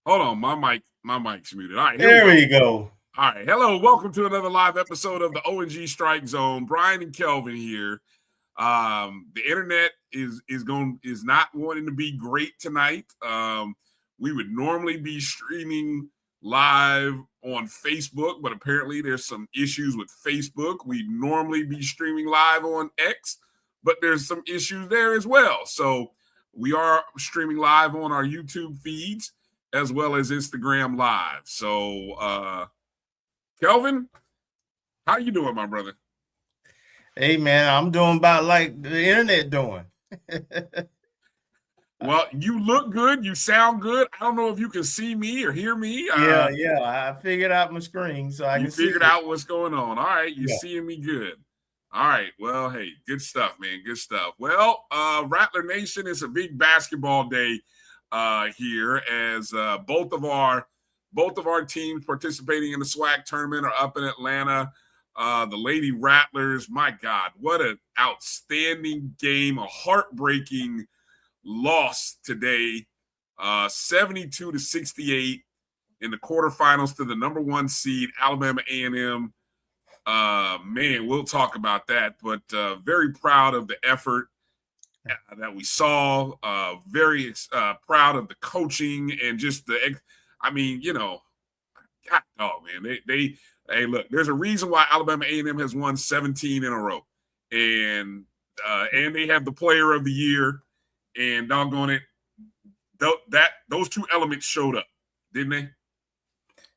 Hold on, my mic's muted. All right, there we go. All right, hello, welcome to another live episode of the O&G StrikeZone. Bryan and Kelvin here. The internet is not wanting to be great tonight. We would normally be streaming live on Facebook, but apparently there's some issues with Facebook. We'd normally be streaming live on X, but there's some issues there as well. So we are streaming live on our YouTube feeds as well as Instagram Live. So, Kelvin, how you doing, my brother? Hey, man, I'm doing about like the internet doing. Well, you look good. You sound good. I don't know if you can see me or hear me. Yeah. I figured out my screen, so I can see. You figured out what's going on. All right, you're seeing me good. All right. Well, hey, good stuff, man. Good stuff. Well, Rattler Nation, it's a big basketball day here, as both of our teams participating in the SWAC tournament are up in Atlanta. The Lady Rattlers, my God, what an outstanding game, a heartbreaking loss today, 72-68 in the quarterfinals to the number 1 seed, Alabama A&M. Man, we'll talk about that, but very proud of the effort that we saw. Very proud of the coaching and just God dog, man. Hey, look, there's a reason why Alabama A&M has won 17 in a row, and they have the Player of the Year, and doggone it, those two elements showed up, didn't they?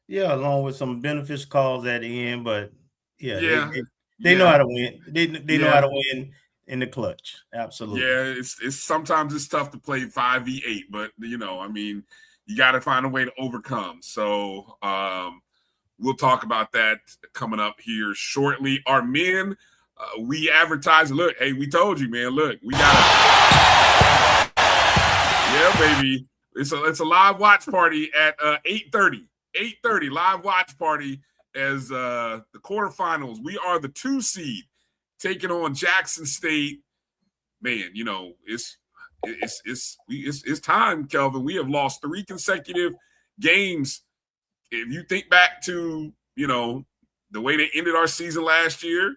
Yeah, along with some beneficial calls at the end, but they know how to win. They know how to win in the clutch. Absolutely. Yeah, it's sometimes it's tough to play 5v8, but you got to find a way to overcome. So we'll talk about that coming up here shortly. Our men, we advertise. Look, hey, we told you, man. Look, we got baby. It's a live watch party at 8:30. 8:30 live watch party as the quarterfinals. We are the 2 seed taking on Jackson State. Man, it's time, Kelvin. We have lost 3 consecutive games. If you think back to, the way they ended our season last year,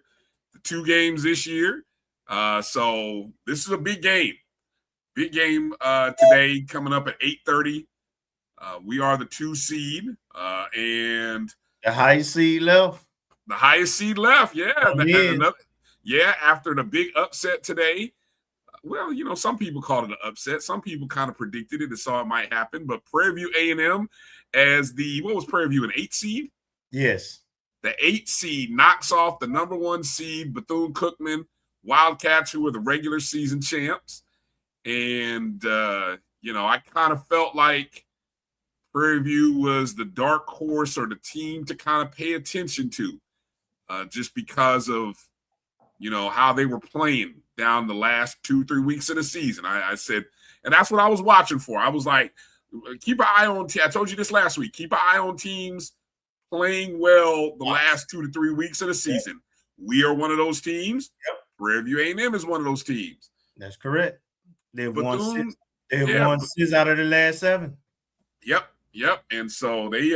the 2 games this year. So this is a big game. Big game today coming up at 8:30. We are the 2 seed and the highest seed left. The highest seed left, yeah. After the big upset today. Well, some people called it an upset. Some people kind of predicted it and saw it might happen. But Prairie View A&M as what was Prairie View, an 8 seed? Yes. The 8 seed knocks off the number 1 seed, Bethune-Cookman Wildcats, who were the regular season champs. And, I kind of felt like Prairie View was the dark horse or the team to kind of pay attention to just because of, how they were playing down the last 2-3 weeks of the season. I said, and that's what I was watching for. I was like, keep an eye on, I told you this last week, keep an eye on teams playing well the last 2 to 3 weeks of the season. Yep. We are one of those teams. Yep. Prairie View A&M is one of those teams. That's correct. They've won 6. They've won 6 out of the last 7. Yep. And so they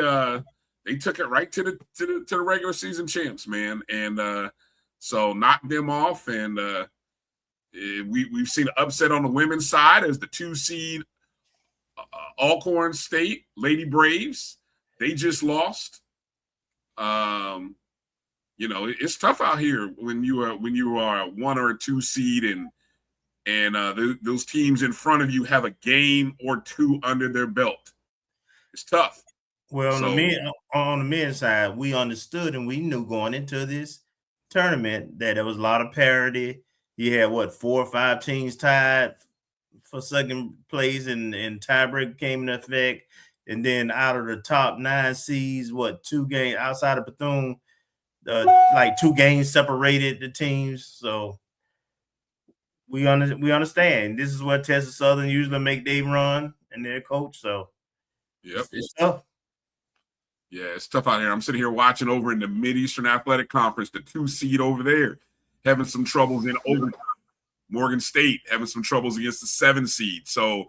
took it right to the regular season champs, man. And so knocked them off. And we've seen an upset on the women's side as the 2 seed Alcorn State Lady Braves. They just lost. It's tough out here when you are a 1 or a 2 seed and those teams in front of you have a game or 2 under their belt. It's tough. Well, on the men's side, we understood and we knew going into this tournament that there was a lot of parity. You had 4 or 5 teams tied for second place, and tiebreak came into effect. And then out of the top 9 seeds, 2 games outside of Bethune, like 2 games separated the teams. So we understand. This is what Texas Southern usually make they run and their coach. So it's tough. Yeah, it's tough out here. I'm sitting here watching over in the Mid-Eastern Athletic Conference, the 2 seed over there, having some troubles in overtime. Morgan State having some troubles against the 7 seed. So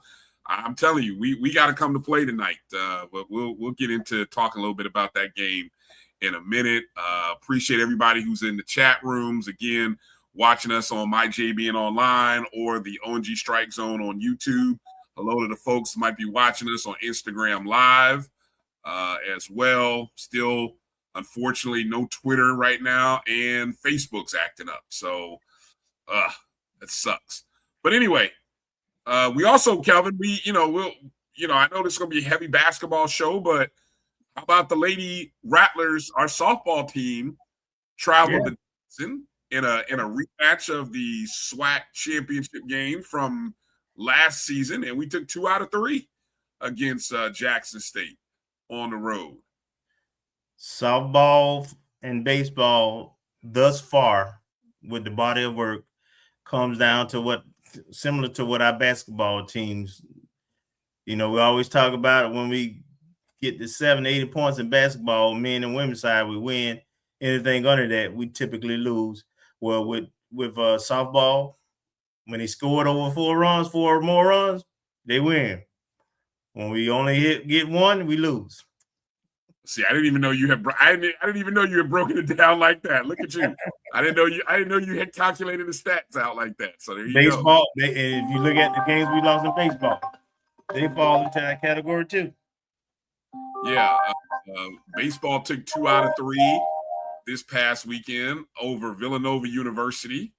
I'm telling you, we got to come to play tonight. But we'll get into talking a little bit about that game in a minute. Appreciate everybody who's in the chat rooms. Again, watching us on MyJBN Online or the O&G StrikeZone on YouTube. Hello to the folks who might be watching us on Instagram Live as well. Still, unfortunately, no Twitter right now, and Facebook's acting up. So, that sucks. But anyway, we also, Kelvin, I know this is going to be a heavy basketball show, but how about the Lady Rattlers, our softball team, traveled to Jackson in a rematch of the SWAC championship game from last season, and we took 2 out of 3 against Jackson State on the road. Softball and baseball thus far with the body of work comes down to similar to what our basketball teams, we always talk about it when we get to 70-80 points in basketball, men and women's side, we win. Anything under that, we typically lose. Well, with softball, when they scored over 4 or more runs, they win. When we only get 1, we lose. See, I didn't even know you had. I didn't even know you had broken it down like that. Look at you. I didn't know you had calculated the stats out like that. So there you go. Baseball. If you look at the games we lost in baseball, they fall into that category too. Yeah, baseball took 2 out of 3 this past weekend over Villanova University.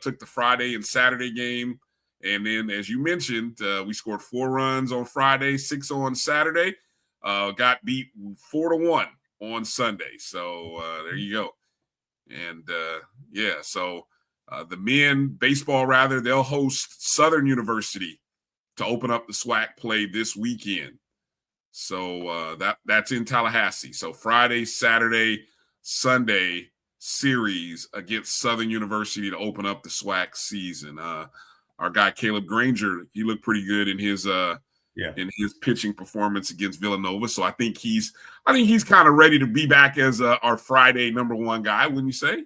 Took the Friday and Saturday game, and then as you mentioned, we scored 4 runs on Friday, 6 on Saturday. Got beat 4-1 on Sunday. So there you go. And so the men baseball, they'll host Southern University to open up the SWAC play this weekend. So that's in Tallahassee. So Friday, Saturday, Sunday series against Southern University to open up the SWAC season. Our guy Caleb Granger, he looked pretty good in his in his pitching performance against Villanova. So I think he's kind of ready to be back as our Friday #1 guy, wouldn't you say?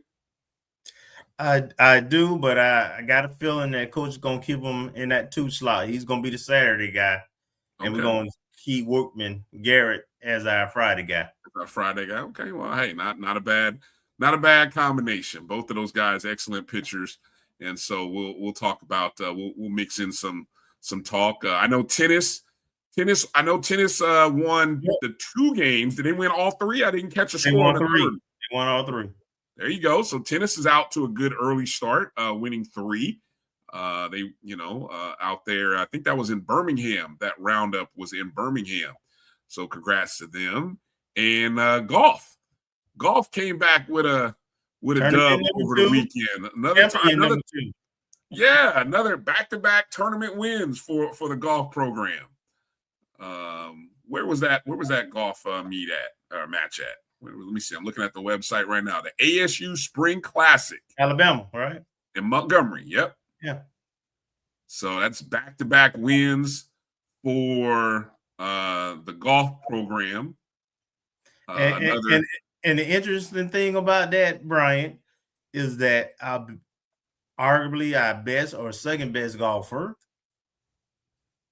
I do, but I got a feeling that coach is going to keep him in that 2 slot. He's going to be the Saturday guy, and we're going to keep Workman Garrett as our Friday guy. Our Friday guy. Okay, well, hey, not a bad combination. Both of those guys, excellent pitchers, and so we'll talk about we'll mix in some talk. I know tennis. I know tennis won the 2 games. Did they win all 3? I didn't catch a score on the 3. They won all 3. There you go. So tennis is out to a good early start, winning 3. They, out there, I think that was in Birmingham. That roundup was in Birmingham. So congrats to them. And golf came back with a dub over the weekend. Another back-to-back tournament wins for the golf program. Where was that golf meet at or match at? Let me see. I'm looking at the website right now. The ASU Spring Classic, Alabama, right? In Montgomery. Yep. Yeah. So that's back-to-back wins for the golf program. And the interesting thing about that, Bryan, is that arguably our best or second best golfer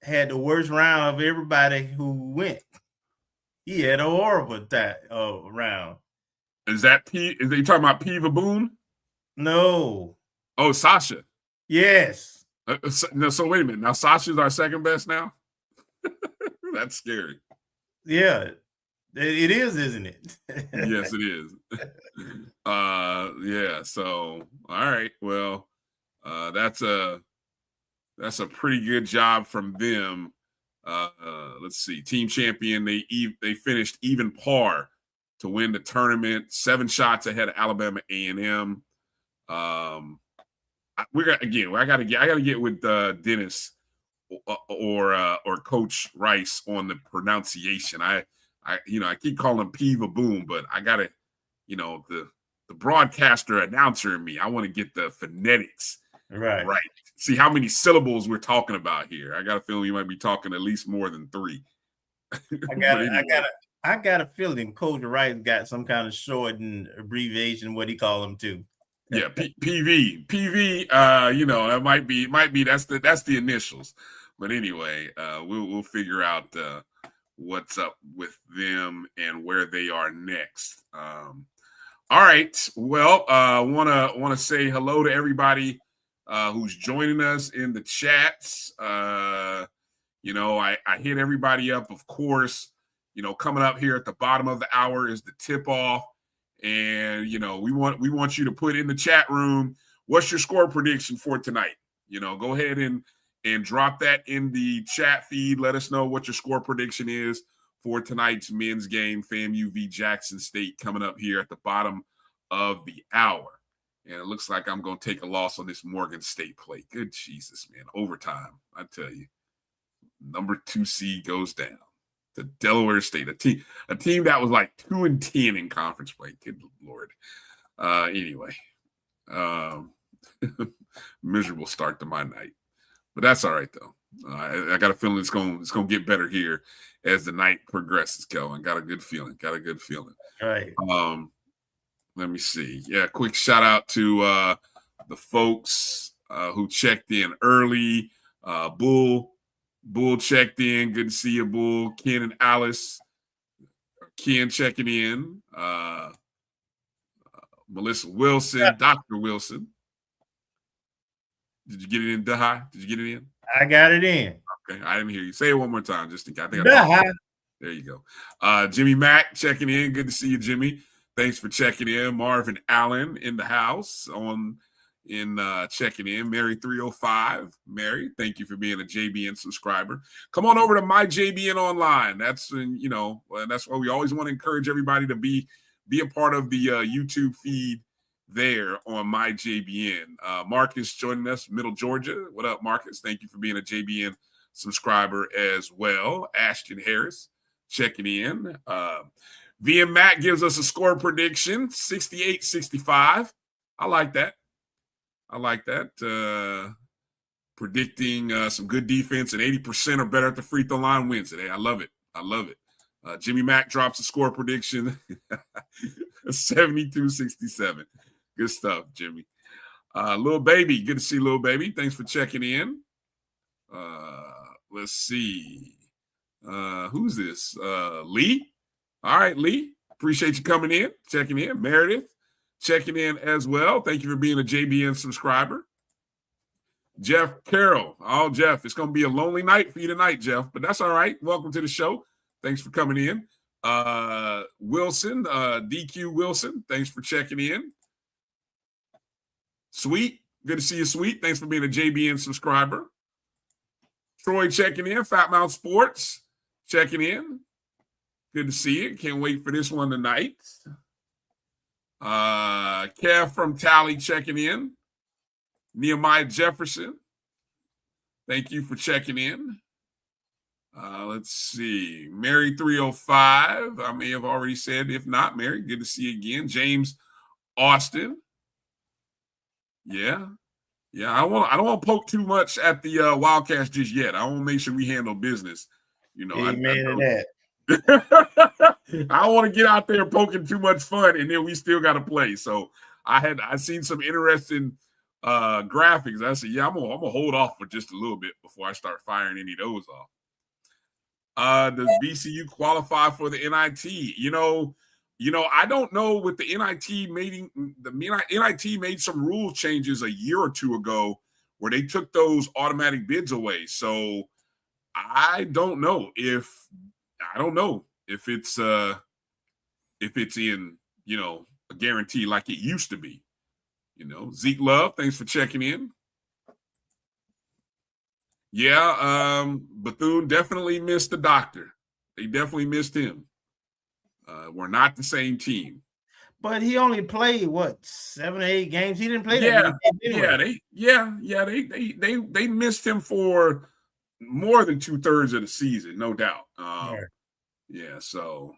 had the worst round of everybody who went. He had a horrible round. Is you talking about Piva Boone? No. Oh, Sasha. Yes. So wait a minute. Now Sasha's our second best now? That's scary. Yeah. It is, isn't it? Yes, it is. Yeah. So, all right. Well, that's a pretty good job from them. Let's see. Team champion, they finished even par to win the tournament. 7 shots ahead of Alabama A&M. I gotta get with Dennis or Coach Rice on the pronunciation. I keep calling him Piva Boom, but I gotta, the broadcaster announcer in me, I want to get the phonetics right. See how many syllables we're talking about here. I got a feeling you might be talking at least more than 3. I got a feeling Coach Rice got some kind of shortened abbreviation, what he call them too. Yeah, PV. That might be that's the initials. But anyway, we'll figure out what's up with them and where they are next. All right. Well, want to say hello to everybody who's joining us in the chats. I hit everybody up, of course. Coming up here at the bottom of the hour is the tip off. And we want you to put in the chat room, what's your score prediction for tonight? Go ahead and drop that in the chat feed. Let us know what your score prediction is for tonight's men's game, FAMU v Jackson State, coming up here at the bottom of the hour. And it looks like I'm going to take a loss on this Morgan State play. Good Jesus, man. Overtime, I tell you. Number 2 seed goes down. The Delaware State, a team that was like 2-10 in conference play. Good Lord. Anyway, miserable start to my night, but that's all right though. I got a feeling it's going to get better here as the night progresses. Kelvin, got a good feeling. All right. Let me see. Yeah, quick shout out to the folks who checked in early. Bull checked in. Good to see you, Bull. Ken and Alice. Ken checking in. Melissa Wilson. Dr. Wilson. Did you get it in, Daha? Did you get it in? I got it in. Okay, I didn't hear you. Say it one more time, just in case. There you go. Jimmy Mack checking in. Good to see you, Jimmy. Thanks for checking in. Marvin Allen in the house checking in. Mary 305. Mary, thank you for being a JBN subscriber. Come on over to my JBN Online. That's that's why we always want to encourage everybody to be a part of the YouTube feed there on my JBN. Marcus joining us, Middle Georgia. What up, Marcus? Thank you for being a JBN subscriber as well. Ashton Harris checking in. VM Matt gives us a score prediction, 68-65. I like that. Predicting some good defense and 80% or better at the free throw line wins today. I love it. Jimmy Mack drops a score prediction, 72-67. Good stuff, Jimmy. Lil Baby, good to see Lil Baby. Thanks for checking in. Let's see. Who's this? Lee. All right, Lee. Appreciate you coming in, checking in. Meredith, checking in as well. Thank you for being a JBN subscriber. Jeff Carroll. Oh, Jeff, it's going to be a lonely night for you tonight, Jeff, but that's all right. Welcome to the show. Thanks for coming in. Wilson, DQ Wilson, thanks for checking in. Sweet, good to see you, Sweet. Thanks for being a JBN subscriber. Troy checking in. Fat Mouth Sports checking in. Good to see you. Can't wait for this one tonight. Kev from Tally checking in. Nehemiah Jefferson, thank you for checking in. Let's see. Mary 305. I may have already said, if not, Mary, good to see you again. James Austin. Yeah. I don't want to poke too much at the Wildcats just yet. I want to make sure we handle business. Amen to that. I don't want to get out there poking too much fun, and then we still got to play. So I seen some interesting graphics. I said, I'm gonna hold off for just a little bit before I start firing any of those off. Does VCU qualify for the NIT? I don't know. With the NIT made some rule changes a year or two ago where they took those automatic bids away. So I don't know if it's in a guarantee like it used to be. Zeke Love, thanks for checking in. Yeah, Bethune definitely missed the doctor. They definitely missed him. We're not the same team. But he only played 7 or 8 games. He didn't play that many games anyway. They missed him for more than 2/3 of the season, no doubt. So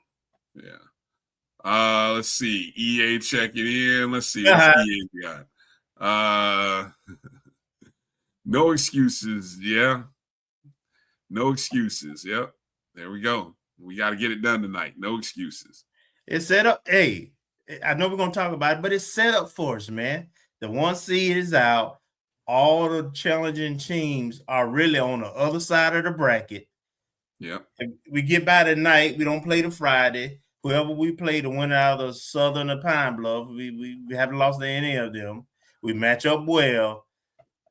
let's see. EA checking in. Let's see what's EA got. No excuses. Yeah. No excuses. Yep. There we go. We got to get it done tonight. No excuses. It's set up. Hey, I know we're going to talk about it, but it's set up for us, man. The 1 seed is out. All the challenging teams are really on the other side of the bracket. Yep. If we get by tonight, we don't play the Friday. Whoever we play, the winner out of the Southern or Pine Bluff, we haven't lost to any of them. We match up well.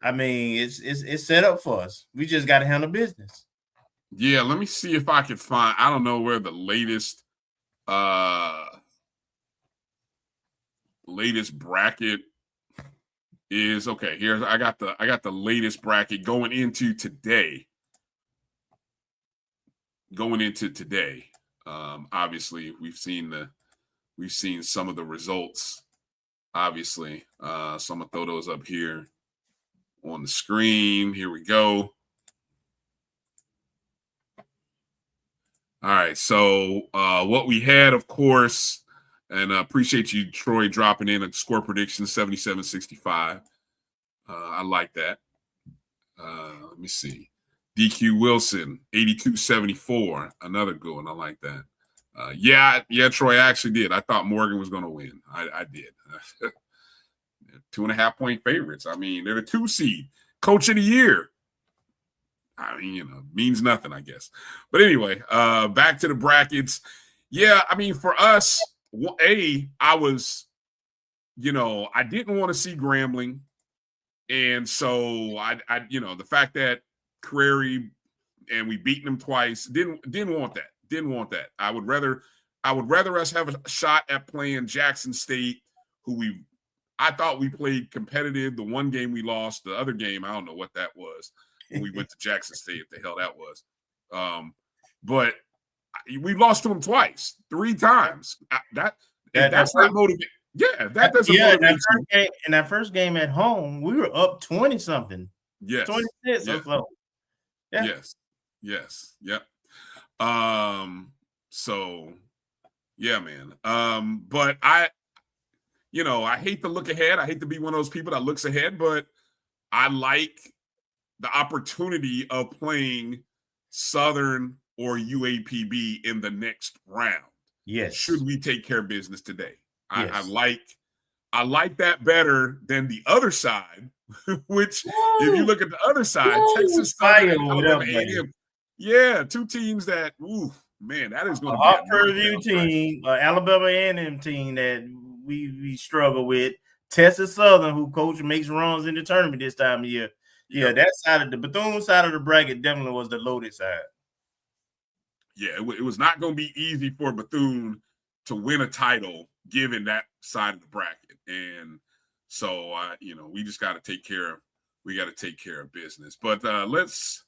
I mean, it's set up for us. We just got to handle business. Yeah, let me see if I can find. I don't know where the latest bracket is. Okay, here's I got the latest bracket going into today. Obviously, we've seen some of the results. Obviously, so I'm gonna throw those up here on the screen. Here we go. All right, so what we had, of course, and appreciate you, Troy, dropping in a score prediction 77-65. I like that. Let me see. DQ Wilson 82-74, another good one. I like that. Yeah, Troy, I actually did. I thought Morgan was going to win. I did. 2.5-point favorites. I mean, they're the 2 seed. Coach of the year. I mean, means nothing, I guess. But anyway, back to the brackets. Yeah, I mean, for us, I was, I didn't want to see Grambling. And so I the fact that Crary and we beaten them twice, didn't want that. Didn't want that. I would rather us have a shot at playing Jackson State, who I thought we played competitive. The one game we lost, the other game, I don't know what that was. When we went to Jackson State, if the hell that was. But we lost to them twice, 3 times. That's not motivating. Yeah, that doesn't motivate you. In that first game at home, we were up 20-something. Yes. 26 or so. Yeah. Yes. Yep. So, yeah, man. But I hate to look ahead. I hate to be one of those people that looks ahead, but I like the opportunity of playing Southern or UAPB in the next round. Yes. Should we take care of business today? Yes. I like that better than the other side, which if you look at the other side, Texas Southern and Alabama A&M. Yeah, 2 teams that, man, that is going to be a purview team, Alabama A&M team that we struggle with. Texas Southern, who coach makes runs in the tournament this time of year. Yeah, that side of the Bethune side of the bracket definitely was the loaded side. Yeah, it was not going to be easy for Bethune to win a title given that side of the bracket. And so, we just got to take care of business. But that's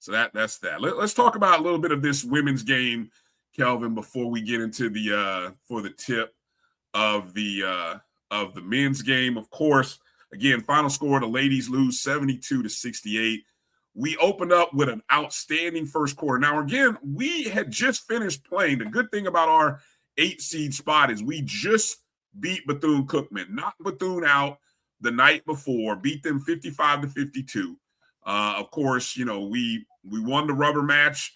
that. Let's talk about a little bit of this women's game, Kelvin, before we get into for the tip of the men's game. Of course, again, final score, the ladies lose 72-68. We opened up with an outstanding first quarter. Now, again, we had just finished playing. The good thing about our 8 seed spot is we just beat Bethune-Cookman, knocked Bethune out the night before, beat them 55-52. Of course, we won the rubber match.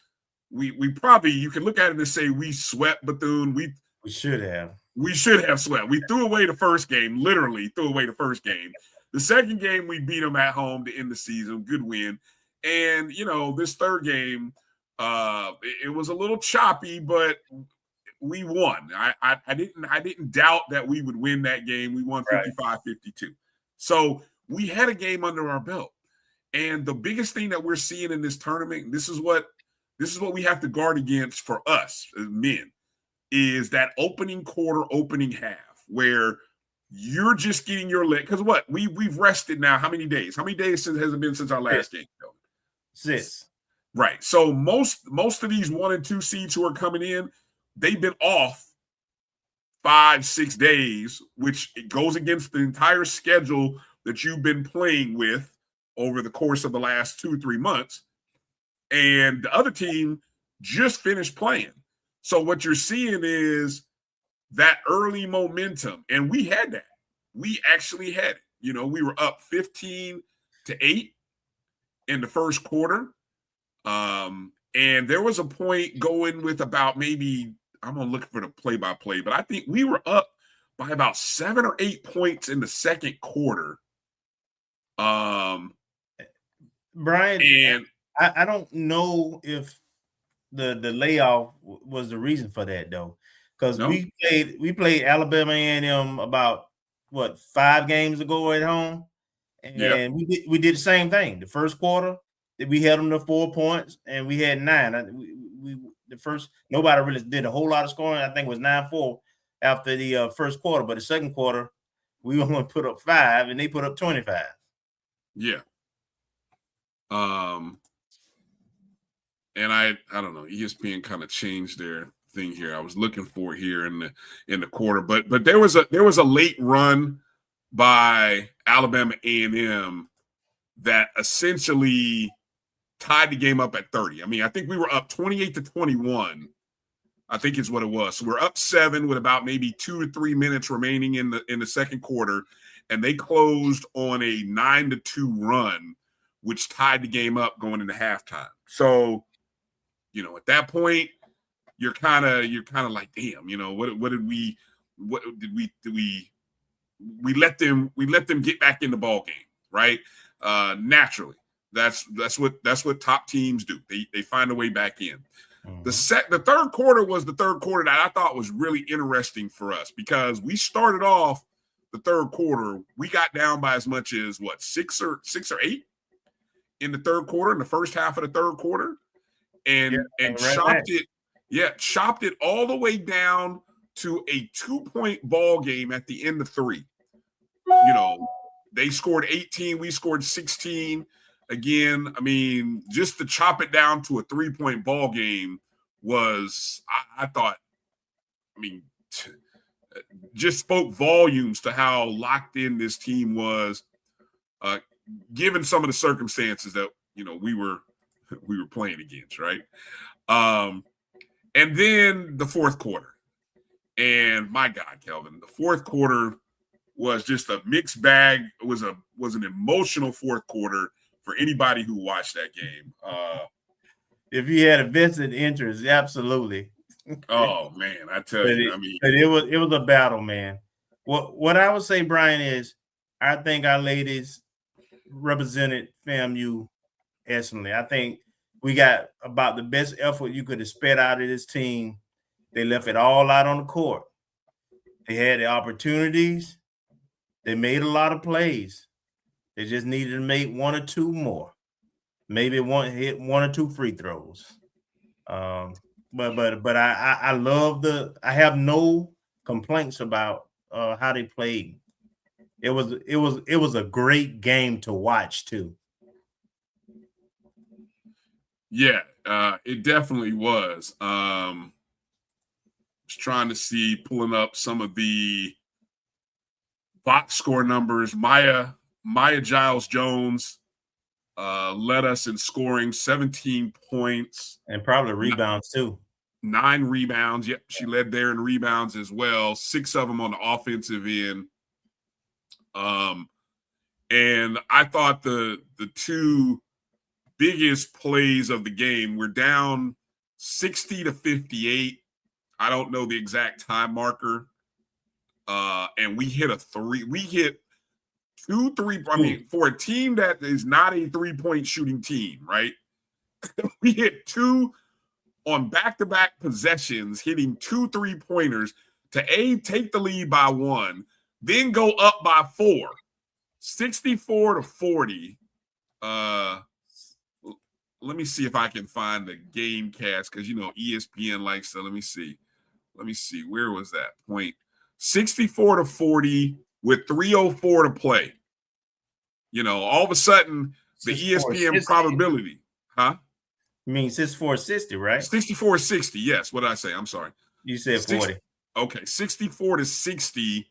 We probably, you can look at it and say we swept Bethune. We should have. We should have swept. We threw away the first game, literally threw away the first game. The second game, we beat them at home to end the season. Good win. And, this third game, it was a little choppy, but we won. I didn't doubt that we would win that game. We won 55-52. So we had a game under our belt. And the biggest thing that we're seeing in this tournament, this is what we have to guard against for us as men, is that opening quarter, opening half, where you're just getting your leg. Because we've rested now. How many days? Has it been since our last game? 6. Right. So most of these 1 and 2 seeds who are coming in, they've been off 5-6 days, which it goes against the entire schedule that you've been playing with over the course of the last 2-3 months. And the other team just finished playing. So what you're seeing is that early momentum. And we had that. We actually had it. You know, we were up 15-8 in the first quarter. And there was a point going with about maybe, I'm going to look for the play-by-play, but I think we were up by about 7 or 8 points in the second quarter. Bryan, and I don't know if the layoff was the reason for that though, because we played Alabama A&M about 5 games ago at home, and we did the same thing. The first quarter, we held them to 4 points, and we had 9. The first, nobody really did a whole lot of scoring. I think it was 9-4 after the first quarter, but the second quarter, we only put up 5, and they put up 25. Yeah. And I don't know, ESPN kind of changed their thing here. I was looking for it here in the quarter, but there was a late run by Alabama A&M that essentially tied the game up at 30. I mean, I think we were up 28-21. I think is what it was. So we're up 7 with about maybe 2 or 3 minutes remaining in the second quarter, and they closed on a 9-2 run, which tied the game up going into halftime. So, you know, at that point, you're kind of like, damn, you know, what did we let them get back in the ball game, right? Naturally. That's what top teams do. They find a way back in. Mm-hmm. The third quarter was the third quarter that I thought was really interesting for us, because we started off the third quarter, we got down by as much as 6 or 8 in the third quarter, in the first half of the third quarter, and chopped it all the way down to a 2-point ball game at the end of 3. You know, they scored 18, we scored 16. Again, I mean, just to chop it down to a 3-point ball game was, I thought, I mean, just spoke volumes to how locked in this team was, given some of the circumstances that, you know, we were playing against, right? And then the fourth quarter. And my God, Kelvin, the fourth quarter was just a mixed bag. It was an emotional fourth quarter for anybody who watched that game. If you had a vested interest, absolutely. Oh man, I tell you, I mean, but it was a battle, man. What I would say, Bryan, is I think our ladies represented FAMU excellently. I think we got about the best effort you could expect out of this team. They left it all out on the court. They had the opportunities. They made a lot of plays. They just needed to make 1 or 2 more. Maybe hit 1 or 2 free throws. But I love I have no complaints about how they played. It was a great game to watch too. Yeah, it definitely was. Was trying to see, pulling up some of the box score numbers. Maya Giles Jones led us in scoring, 17 points. And probably rebounds too. 9 rebounds. Yep, she led there in rebounds as well. 6 of them on the offensive end. And I thought the 2 biggest plays of the game were down 60-58. I don't know the exact time marker. And we hit a 3. We hit 2 3. I mean, for a team that is not a 3-point shooting team, right? We hit 2 on back-to-back possessions, hitting 2 3-pointers to take the lead by 1, then go up by 4, 64-40. Let me see if I can find the game cast, because, you know, ESPN likes to. Let me see. Where was that point? 64-40 with 3:04 to play. You know, all of a sudden, the ESPN probability. Huh? You mean 64-60, right? 64-60. Yes. What did I say? I'm sorry. You said 40. Okay. 64-60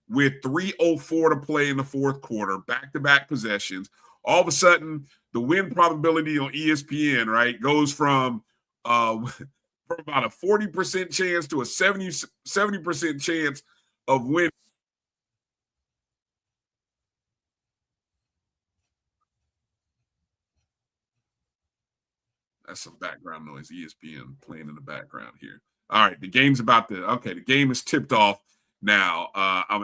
with 3:04 to play in the fourth quarter, back-to-back possessions. All of a sudden, the win probability on ESPN, right, goes from about a 40% chance to a 70% chance of winning. That's some background noise. ESPN playing in the background here. All right, the game's about to. Okay, the game is tipped off now.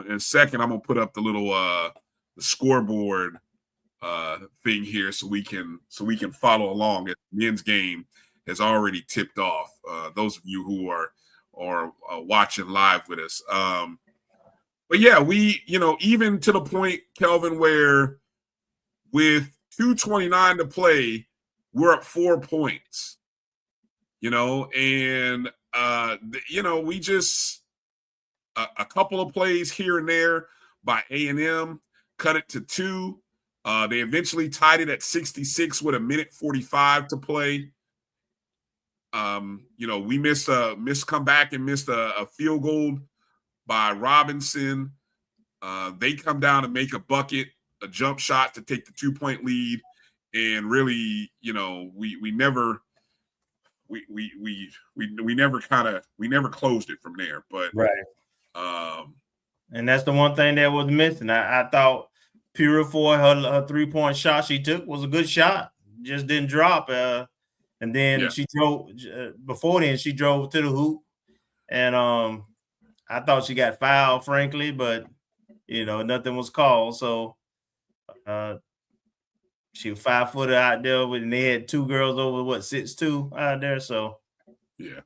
In a second, I'm gonna put up the little the scoreboard thing here so we can follow along. The men's game has already tipped off. Those of you who are watching live with us. But yeah, we even to the point, Kelvin, where with 2:29 to play, we're up 4 points. And we just a couple of plays here and there by A&M cut it to 2. They eventually tied it at 66 with 1:45 to play. We missed comeback and missed a field goal by Robinson. They come down and make a bucket, a jump shot to take the 2-point lead. And really, we never closed it from there. But right. And that's the one thing that was missing. I thought Purifoy, her 3-point shot she took was a good shot, just didn't drop. And then she drove before then. She drove to the hoop, and I thought she got fouled, frankly, but nothing was called. So she was 5-footer out there, and they had 2 girls over 6'2" out there. So yeah.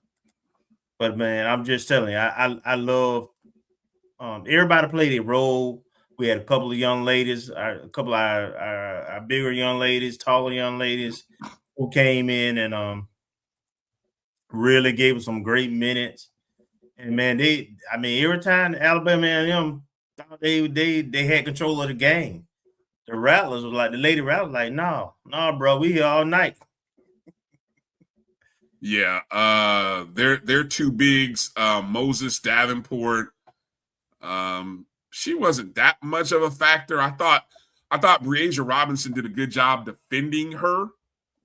But man, I'm just telling you, I love everybody played their role. We had a couple of young ladies, a couple of our bigger young ladies, taller young ladies who came in and really gave us some great minutes. And man, every time Alabama A&M thought they had control of the game, the Rattlers was like, the Lady Rattlers like, no, bro, we here all night. Yeah, they're 2 bigs. Moses Davenport, she wasn't that much of a factor. I thought Breasia Robinson did a good job defending her.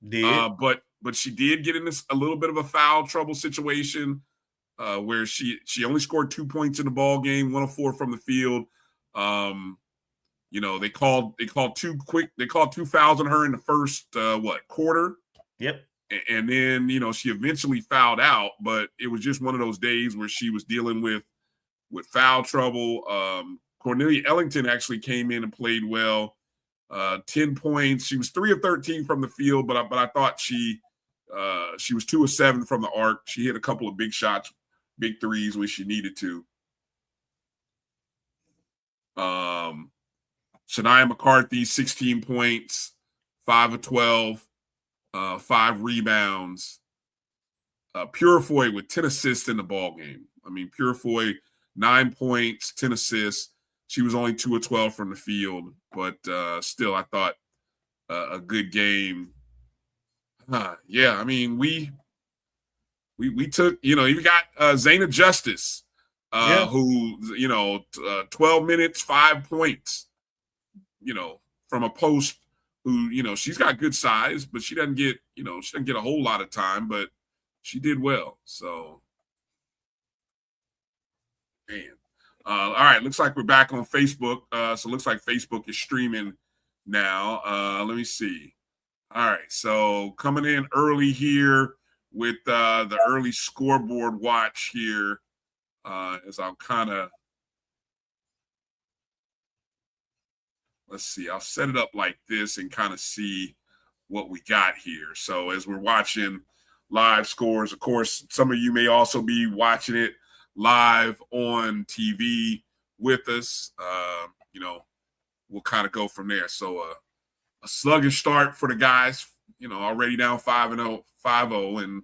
But she did get in a little bit of a foul trouble situation where she only scored 2 points in the ball game, 1 of 4 from the field. They called 2 fouls on her in the first quarter. Yep. And then she eventually fouled out, but it was just one of those days where she was dealing with foul trouble. Cornelia Ellington actually came in and played well. 10 points. She was 3 of 13 from the field, but I thought she was 2 of 7 from the arc. She hit a couple of big shots, big threes when she needed to. Shania McCarthy, 16 points, 5 of 12, 5 rebounds. Purifoy with 10 assists in the ball game. I mean, Purifoy, 9 points, 10 assists. She was only 2 of 12 from the field, but still, I thought a good game. Yeah, I mean, we took, you got Zayna Justice, who 12 minutes, 5 points, from a post. Who she's got good size, but she doesn't get a whole lot of time, but she did well. So, man. All right, looks like we're back on Facebook. So it looks like Facebook is streaming now. Let me see. All right, so coming in early here with the early scoreboard watch here, as I'll kind of let's see. I'll set it up like this and kind of see what we got here. So as we're watching live scores, of course, some of you may also be watching it live on TV with us. We'll kind of go from there. So a sluggish start for the guys, already down 5-0, and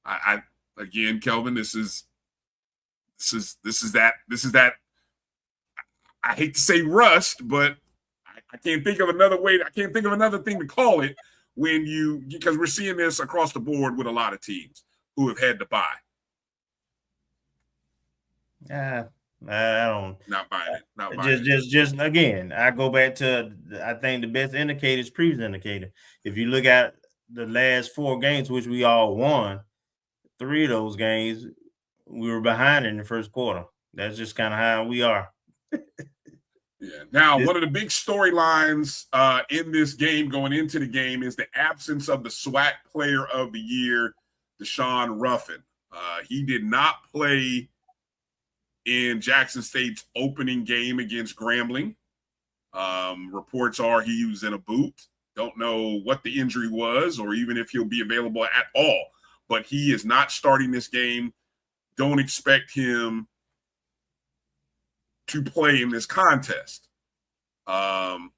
I again, Kelvin, this is that. I hate to say rust, but I can't think of another way. I can't think of another thing to call it. because we're seeing this across the board with a lot of teams who have had to buy. I don't. Not buying it. Not buying just again, I go back to, I think the best indicator is previous indicator. If you look at the last 4 games, which we all won, 3 of those games we were behind in the first quarter. That's just kind of how we are. Yeah. Now, one of the big storylines in this game going into the game is the absence of the SWAC Player of the Year, Deshaun Ruffin. He did not play in Jackson State's opening game against Grambling. Reports are he was in a boot. Don't know what the injury was or even if he'll be available at all. But he is not starting this game. Don't expect him to play in this contest. And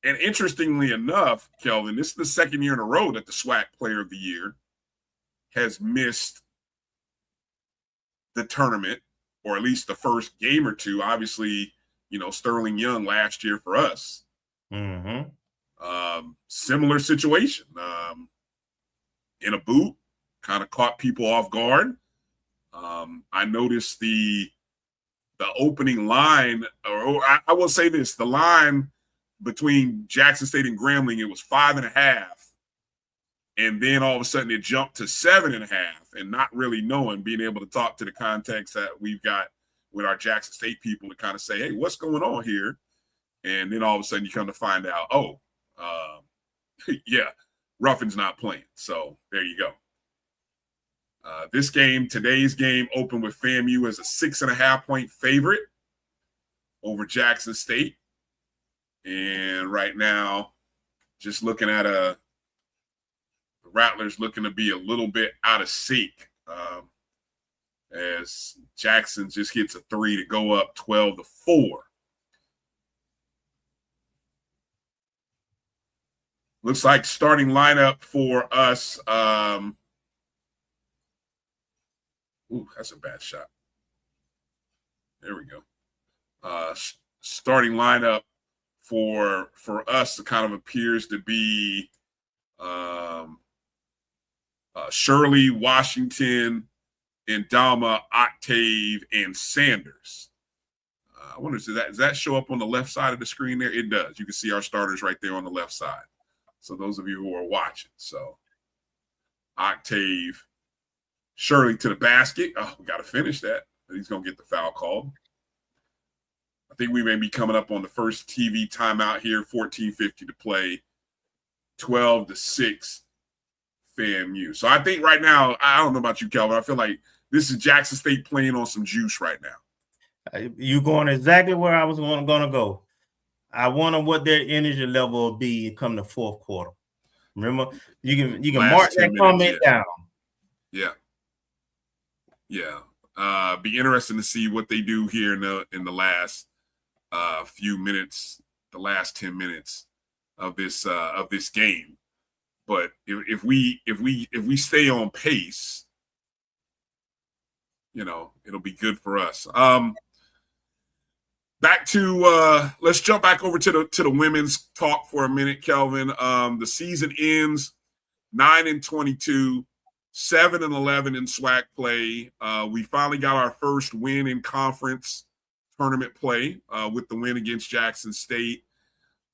interestingly enough, Kelvin, this is the second year in a row that the SWAC Player of the Year has missed the tournament, or at least the first game or two. Obviously, Sterling Young last year for us. Mm-hmm. Similar situation. In a boot, kind of caught people off guard. I noticed the opening line, or I will say this, the line between Jackson State and Grambling, it was 5.5. And then all of a sudden it jumped to 7.5, and not really knowing, being able to talk to the context that we've got with our Jackson State people to kind of say, hey, what's going on here? And then all of a sudden you come to find out, yeah, Ruffin's not playing. So there you go. Today's game opened with FAMU as a 6.5-point favorite over Jackson State. And right now, just looking at the Rattlers looking to be a little bit out of sync as Jackson just hits a 3 to go up 12-4. Looks like starting lineup for us. Ooh, that's a bad shot. There we go. Starting lineup for us kind of appears to be Shirley, Washington, Indama, Octave, and Sanders. I wonder, does that show up on the left side of the screen there? It does. You can see our starters right there on the left side. So those of you who are watching. So Octave, Shirley to the basket. Oh, we got to finish that. He's going to get the foul called. I think we may be coming up on the first TV timeout here, 14:50 to play, 12-6 FAMU. So I think right now, I don't know about you, Kelvin, I feel like this is Jackson State playing on some juice right now. You're going exactly where I was going to go. I wonder what their energy level will be come the fourth quarter. Remember, you can mark that comment down. Yeah. Be interesting to see what they do here in the last few minutes, the last 10 minutes of this game. But if we stay on pace, it'll be good for us. Back to let's jump back over to the women's talk for a minute, Kelvin. The season ends 9-22, 7-11 in SWAC play. We finally got our first win in conference tournament play with the win against Jackson State.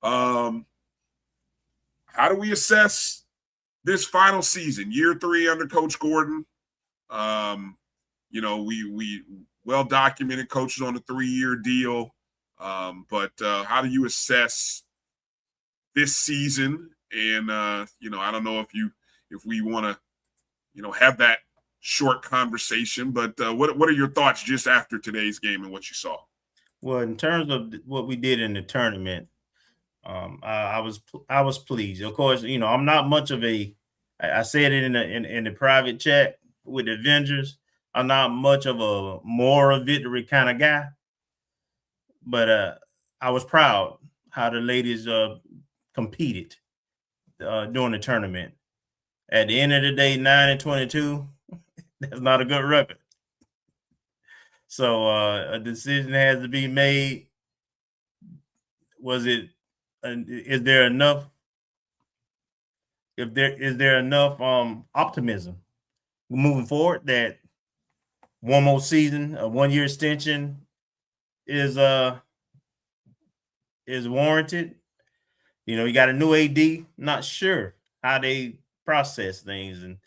How do we assess this final season, year 3 under Coach Gordon? We well documented coaches on a 3-year deal. But how do you assess this season? And I don't know if we want to, have that short conversation. But what are your thoughts just after today's game and what you saw? Well, in terms of what we did in the tournament, I was pleased. Of course, I'm not much of I said it in the private chat with the Avengers. I'm not much of a moral victory kind of guy, but I was proud how the ladies competed during the tournament. At the end of the day, 9-22, that's not a good record. So a decision has to be made. Is there enough if there enough optimism moving forward that one more season, a 1-year extension is warranted. You know, you got a new AD, not sure how they process things, and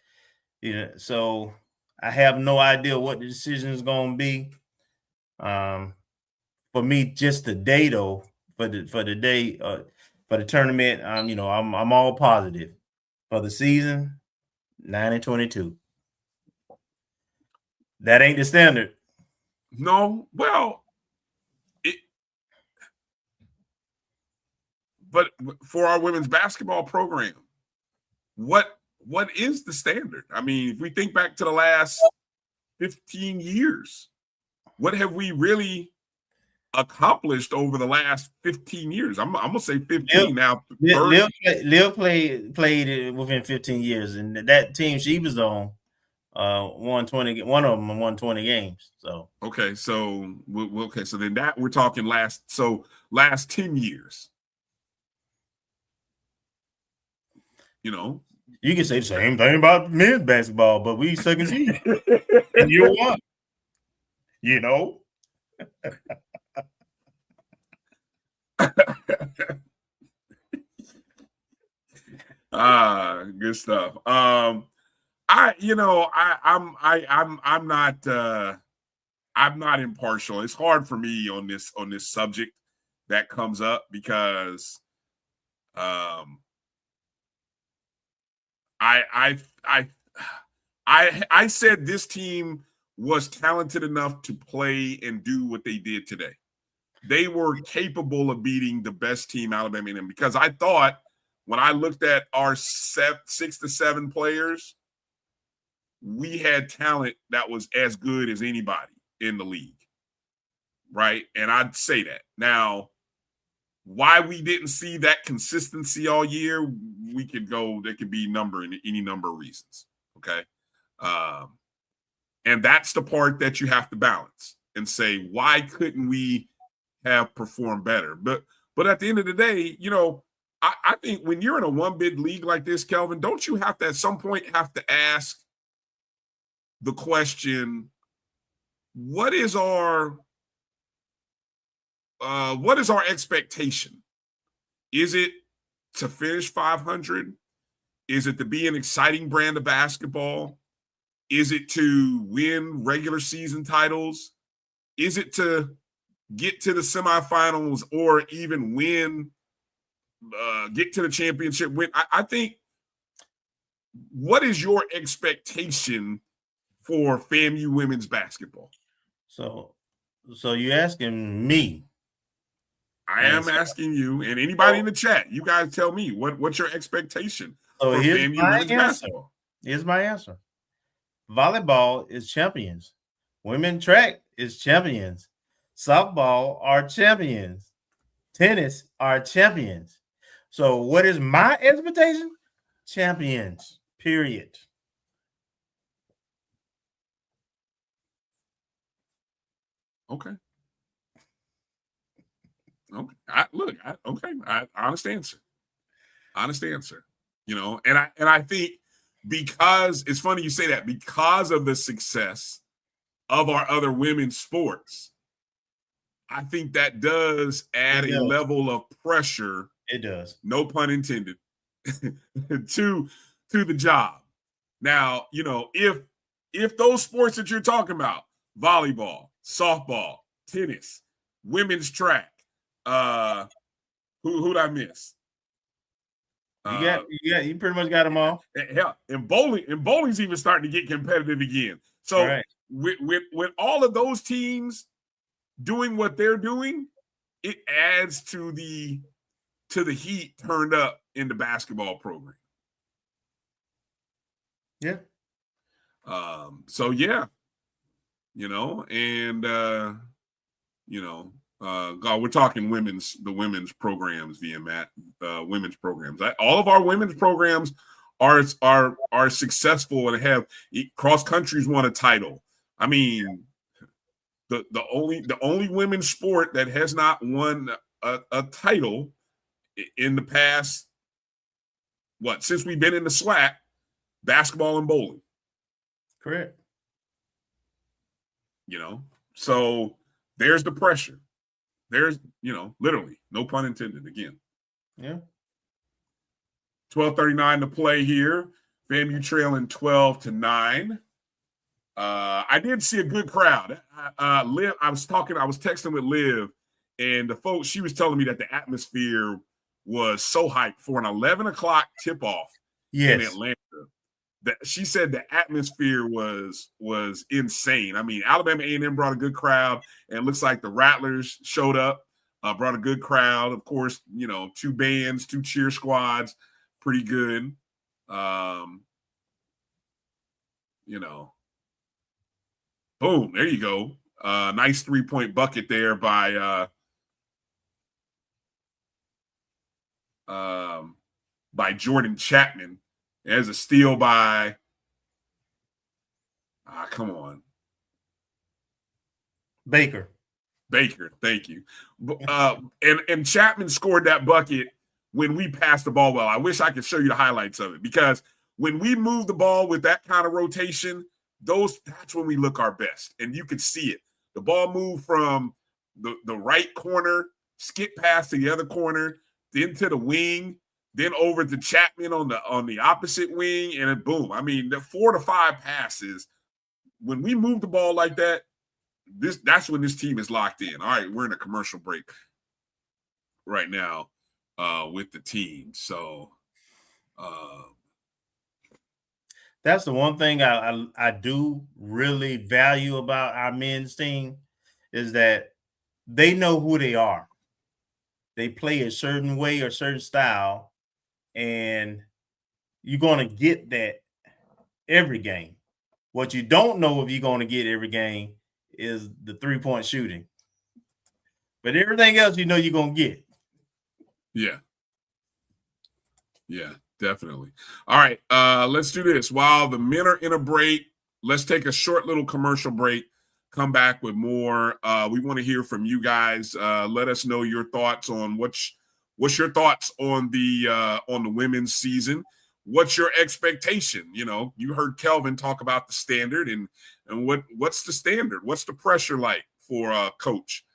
so I have no idea what the decision is going to be. For me, just the day though, for the day for the tournament, I'm all positive for the season. 9-22. That ain't the standard. No, well, but for our women's basketball program, what is the standard? I mean, if we think back to the last 15 years, what have we really accomplished over the last 15 years? I'm gonna say 15 now. Liv played within 15 years, and that team she was on won 20. One of them won 20 games. So okay, so so then that we're talking last 10 years. You know, you can say the same thing about men's basketball, but we second seed in year one. You know. Good stuff. I'm not impartial. It's hard for me on this subject that comes up because I said this team was talented enough to play and do what they did today. They were capable of beating the best team out of A&M, because I thought when I looked at our 6 to 7 players, we had talent that was as good as anybody in the league, right? And I'd say that. Now, why we didn't see that consistency all year, there could be any number of reasons, okay? And that's the part that you have to balance and say, why couldn't we have performed better? But at the end of the day, I think when you're in a one-bid league like this, Kelvin, don't you have to at some point have to ask the question, what is our expectation? Is it to finish 500? Is it to be an exciting brand of basketball? Is it to win regular season titles? Is it to get to the semifinals or even get to the championship win? I think, what is your expectation for FAMU women's basketball? So you're asking me. I am asking you, and anybody in the chat, you guys tell me what's your expectation for FAMU women's basketball? Here's my answer. Volleyball is champions. Women's track is champions. Softball are champions. Tennis are champions. So what is my expectation? Champions, period. Okay. Honest answer. Honest answer. And I think, because it's funny you say that, because of the success of our other women's sports, I think that does add a level of pressure. It does. No pun intended. to the job. Now, if those sports that you're talking about, volleyball, softball, tennis, women's track, who'd I miss? You pretty much got them all. Yeah, and bowling's even starting to get competitive again. So right. with all of those teams doing what they're doing, it adds to the heat turned up in the basketball program. Yeah. So yeah, God, we're talking the women's programs via Matt, women's programs. All of our women's programs are successful and have cross country's won a title. I mean, the only women's sport that has not won a title in the past since we've been in the SWAC, basketball and bowling. Correct. So there's the pressure. There's, literally, no pun intended again. Yeah. 12:39 to play here. FAMU trailing 12-9. I did see a good crowd. Liv, I was texting with Liv, and the folks, she was telling me that the atmosphere was so hyped for an 11 o'clock tip-off in Atlanta. She said the atmosphere was insane. I mean, Alabama A&M brought a good crowd, and it looks like the Rattlers showed up, brought a good crowd. Of course, 2 bands, 2 cheer squads, pretty good. Boom, there you go. Nice 3-point bucket there by Jordan Chapman. There's a steal by come on. Baker, thank you. And Chapman scored that bucket when we passed the ball well. I wish I could show you the highlights of it, because when we move the ball with that kind of rotation, that's when we look our best. And you could see it. The ball moved from the right corner, skip past to the other corner, then to the wing, then over to Chapman on the opposite wing, and then boom. I mean, the 4 to 5 passes. When we move the ball like that, that's when this team is locked in. All right, we're in a commercial break right now with the team. So that's the one thing I do really value about our men's team, is that they know who they are. They play a certain way or certain style, and you're going to get that every game. What you don't know if you're going to get every game is the 3-point shooting. But everything else you're going to get. Yeah. Yeah, definitely. All right, let's do this. While the men are in a break, let's take a short little commercial break. Come back with more. We want to hear from you guys. Let us know your thoughts on what's your thoughts on the women's season. What's your expectation? You heard Kelvin talk about the standard, and what's the standard? What's the pressure like for Coach?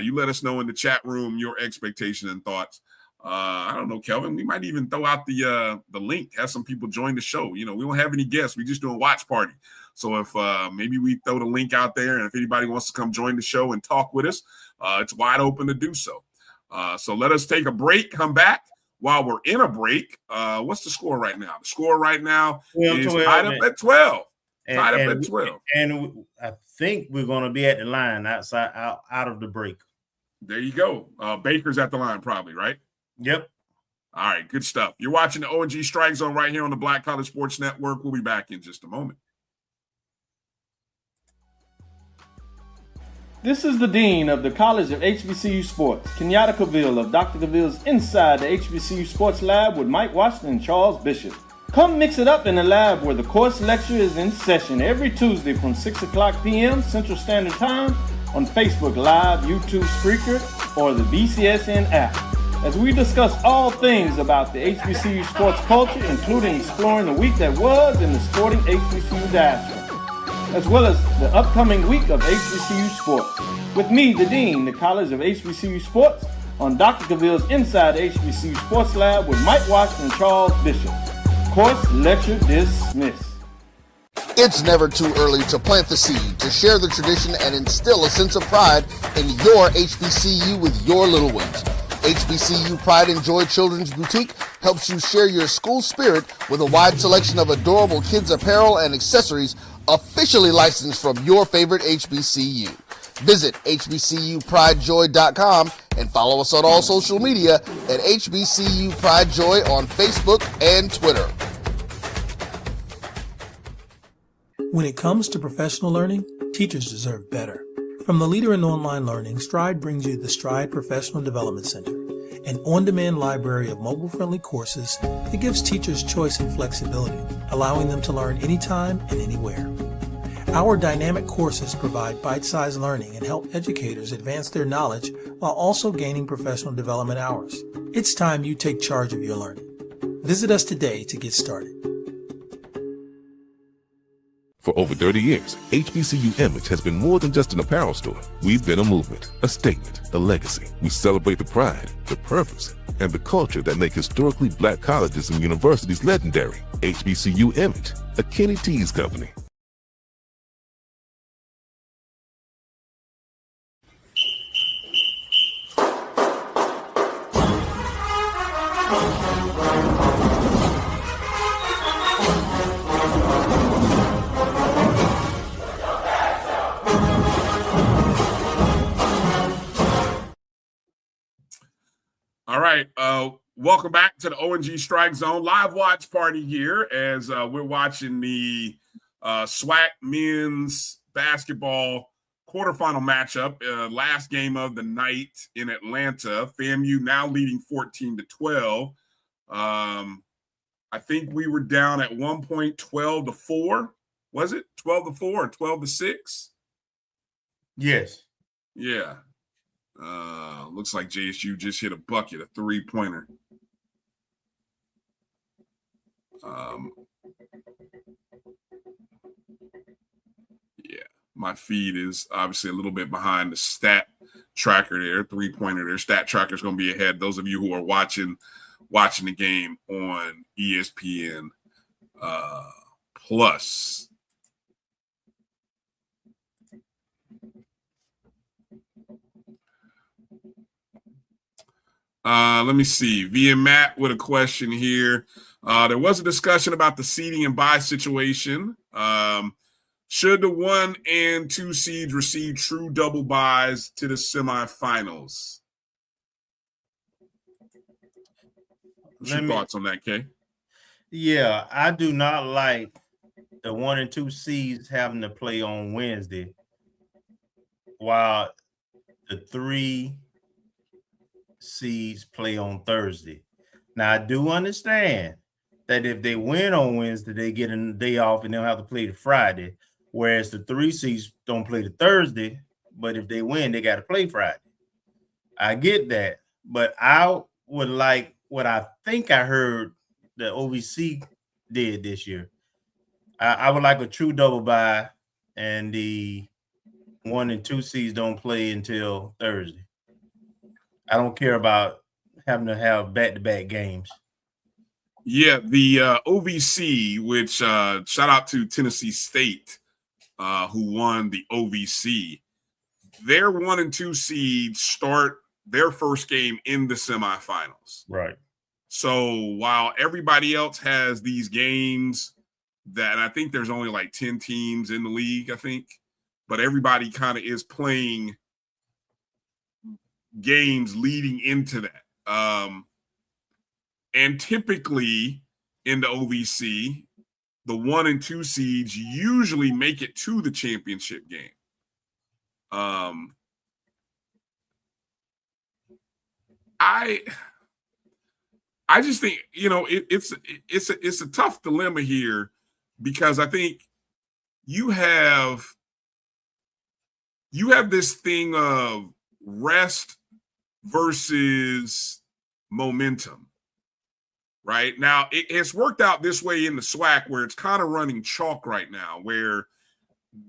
You let us know in the chat room your expectation and thoughts. I don't know, Kelvin. We might even throw out the link, have some people join the show. We don't have any guests. We just do a watch party. So if maybe we throw the link out there, and if anybody wants to come join the show and talk with us, it's wide open to do so. So let us take a break, come back. While we're in a break, what's the score right now? The score right now is tied up at 12. Tied up at 12. And I think we're going to be at the line out of the break. There you go. Baker's at the line probably, right? Yep. All right, good stuff. You're watching the O&G StrikeZone right here on the Black College Sports Network. We'll be back in just a moment. This is the Dean of the College of HBCU Sports, Kenyatta Cavill of Dr. Cavill's Inside the HBCU Sports Lab with Mike Washington and Charles Bishop. Come mix it up in the lab where the course lecture is in session every Tuesday from 6 o'clock p.m. Central Standard Time on Facebook Live, YouTube, Spreaker, or the BCSN app, as we discuss all things about the HBCU sports culture, including exploring the week that was in the sporting HBCU diaspora, as well as the upcoming week of HBCU sports. With me, the Dean, the College of HBCU Sports, on Dr. Cavill's Inside the HBCU Sports Lab with Mike Washington and Charles Bishop. Course lecture dismissed. It's never too early to plant the seed, to share the tradition, and instill a sense of pride in your HBCU with your little ones. HBCU Pride and Joy Children's Boutique helps you share your school spirit with a wide selection of adorable kids apparel and accessories officially licensed from your favorite HBCU. Visit hbcupridejoy.com and follow us on all social media at HBCU Pride Joy on Facebook and Twitter. When it comes to professional learning, teachers deserve better. From the leader in online learning, Stride brings you the Stride Professional Development Center, an on-demand library of mobile-friendly courses that gives teachers choice and flexibility, allowing them to learn anytime and anywhere. Our dynamic courses provide bite-sized learning and help educators advance their knowledge while also gaining professional development hours. It's time you take charge of your learning. Visit us today to get started. For over 30 years, HBCU Image has been more than just an apparel store. We've been a movement, a statement, a legacy. We celebrate the pride, the purpose, and the culture that make historically black colleges and universities legendary. HBCU Image, a Kenny T's company. All right. Welcome back to the O&G StrikeZone live watch party here as we're watching the SWAC men's basketball quarterfinal matchup, last game of the night in Atlanta. FAMU now leading 14-12. I think we were down at one point 12-4. Was it 12-4 or 12-6? Yes. Yeah. Looks like JSU just hit a bucket, a three-pointer. Yeah, my feed is obviously a little bit behind the stat tracker there, three-pointer there. Stat tracker is going to be ahead. Those of you who are watching the game on ESPN Plus. Let me see. Via Matt with a question here. There was a discussion about the seeding and bye situation. Should the 1 and 2 seeds receive true double byes to the semifinals? What's your thoughts on that, Kay? Yeah, I do not like the 1 and 2 seeds having to play on Wednesday, while the 3 seeds play on Thursday. Now, I do understand that if they win on Wednesday, they get a day off and they'll have to play the Friday, whereas the 3 seeds don't play the Thursday, but if they win, they got to play Friday. I get that, but I would like what I think I heard the OVC did this year. I would like a true double bye, and the 1 and 2 seeds don't play until Thursday. I don't care about having to have back-to-back games. Yeah, the OVC, which shout out to Tennessee State, who won the OVC. Their 1 and 2 seeds start their first game in the semifinals. Right. So while everybody else has these games that I think there's only like 10 teams in the league, I think, but everybody kind of is playing games leading into that. And typically in the OVC, the 1 and 2 seeds usually make it to the championship game. I just think, it's a tough dilemma here, because I think you have this thing of rest versus momentum, right? Now, it's worked out this way in the SWAC, where it's kind of running chalk right now, where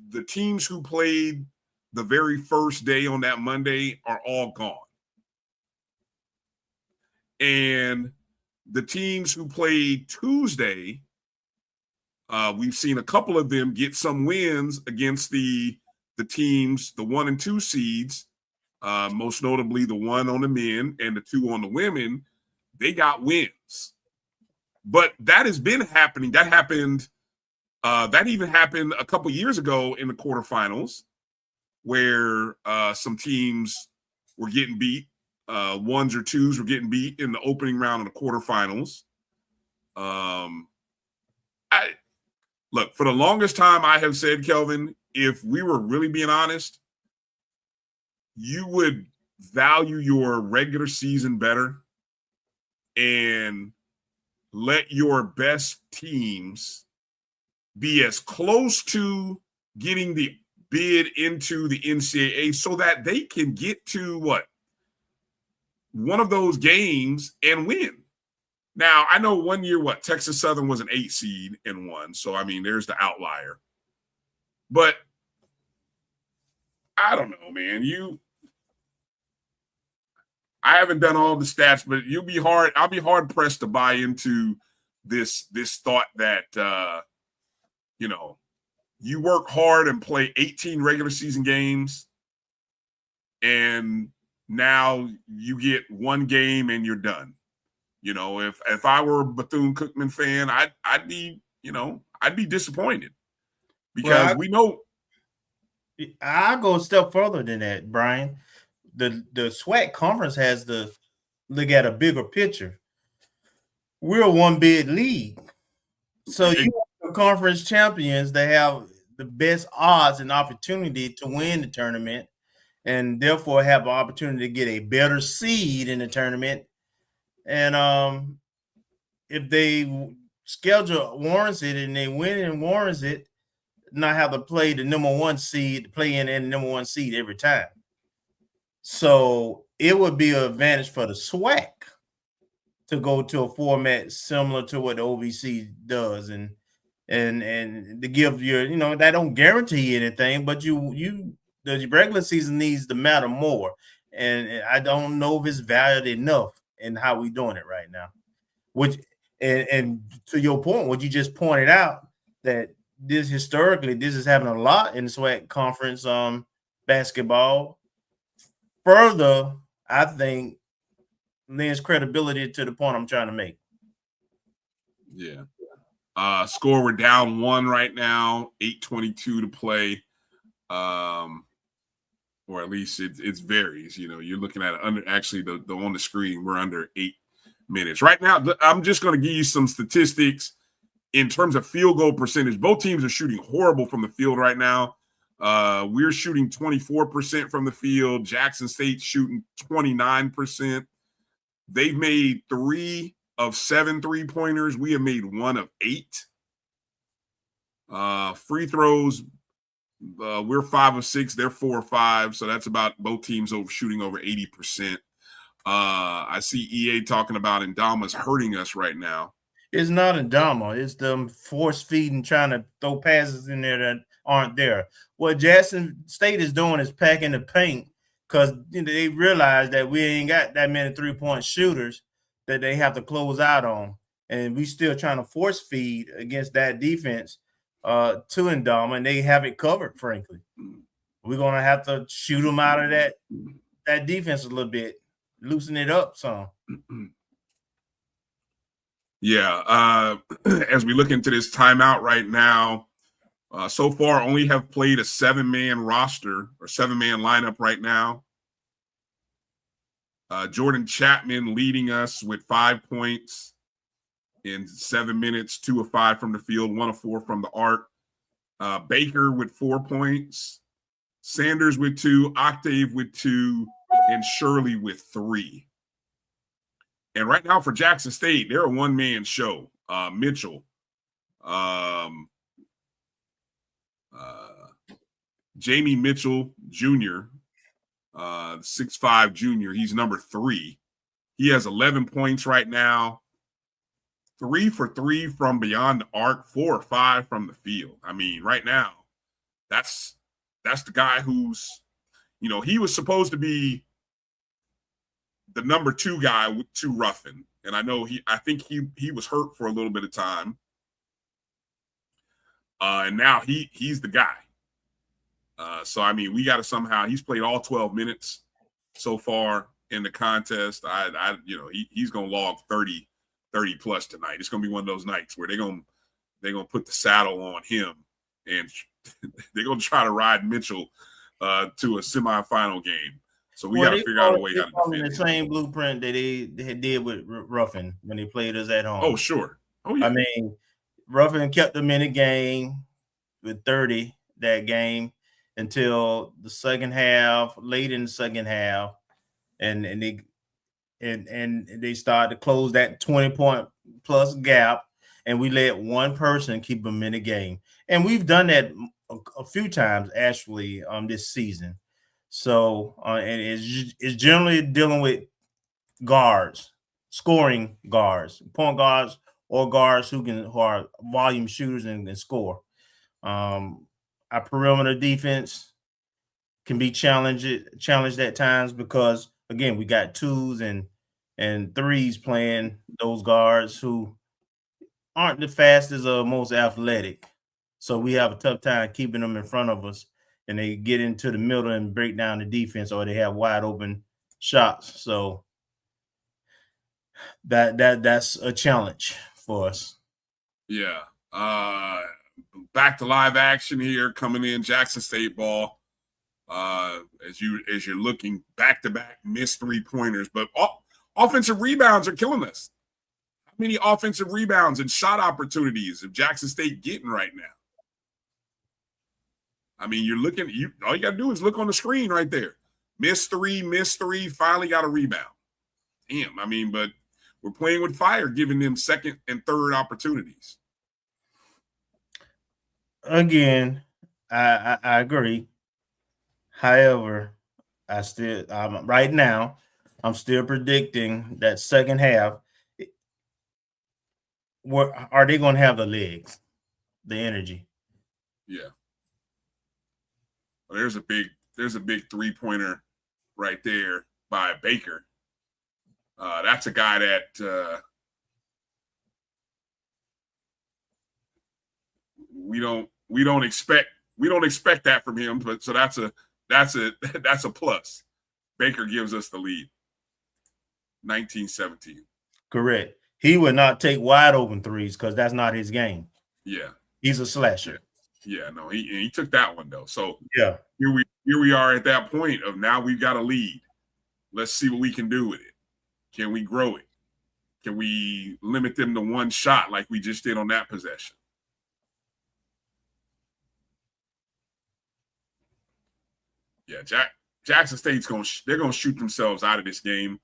the teams who played the very first day on that Monday are all gone. And the teams who played Tuesday, we've seen a couple of them get some wins against the teams, the 1 and 2 seeds, most notably the 1 on the men and the 2 on the women. They got wins. But that has been happening. That even happened a couple years ago in the quarterfinals, where some teams were getting beat. 1s or 2s were getting beat in the opening round of the quarterfinals. Look, for the longest time, I have said, Kelvin, if we were really being honest, you would value your regular season better and let your best teams be as close to getting the bid into the NCAA so that they can get to one of those games and win. Now, I know one year, Texas Southern was an 8 seed and won. So, I mean, there's the outlier. But I don't know, man. I haven't done all the stats, but I'll be hard pressed to buy into this thought that, you work hard and play 18 regular season games, and now you get one game and you're done. If I were a Bethune-Cookman fan, I'd be disappointed because we know. I'll go a step further than that, Brian. The SWAC conference has to look at a bigger picture. We're a one bid league. So you have the conference champions that have the best odds and opportunity to win the tournament, and therefore have an opportunity to get a better seed in the tournament. And if they schedule warrants it and they win and warrants it, not have to play the number one seed, play in the number one seed every time. So it would be an advantage for the SWAC to go to a format similar to what the OVC does, and to give that don't guarantee anything, but the regular season needs to matter more. And I don't know if it's valued enough in how we're doing it right now. Which and to your point, what you just pointed out, that this historically is happening a lot in the SWAC conference basketball. Further, I think lends credibility to the point I'm trying to make. Yeah. Score, we're down 1 right now, 8:22 to play. Or at least it varies. You're looking at under the on the screen, we're under 8 minutes. Right now, I'm just going to give you some statistics in terms of field goal percentage. Both teams are shooting horrible from the field right now. We're shooting 24% from the field. Jackson State shooting 29%. They've made 3 of 7 3-pointers. We have made 1 of 8. Free throws, we're 5 of 6. They're 4 of 5. So that's about both teams shooting over 80%. I see EA talking about Indama's hurting us right now. It's not Indama. It's them force feeding, trying to throw passes in there that aren't there. What Jackson State is doing is packing the paint, because they realize that we ain't got that many 3-point shooters that they have to close out on. And we still trying to force feed against that defense to Indama, and they have it covered, frankly. We're going to have to shoot them out of that defense a little bit, loosen it up some. Yeah. As we look into this timeout right now, so far only have played a 7-man roster or 7-man lineup right now. Jordan Chapman leading us with 5 points in 7 minutes, 2 of 5 from the field, 1 of 4 from the arc. Baker with 4 points, Sanders with 2, Octave with 2, and Shirley with 3. And right now for Jackson State, they're a one-man show. Mitchell, Jamie Mitchell Jr., 6'5" junior, he's number 3. He has 11 points right now, 3 for 3 from beyond the arc, 4 or 5 from the field. I mean, right now, that's the guy who's, he was supposed to be the number 2 guy with 2 Ruffin. And I think he was hurt for a little bit of time. And now he's the guy. So, I mean, we got to somehow, he's played all 12 minutes so far in the contest. He's going to log 30 plus tonight. It's going to be one of those nights where they're going to put the saddle on him, and they're going to try to ride Mitchell to a semifinal game. So we got to figure out a way how to defend the same blueprint that they did with Ruffin when they played us at home. Oh, sure. Oh, yeah. I mean, Ruffin kept them in the game with 30 that game until the second half, late in the second half, and they started to close that 20-point plus gap, and we let one person keep them in the game. And we've done that a few times actually this season. So and it's generally dealing with guards. scoring guards, point guards, or guards who are volume shooters and score. Our perimeter defense can be challenged at times because, again, we got 2s and 3s playing those guards who aren't the fastest or most athletic. So we have a tough time keeping them in front of us, and they get into the middle and break down the defense, or they have wide open shots. So that's a challenge for us. Yeah. Back to live action here, coming in Jackson State ball. As you're looking back-to-back missed 3-pointers, but offensive rebounds are killing us. How many offensive rebounds and shot opportunities is Jackson State getting right now? I mean, you're looking, all you got to do is look on the screen right there. Missed three, finally got a rebound. Damn, I mean, but we're playing with fire, giving them second and third opportunities. Again, I agree. However, right now, I'm still predicting that second half. Are they going to have the legs, the energy? Yeah. Well, there's a big 3-pointer right there by Baker. That's a guy that we don't expect that from him, but so that's a plus. Baker gives us the lead. 19-17. Correct. He would not take wide open threes because that's not his game. Yeah. He's a slasher. Yeah, no, he took that one though. So yeah, here we are at that point of now we've got a lead. Let's see what we can do with it. Can we grow it? Can we limit them to one shot like we just did on that possession? Yeah, Jackson State's they're gonna shoot themselves out of this game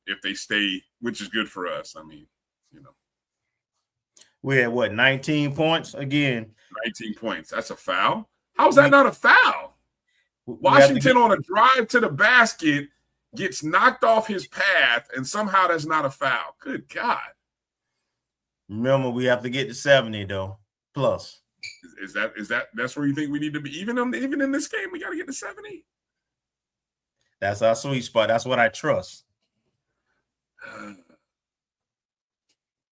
if they stay, which is good for us. I mean, we had 19 points again. 19 points. That's a foul. How is that not a foul? Washington on a drive to the basket gets knocked off his path, and somehow that's not a foul. Good God. Remember, we have to get to 70 though. Plus. Is that's where you think we need to be? Even in this game, we got to get to 70. That's our sweet spot. That's what I trust.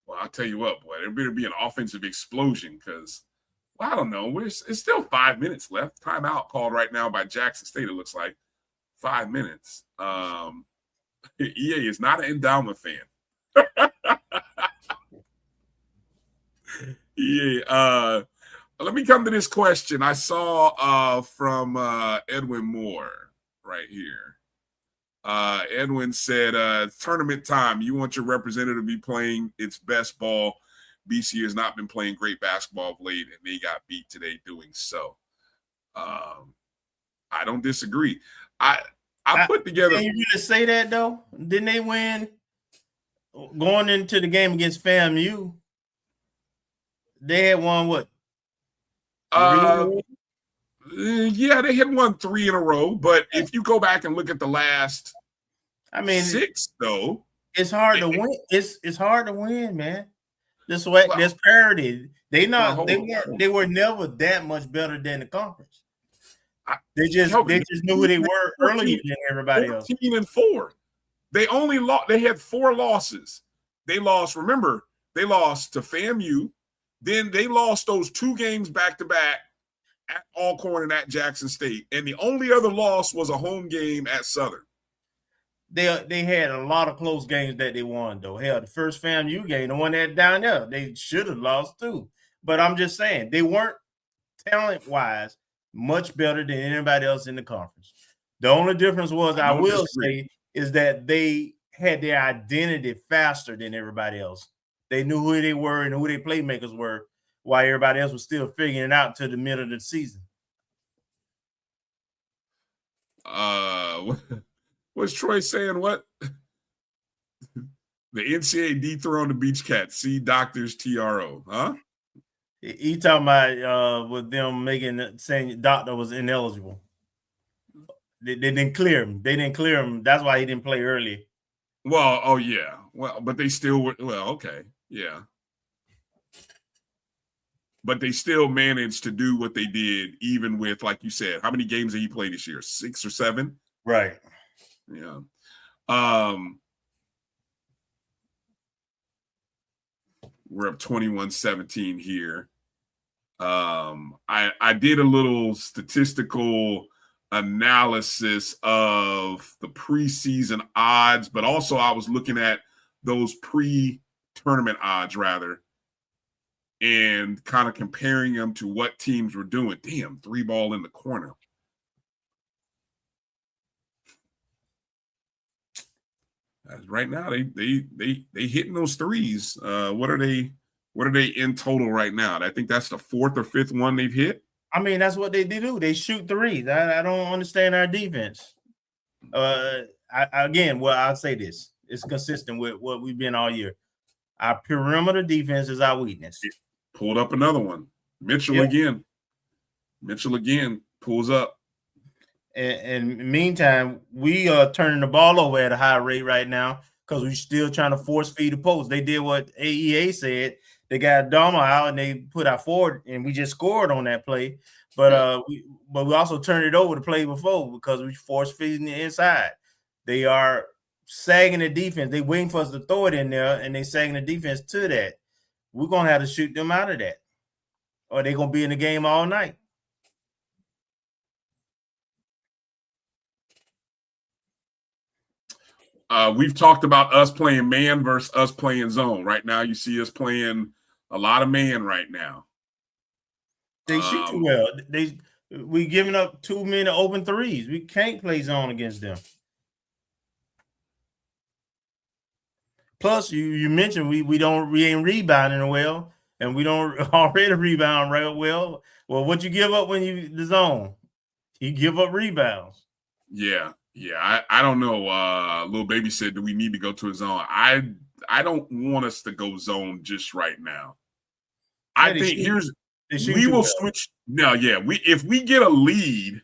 Well, I'll tell you what, boy, there better be an offensive explosion because, well, I don't know. It's still 5 minutes left. Timeout called right now by Jackson State. It looks like 5 minutes. EA is not an endowment fan. EA. Let me come to this question. I saw from Edwin Moore right here. Edwin said, tournament time, you want your representative to be playing its best ball. BC has not been playing great basketball of late, and they got beat today doing so. I don't disagree. I put together. Can you really say that, though? Didn't they win going into the game against FAMU? They had won what? Yeah, they had won 3 in a row, but if you go back and look at the last 6, though, it's hard to win. It's hard to win, man. This way, there's parity. They were never that much better than the conference. They just knew who they were earlier than everybody else. 14-4. They only lost. They had 4 losses. They lost. Remember, they lost to FAMU. Then they lost those 2 games back to back at Alcorn and at Jackson State. And the only other loss was a home game at Southern. They had a lot of close games that they won, though. Hell, the first FAMU game, the one that down there, they should have lost too. But I'm just saying, they weren't talent-wise much better than anybody else in the conference. The only difference was, I will say, is that they had their identity faster than everybody else. They knew who they were and who their playmakers were, while everybody else was still figuring it out to the middle of the season. What's Troy saying? What? The NCAA dethroned the Beach Cats. See Doctors TRO, huh? He talking about with them saying Doctor was ineligible. They didn't clear him. That's why he didn't play early. Well, oh yeah. Well, but they still were. Well, okay, yeah. But they still managed to do what they did, even with, like you said, how many games did he play this year? 6 or 7? Right. Yeah. We're up 21-17 here. I did a little statistical analysis of the preseason odds, but also I was looking at those pre-tournament odds rather, and kind of comparing them to what teams were doing. Damn, 3-ball in the corner. Right now, they hitting those threes. What are they in total right now? I think that's the 4th or 5th one they've hit. I mean, that's what they do. They shoot threes. I don't understand our defense. I'll say this. It's consistent with what we've been all year. Our perimeter defense is our weakness. Pulled up another one. Mitchell again. Mitchell again pulls up. And meantime, we are turning the ball over at a high rate right now because we're still trying to force feed the post. They did what AEA said. They got Dama out and they put our forward, and we just scored on that play. But we also turned it over the play before because we force feeding the inside. They are sagging the defense. They waiting for us to throw it in there, and they sagging the defense to that. We're gonna have to shoot them out of that, or they're gonna be in the game all night. We've talked about us playing man versus us playing zone. Right now, you see us playing a lot of man right now. They shoot too well. We giving up too many open threes. We can't play zone against them. Plus, you mentioned we ain't rebounding well, and we don't already rebound right well. Well, what you give up when you the zone? You give up rebounds. Yeah. I don't know. Little baby said, do we need to go to a zone? I don't want us to go zone just right now. I think we will switch. No, yeah. If we get a lead,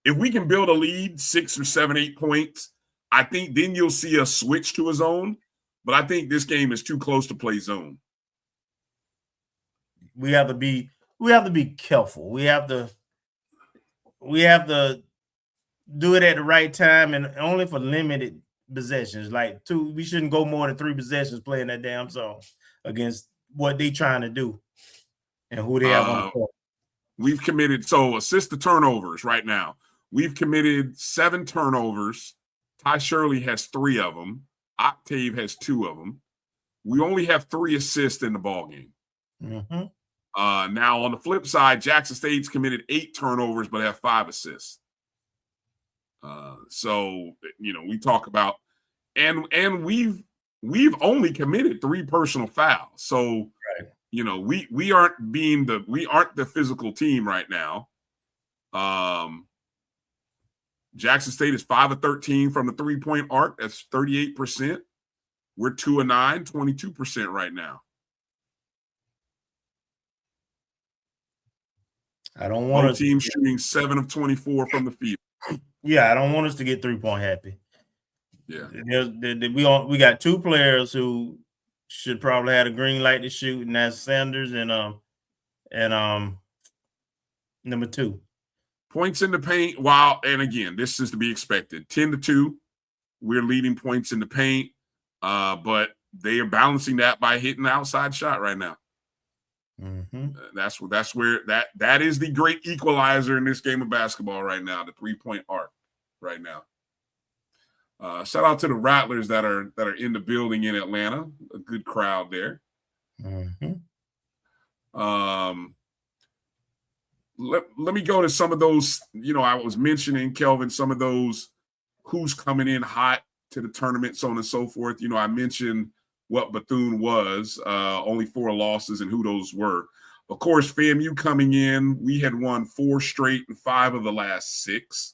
if we can build a lead, 6 or 7, 8 points, I think then you'll see us switch to a zone. But I think this game is too close to play zone. We have to be careful. We have to do it at the right time and only for limited possessions. Like we shouldn't go more than 3 possessions playing that damn zone against what they trying to do and who they have on the court. We've committed, so assist the turnovers right now. We've committed 7 turnovers. Ty Shirley has 3 of them. Octave has 2 of them. We only have 3 assists in the ball game. Mm-hmm. Now on the flip side, Jackson State's committed 8 turnovers but have 5 assists. So we talk about and we've only committed 3 personal fouls. So right. We aren't the physical team right now. Jackson State is 5 of 13 from the 3-point arc. That's 38%. We're 2 of 9, 22% right now. I don't want both teams shooting 7 of 24 from the field. Yeah, I don't want us to get 3-point happy. Yeah, we got 2 players who should probably have a green light to shoot, and that's Sanders and number 2. Points in the paint. Wow, and again, this is to be expected. 10-2, we're leading points in the paint, but they are balancing that by hitting the outside shot right now. Mm-hmm. That's where that is the great equalizer in this game of basketball right now. The 3-point arc right now. Shout out to the Rattlers that are in the building in Atlanta. A good crowd there. Mm-hmm. Let me go to some of those. I was mentioning, Kelvin, some of those who's coming in hot to the tournament, so on and so forth. I mentioned what Bethune was, only 4 losses and who those were. Of course, FAMU coming in, we had won 4 straight and 5 of the last 6.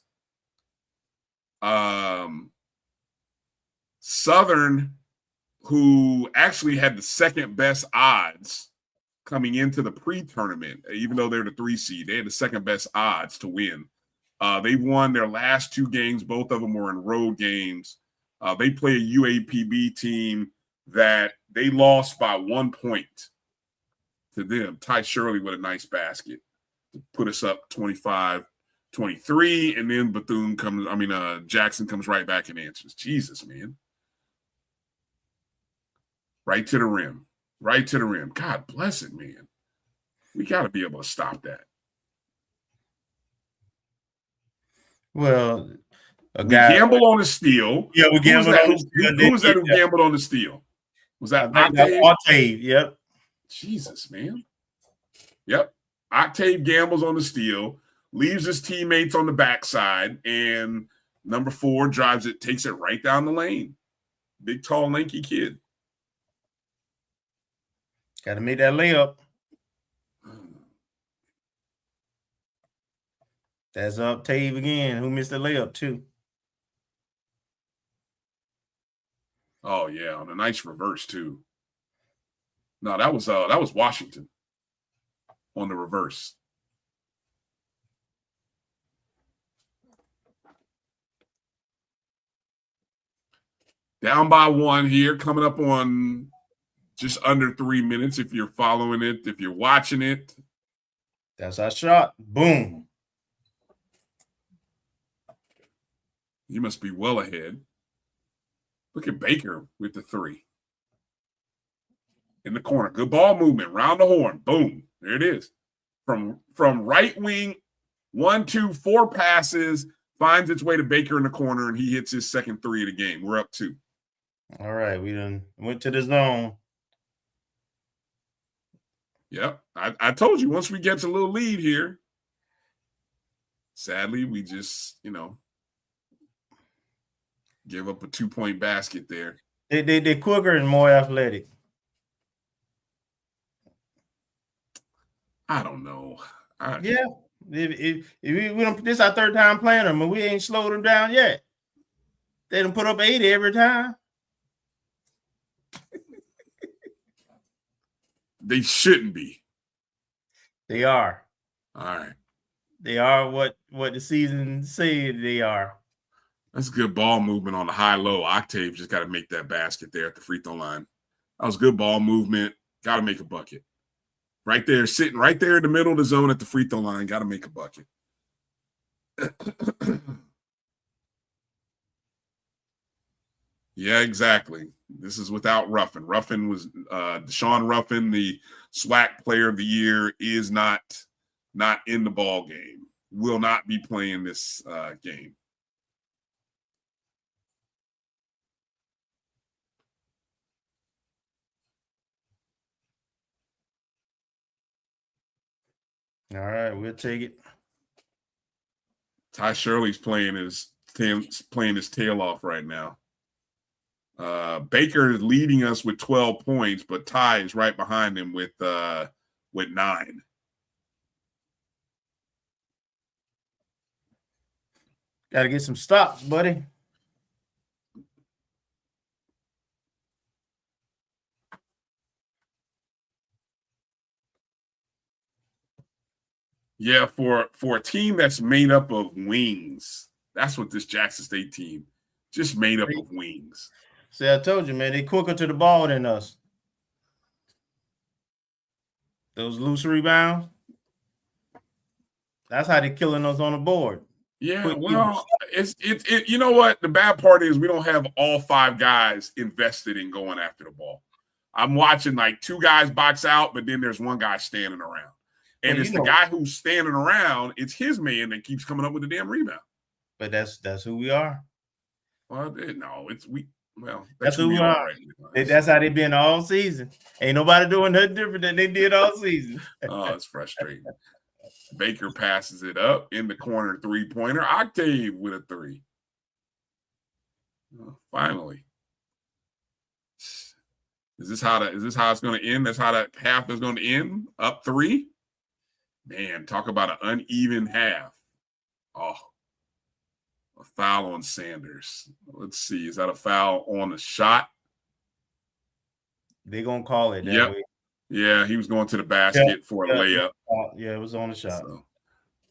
Southern, who actually had the second best odds coming into the pre-tournament, even though they're the 3 seed, they had the second best odds to win. They won their last 2 games. Both of them were in road games. They play a UAPB team that they lost by 1 point to them. Ty Shirley with a nice basket to put us up 25-23, and then Jackson comes right back and answers. Jesus, man. Right to the rim. Right to the rim. God bless it, man. We got to be able to stop that. Well, we gamble on the steal. Yeah, we gambled on the steal. Who was that who gambled on the steal? Was that Octave? Octave, yep. Jesus, man. Yep. Octave gambles on the steal, leaves his teammates on the backside, and number 4 drives it, takes it right down the lane. Big, tall, lanky kid. Got to make that layup. That's Octave again, who missed the layup too. Oh yeah, on a nice reverse too. No, that was Washington on the reverse. Down by 1 here, coming up on just under 3 minutes. If you're following it, if you're watching it, that's our shot. Boom. You must be well ahead. Look at Baker with the 3. In the corner. Good ball movement. Round the horn. Boom. There it is. From right wing, 1, 2, 4 passes, finds its way to Baker in the corner, and he hits his second 3 of the game. We're up 2. All right. We done went to the zone. Yep. I told you, once we get to a little lead here, sadly, we just, give up a 2-point basket there. They're quicker and more athletic. I don't know. Yeah. If we don't, this our 3rd time playing them, and we ain't slowed them down yet. They done put up 80 every time. They shouldn't be. They are. All right. They are what the season said they are. That's good ball movement on the high-low. Octave just got to make that basket there at the free throw line. That was good ball movement. Got to make a bucket. Right there, sitting right there in the middle of the zone at the free throw line. Got to make a bucket. Yeah, exactly. This is without Ruffin. Ruffin was Deshaun Ruffin, the SWAC player of the year, is not in the ball game. Will not be playing this game. All right, we'll take it. Ty Shirley's playing his tail off right now. Baker is leading us with 12 points, but Ty is right behind him with 9. Got to get some stops, buddy. Yeah, for a team that's made up of wings, that's what this Jackson State team just made up of wings. See, I told you, man, they quicker to the ball than us. Those loose rebounds, that's how they're killing us on the board. Yeah, well, it's you know what? The bad part is we don't have all 5 guys invested in going after the ball. I'm watching like 2 guys box out, but then there's 1 guy standing around. And it's the guy who's standing around, it's his man that keeps coming up with the damn rebound. But that's who we are. Well, no, that's who we are. Right. That's how they've been all season. Ain't nobody doing nothing different than they did all season. Oh, it's frustrating. Baker passes it up in the corner, 3-pointer. Octave with a 3. Finally. Is this how it's going to end? That's how that half is going to end? Up 3? Man, talk about an uneven half. Oh, a foul on Sanders. Let's see. Is that a foul on the shot? They're going to call it. Yep. Yeah, he was going to the basket for a layup. Yeah, it was on the shot. So,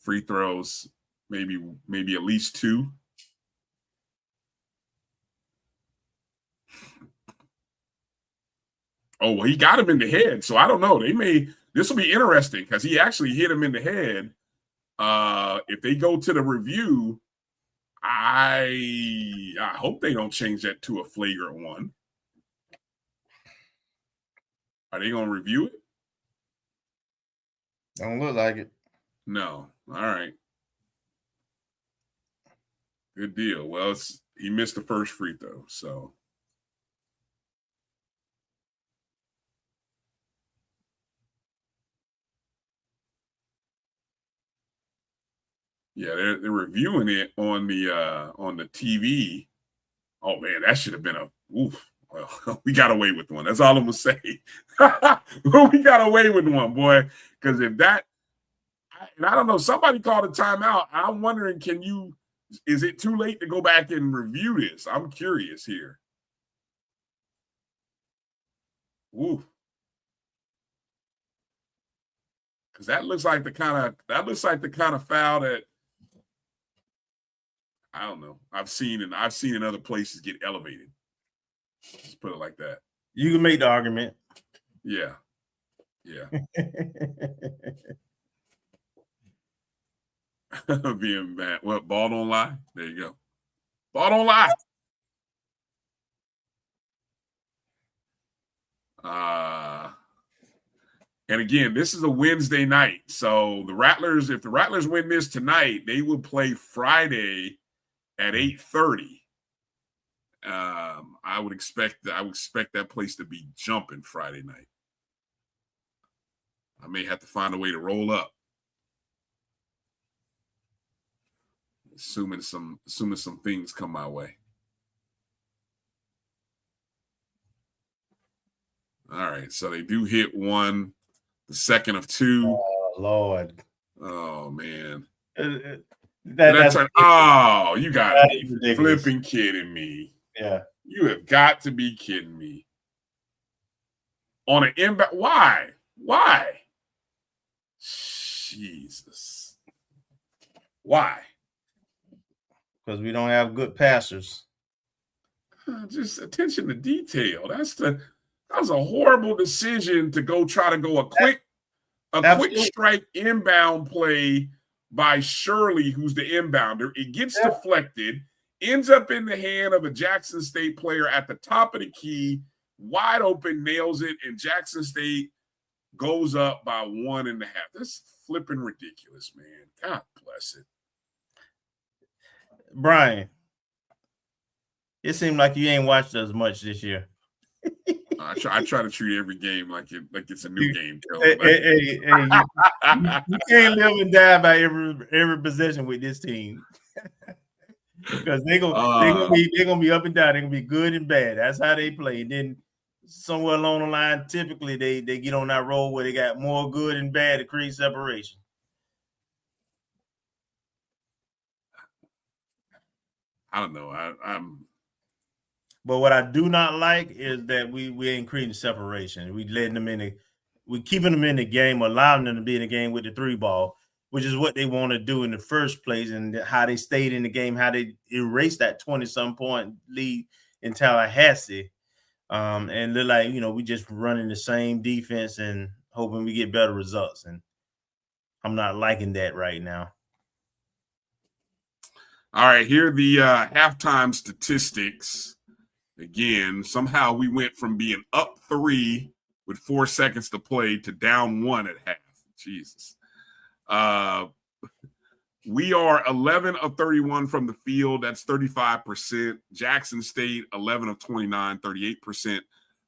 free throws, maybe at least 2. Oh, well, he got him in the head. So I don't know. This will be interesting because he actually hit him in the head. If they go to the review, I hope they don't change that to a flagrant one. Are they going to review it? Don't look like it. No. All right. Good deal. Well, he missed the first free throw, so. Yeah, they're reviewing it on the TV. Oh man, that should have been oof. Well, we got away with one. That's all I'm gonna say. We got away with one, boy. Because if that, and I don't know, somebody called a timeout. I'm wondering, is it too late to go back and review this? I'm curious here. Ooh. Because that looks like the kind of foul that I don't know. I've seen in other places get elevated. Just put it like that. You can make the argument. Yeah. Yeah. Being bad. Well, ball don't lie. There you go. Ball don't lie. And again, this is a Wednesday night. So the Rattlers, if the Rattlers win this tonight, they will play Friday at 8:30. I would expect that place to be jumping Friday night. I may have to find a way to roll up. Assuming some things come my way. All right, so they do hit one, the second of two. Oh Lord. Oh man. You gotta be flipping kidding me. Yeah. You have got to be kidding me. On an inbound, why? Jesus. Why? Because we don't have good passers. Just attention to detail. That was a horrible decision to try to go a quick strike inbound play by Shirley, who's the inbounder. It gets deflected, ends up in the hand of a Jackson State player at the top of the key, wide open, nails it, and Jackson State goes up by 1.5. That's flipping ridiculous, man. God bless it. Bryan, it seemed like you ain't watched as much this year. I try to treat every game like it's a new game. You can't live and die by every possession with this team. Because they're gonna be up and down. They're gonna be good and bad. That's how they play. And then somewhere along the line, typically they get on that roll where they got more good and bad to create separation. I don't know. But what I do not like is that we ain't creating separation. We letting them we keeping them in the game, allowing them to be in the game with the 3-ball, which is what they want to do in the first place, and how they stayed in the game, how they erased that 20-some point lead in Tallahassee. And they're like, we just running the same defense and hoping we get better results. And I'm not liking that right now. All right, here are the halftime statistics. Again, somehow we went from being up 3 with 4 seconds to play to down 1 at half. Jesus. We are 11 of 31 from the field. That's 35%. Jackson State, 11 of 29, 38%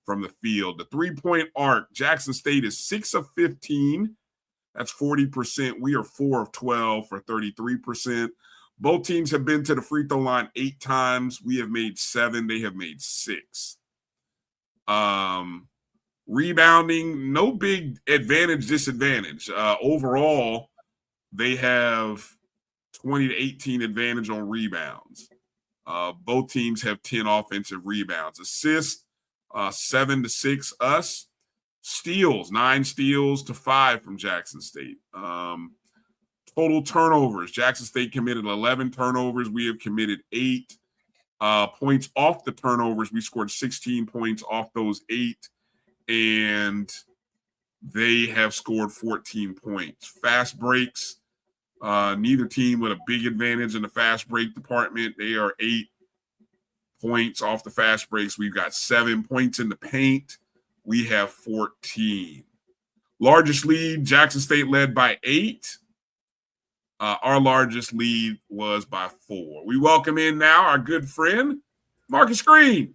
from the field. The 3-point arc, Jackson State is 6 of 15. That's 40%. We are 4 of 12 for 33%. Both teams have been to the free throw line 8 times. We have made 7. They have made 6. Rebounding, no big advantage, disadvantage. Overall, they have 20 to 18 advantage on rebounds. Both teams have 10 offensive rebounds. Assists, 7 to 6 us. Steals, 9 steals to 5 from Jackson State. Total turnovers, Jackson State committed 11 turnovers. We have committed 8 points off the turnovers. We scored 16 points off those 8. and they have scored 14 points. Fast breaks, neither team with a big advantage in the fast break department. They are 8 points off the fast breaks. We've got 7 points in the paint. We have 14. Largest lead, Jackson State led by 8. Our largest lead was by 4. We welcome in now our good friend, Marcus Green,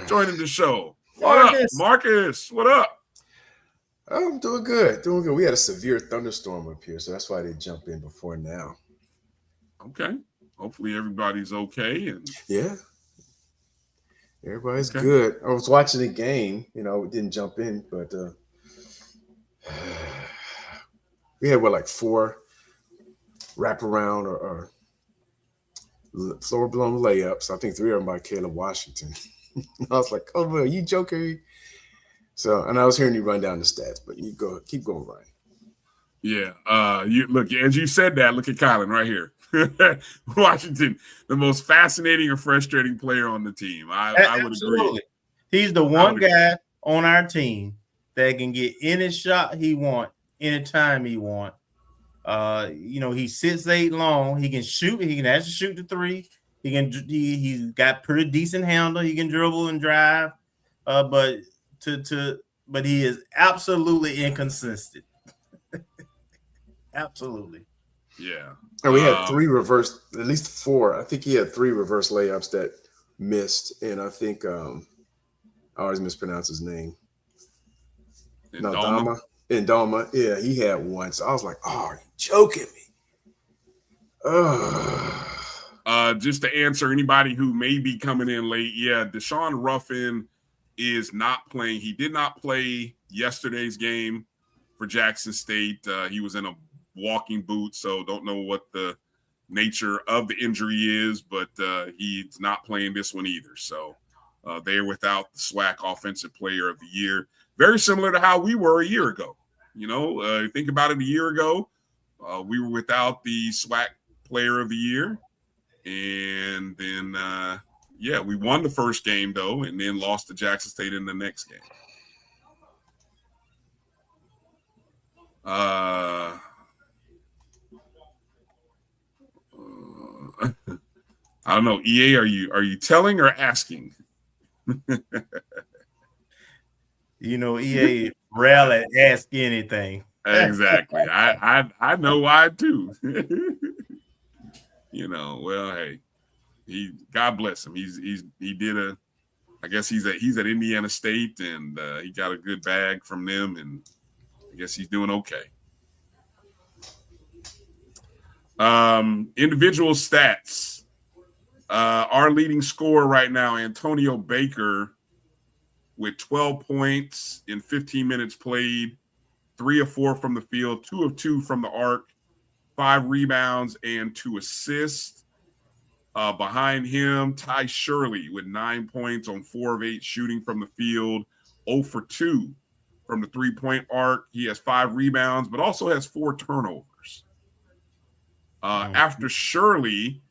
joining the show. What up, Marcus? What up? I'm doing good. Doing good. We had a severe thunderstorm up here, so that's why they jumped in before now. Okay. Hopefully everybody's okay. And yeah. Everybody's good. I was watching the game. You know, it didn't jump in, but we had, like 4 wraparound or floor-blown layups. I think 3 of them by Caleb Washington. I was like, oh, man, you joking? So, and I was hearing you run down the stats, but you keep going, Ryan. Yeah. You look, as you said that, look at Kylan right here. Washington, the most fascinating and frustrating player on the team. I would agree. He's the one guy on our team that can get any shot he want, anytime he want. He's 6'8" long. He can shoot. He can actually shoot the 3. He's got pretty decent handle. He can dribble and drive. But he is absolutely inconsistent. Absolutely. Yeah. And we had at least 4. I think he had 3 reverse layups that missed. And I think I always mispronounce his name. Indoma. Yeah, he had one. So I was like, oh, are you joking me? Just to answer anybody who may be coming in late, yeah, Deshaun Ruffin is not playing. He did not play yesterday's game for Jackson State. He was in a walking boot, so don't know what the nature of the injury is, but he's not playing this one either. So they're without the SWAC Offensive Player of the Year. Very similar to how we were a year ago. You know, think about it, a year ago, we were without the SWAC Player of the Year. And then, we won the first game, though, and then lost to Jackson State in the next game. I don't know. EA, are you telling or asking? EA rarely ask anything. Exactly. I know why too. Well, hey, God bless him. I guess he's at Indiana State, and he got a good bag from them, and I guess he's doing okay. Individual stats. Our leading scorer right now, Antonio Baker, with 12 points in 15 minutes played, 3 of 4 from the field, 2 of 2 from the arc, 5 rebounds and 2 assists. Behind him, Ty Shirley with 9 points on 4 of 8 shooting from the field, 0 for 2 from the 3-point arc. He has 5 rebounds, but also has 4 turnovers. After Shirley,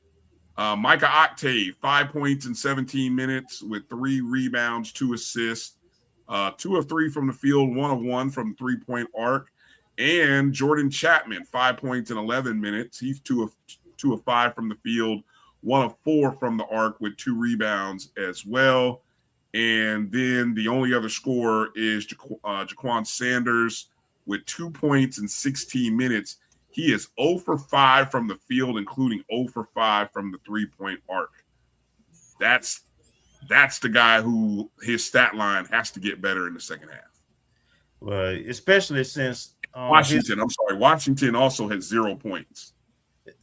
Micah Octave, 5 points in 17 minutes with 3 rebounds, 2 assists, 2 of 3 from the field, 1 of 1 from the 3-point arc. And Jordan Chapman, 5 points in 11 minutes. He's 2 of 5 from the field, 1 of 4 from the arc with 2 rebounds as well. And then the only other scorer is Jaquan Sanders with 2 points in 16 minutes. He is 0 for 5 from the field, including 0 for 5 from the 3-point arc. That's the guy who his stat line has to get better in the second half. Well, especially since Washington also has 0 points.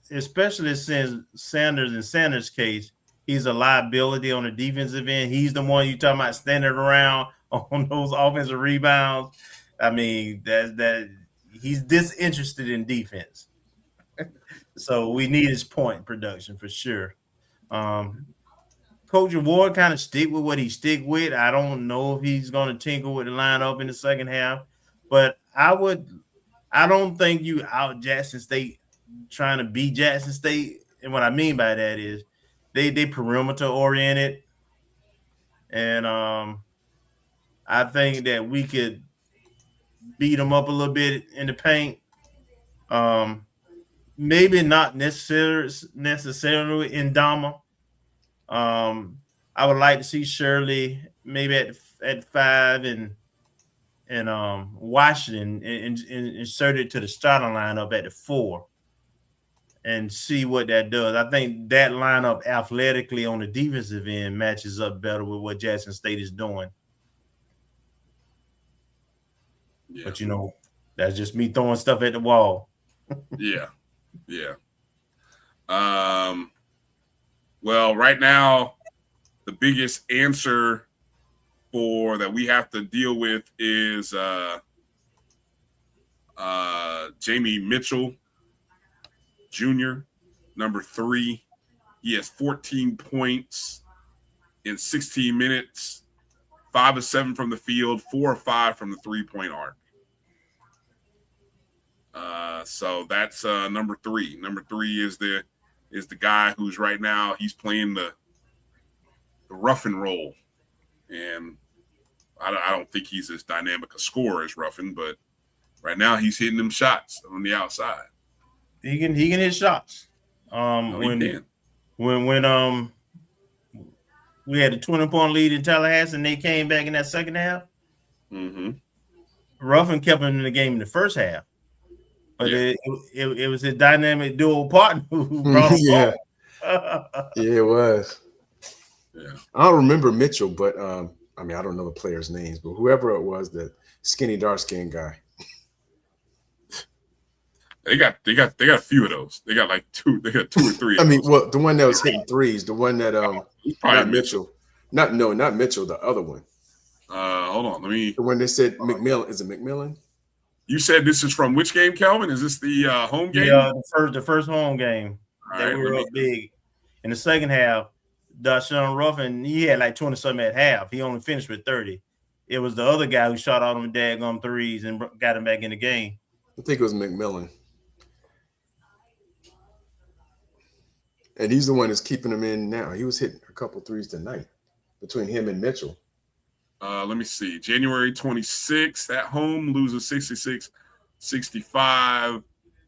Especially since Sanders' case, he's a liability on the defensive end. He's the one you talking about standing around on those offensive rebounds. I mean, that he's disinterested in defense. So we need his point production for sure. Coach Ward kind of stick with what he stick with. I don't know if he's going to tinker with the lineup in the second half, but I don't think you out Jackson State trying to beat Jackson State. And what I mean by that is they perimeter oriented. And I think that we could beat them up a little bit in the paint. Maybe not necessarily in Dama. I would like to see Shirley maybe at 5 and Washington and inserted to the starting lineup at the 4 and see what that does. I think that lineup athletically on the defensive end matches up better with what Jackson State is doing. Yeah. But, that's just me throwing stuff at the wall. Yeah. Well, right now, the biggest answer that we have to deal with is Jamie Mitchell Jr., number 3. He has 14 points in 16 minutes, 5 of 7 from the field, 4 of 5 from the 3-point arc. So that's number 3. Number 3 is the guy who's right now he's playing the rough and roll, and I don't think he's as dynamic a scorer as Ruffin, but right now he's hitting them shots on the outside. He can hit shots. When we had a 20-point lead in Tallahassee and they came back in that second half, Ruffin kept him in the game in the first half. But it was his dynamic dual partner who brought him yeah, it was. Yeah, I don't remember Mitchell, but I don't know the players' names, but whoever it was, the skinny, dark-skinned guy. They got a few of those. They got like 2. They got 2 or 3. Well, the one that was hitting threes, the one that probably not Mitchell, not Mitchell, the other one. Hold on, the one they said McMillan. Is it McMillan? You said this is from which game, Kelvin? Is this the home game? Yeah, the first home game that we were up big. In the second half, Dashawn Ruffin, he had like 20-something at half. He only finished with 30. It was the other guy who shot all them daggone threes and got him back in the game. I think it was McMillan. And he's the one that's keeping him in now. He was hitting a couple threes tonight between him and Mitchell. Let me see. January 26th at home, loses 66-65.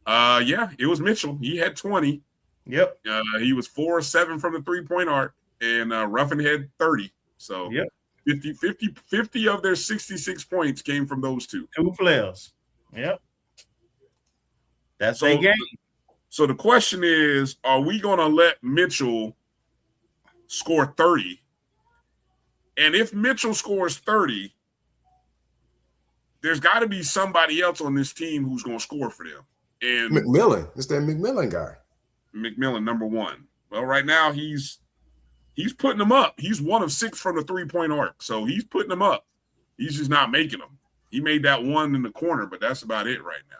Yeah, it was Mitchell. He had 20. Yep. He was 4 or 7 from the 3-point arc, and Ruffin had 30. So yep. 50 of their 66 points came from those two. 2 players. Yep. That's a game. So the question is, are we going to let Mitchell score 30? And if Mitchell scores 30, there's got to be somebody else on this team who's going to score for them. And McMillan, it's that McMillan guy. McMillan, number 1. Well, right now he's putting them up. He's 1 of 6 from the 3-point arc, so he's putting them up. He's just not making them. He made that one in the corner, but that's about it right now.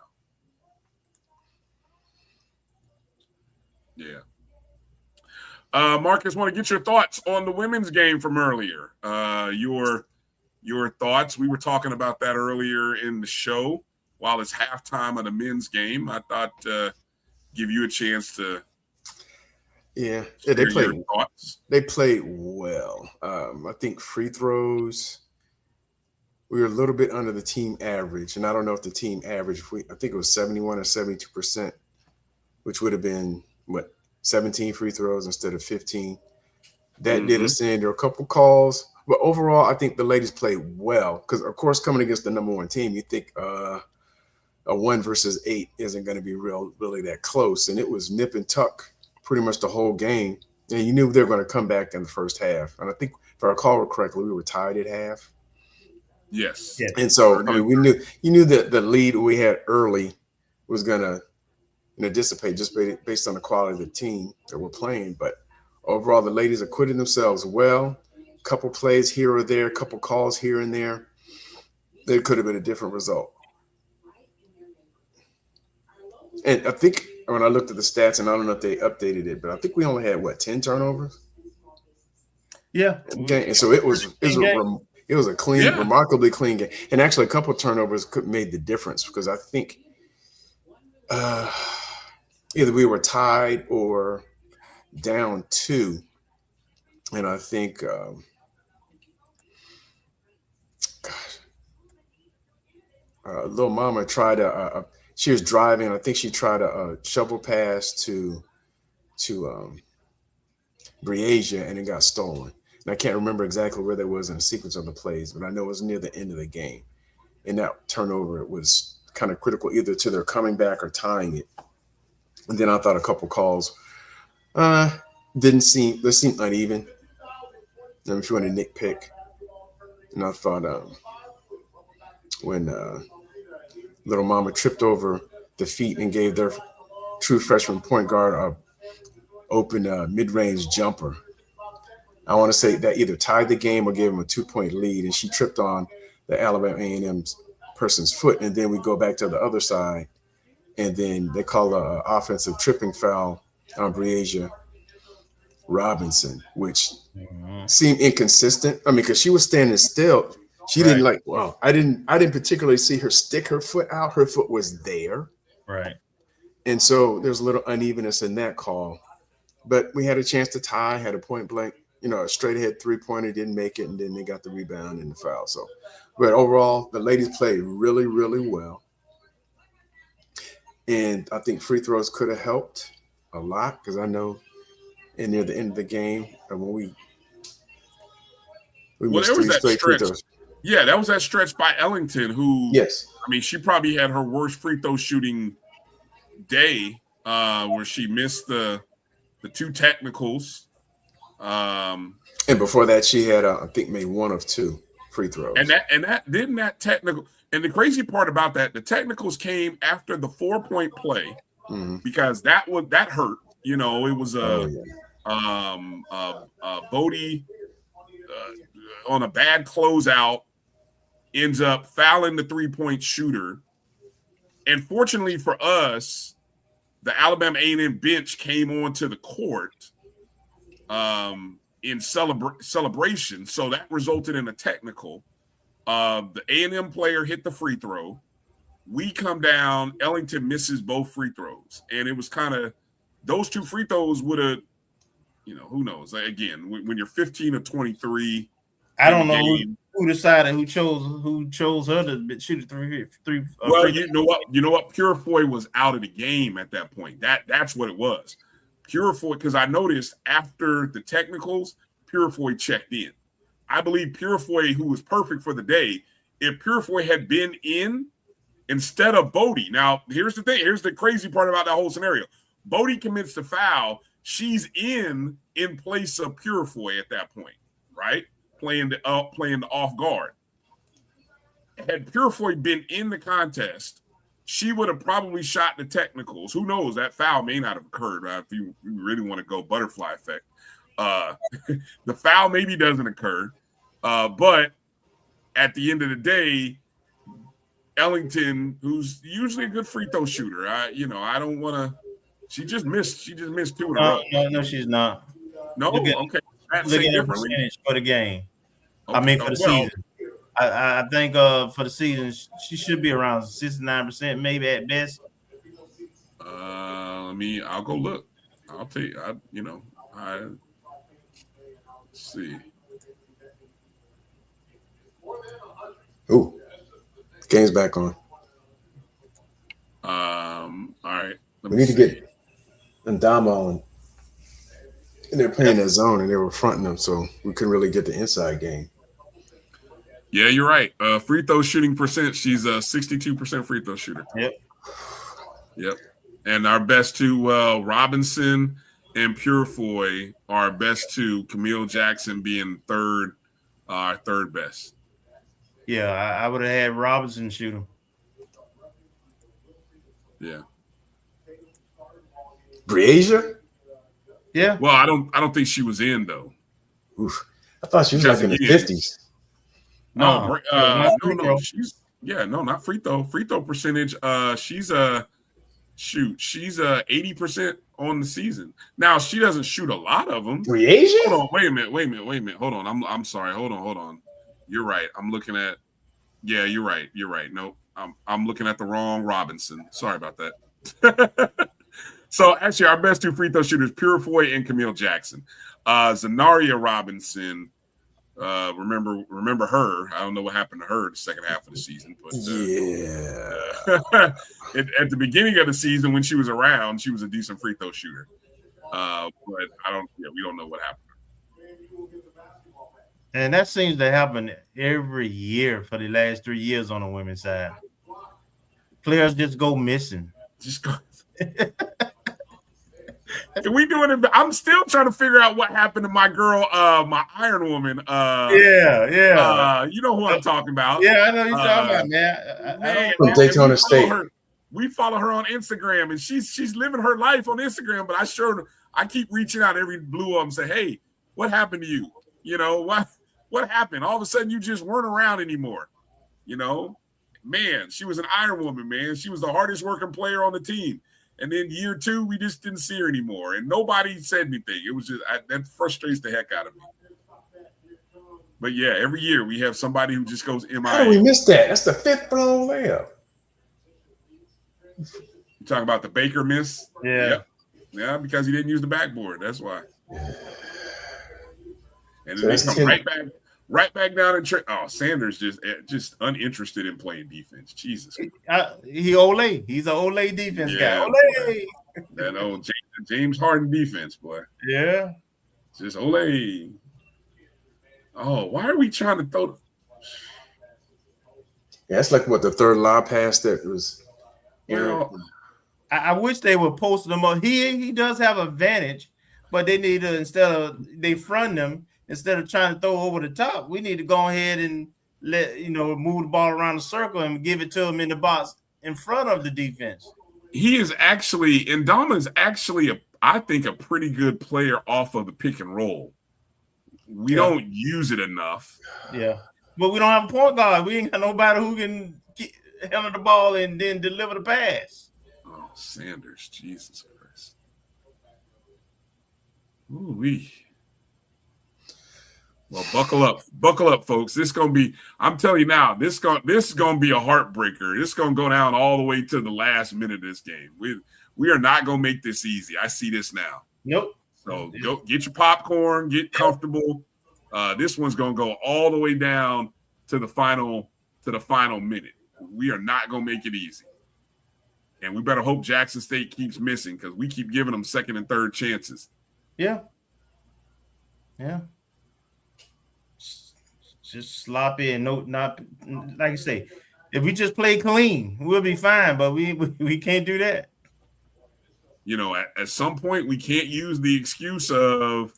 Yeah. Marcus, want to get your thoughts on the women's game from earlier. Your thoughts. We were talking about that earlier in the show while it's halftime of the men's game. I thought give you a chance to they played. They played well. I think free throws, we were a little bit under the team average, and I don't know if the team average. I think it was 71 or 72%, which would have been 17 free throws instead of 15. That did us in. There were a couple calls, but overall, I think the ladies played well. Because of course, coming against the number 1 team, you think a 1 versus 8 isn't going to be really that close, and it was nip and tuck pretty much the whole game. And you knew they were going to come back in the first half. And I think, if I recall correctly, we were tied at half. Yes. Yeah. And so, you knew that the lead we had early was going to dissipate just based on the quality of the team that we're playing. But overall, the ladies acquitted themselves well. A couple plays here or there, a couple calls here and there. There could have been a different result. And I think when I looked at the stats, and I don't know if they updated it, but I think we only had 10 turnovers. Yeah. Okay. And so it was a clean, remarkably clean game. And actually, a couple of turnovers made the difference, because I think either we were tied or down 2. And I think, little mama tried to. She was driving. I think she tried a shovel pass to Briasia, and it got stolen. And I can't remember exactly where that was in the sequence of the plays, but I know it was near the end of the game. And that turnover was kind of critical either to their coming back or tying it. And then I thought a couple calls they seemed uneven. If you want to nitpick. And I thought when little mama tripped over the feet and gave their true freshman point guard a open mid-range jumper. I want to say that either tied the game or gave him a 2-point lead, and she tripped on the Alabama A&M's person's foot. And then we go back to the other side, and then they call an offensive tripping foul on Briasia Robinson, which seemed inconsistent. I mean, because she was standing still. She didn't I didn't particularly see her stick her foot out. Her foot was there. Right. And so there's a little unevenness in that call. But we had a chance to tie, had a point blank, a straight ahead 3-pointer, didn't make it, and then they got the rebound and the foul. So, but overall, the ladies played really, really well. And I think free throws could have helped a lot, because I know near the end of the game, when we missed 3 straight free throws. Yeah, that was that stretch by Ellington, who, yes, I mean, she probably had her worst free throw shooting day, where she missed the 2 technicals. And before that, she had, I think, made 1 of 2 free throws. And that technical. And the crazy part about that, the technicals came after the 4-point play, because that hurt. It was Bodie on a bad closeout ends up fouling the 3-point shooter. And fortunately for us, the Alabama A&M bench came onto the court in celebration. So that resulted in a technical. The A&M player hit the free throw. We come down. Ellington misses both free throws. And it was kind of those 2 free throws would have, who knows? Again, when you're 15 of 23. I don't know who decided who chose her to shoot three. Well, you know what? Purefoy was out of the game at that point. That's what it was. Purefoy, because I noticed after the technicals, Purefoy checked in. I believe Purefoy, who was perfect for the day, if Purefoy had been in instead of Bodie. Now, here's the thing. Here's the crazy part about that whole scenario. Bodie commits the foul. She's in place of Purefoy at that point, right? Playing the off guard. Had Purefoy been in the contest, she would have probably shot the technicals. Who knows? That foul may not have occurred. If you really want to go butterfly effect, the foul maybe doesn't occur. But at the end of the day, Ellington, who's usually a good free throw shooter, I don't want to. She just missed 2 in a row. No, she's not. No, okay. Look at her percentage for the game. Okay. I mean, for the season. I think for the season, she should be around 69%, maybe at best. I'll go look. I'll tell you. Let's see. Ooh, game's back on. All right. We need to get Ndama on. And they're playing that zone, and they were fronting them, so we couldn't really get the inside game. Yeah, you're right. Free throw shooting percent, she's a 62% free throw shooter. Yep. And our best 2, Robinson and Purefoy, our best 2. Camille Jackson being third best. Yeah, I would have had Robinson shoot him. Yeah. Briasia? Yeah. Well, I don't think she was in though. Oof. I thought she was like in the 50s. No, she's not free throw. Free throw percentage. She's 80% on the season. Now she doesn't shoot a lot of them. Briasia? Hold on, wait a minute. Hold on. I'm sorry. Hold on. You're right. I'm looking at. Yeah, you're right. Nope. I'm looking at the wrong Robinson. Sorry about that. So actually, our best 2 free throw shooters, Purefoy and Camille Jackson. Zanaria Robinson, Remember her. I don't know what happened to her the second half of the season. But at the beginning of the season when she was around, she was a decent free throw shooter. But we don't know what happened. And that seems to happen every year for the last 3 years on the women's side. Players just go missing. Just go. Can we do it? I'm still trying to figure out what happened to my girl, my Iron Woman. Yeah. You know who I'm talking about. Yeah, I know you're talking about, man. From Daytona State. We follow her on Instagram, and she's living her life on Instagram. But I keep reaching out every blue of them, say, "Hey, what happened to you? You know what happened? All of a sudden, you just weren't around anymore. You know, man, she was an Iron Woman, man. She was the hardest working player on the team." And then year 2, we just didn't see her anymore. And nobody said anything. It was just, that frustrates the heck out of me. But yeah, every year we have somebody who just goes MIA. How do we miss that? That's the 5th round layup. You talking about the Baker miss? Yeah. Yeah, because he didn't use the backboard. That's why. And So then they come right back down and Sanders just uninterested in playing defense. Jesus. He's an Ole defense guy. Ole. That old James Harden defense, boy. Yeah. Just Ole. Oh, why are we trying to throw? Yeah, it's like what the third lob pass that was. I wish they would post them up. He does have advantage, but they need to they front them. Instead of trying to throw over the top, we need to go ahead and move the ball around the circle and give it to him in the box in front of the defense. He is actually, Ndama is actually, I think, a pretty good player off of the pick and roll. We don't use it enough. Yeah. But we don't have a point guard. We ain't got nobody who can handle the ball and then deliver the pass. Oh, Sanders, Jesus Christ. Ooh-wee. Well, buckle up, folks. This is gonna be. I'm telling you now. This is gonna be a heartbreaker. This is gonna go down all the way to the last minute of this game. We are not gonna make this easy. I see this now. Nope. So go get your popcorn, get comfortable. This one's gonna go all the way down to the final minute. We are not gonna make it easy, and we better hope Jackson State keeps missing because we keep giving them second and third chances. Yeah. Yeah. Just sloppy and not like I say. If we just play clean, we'll be fine. But we can't do that. You know, at some point, we can't use the excuse of,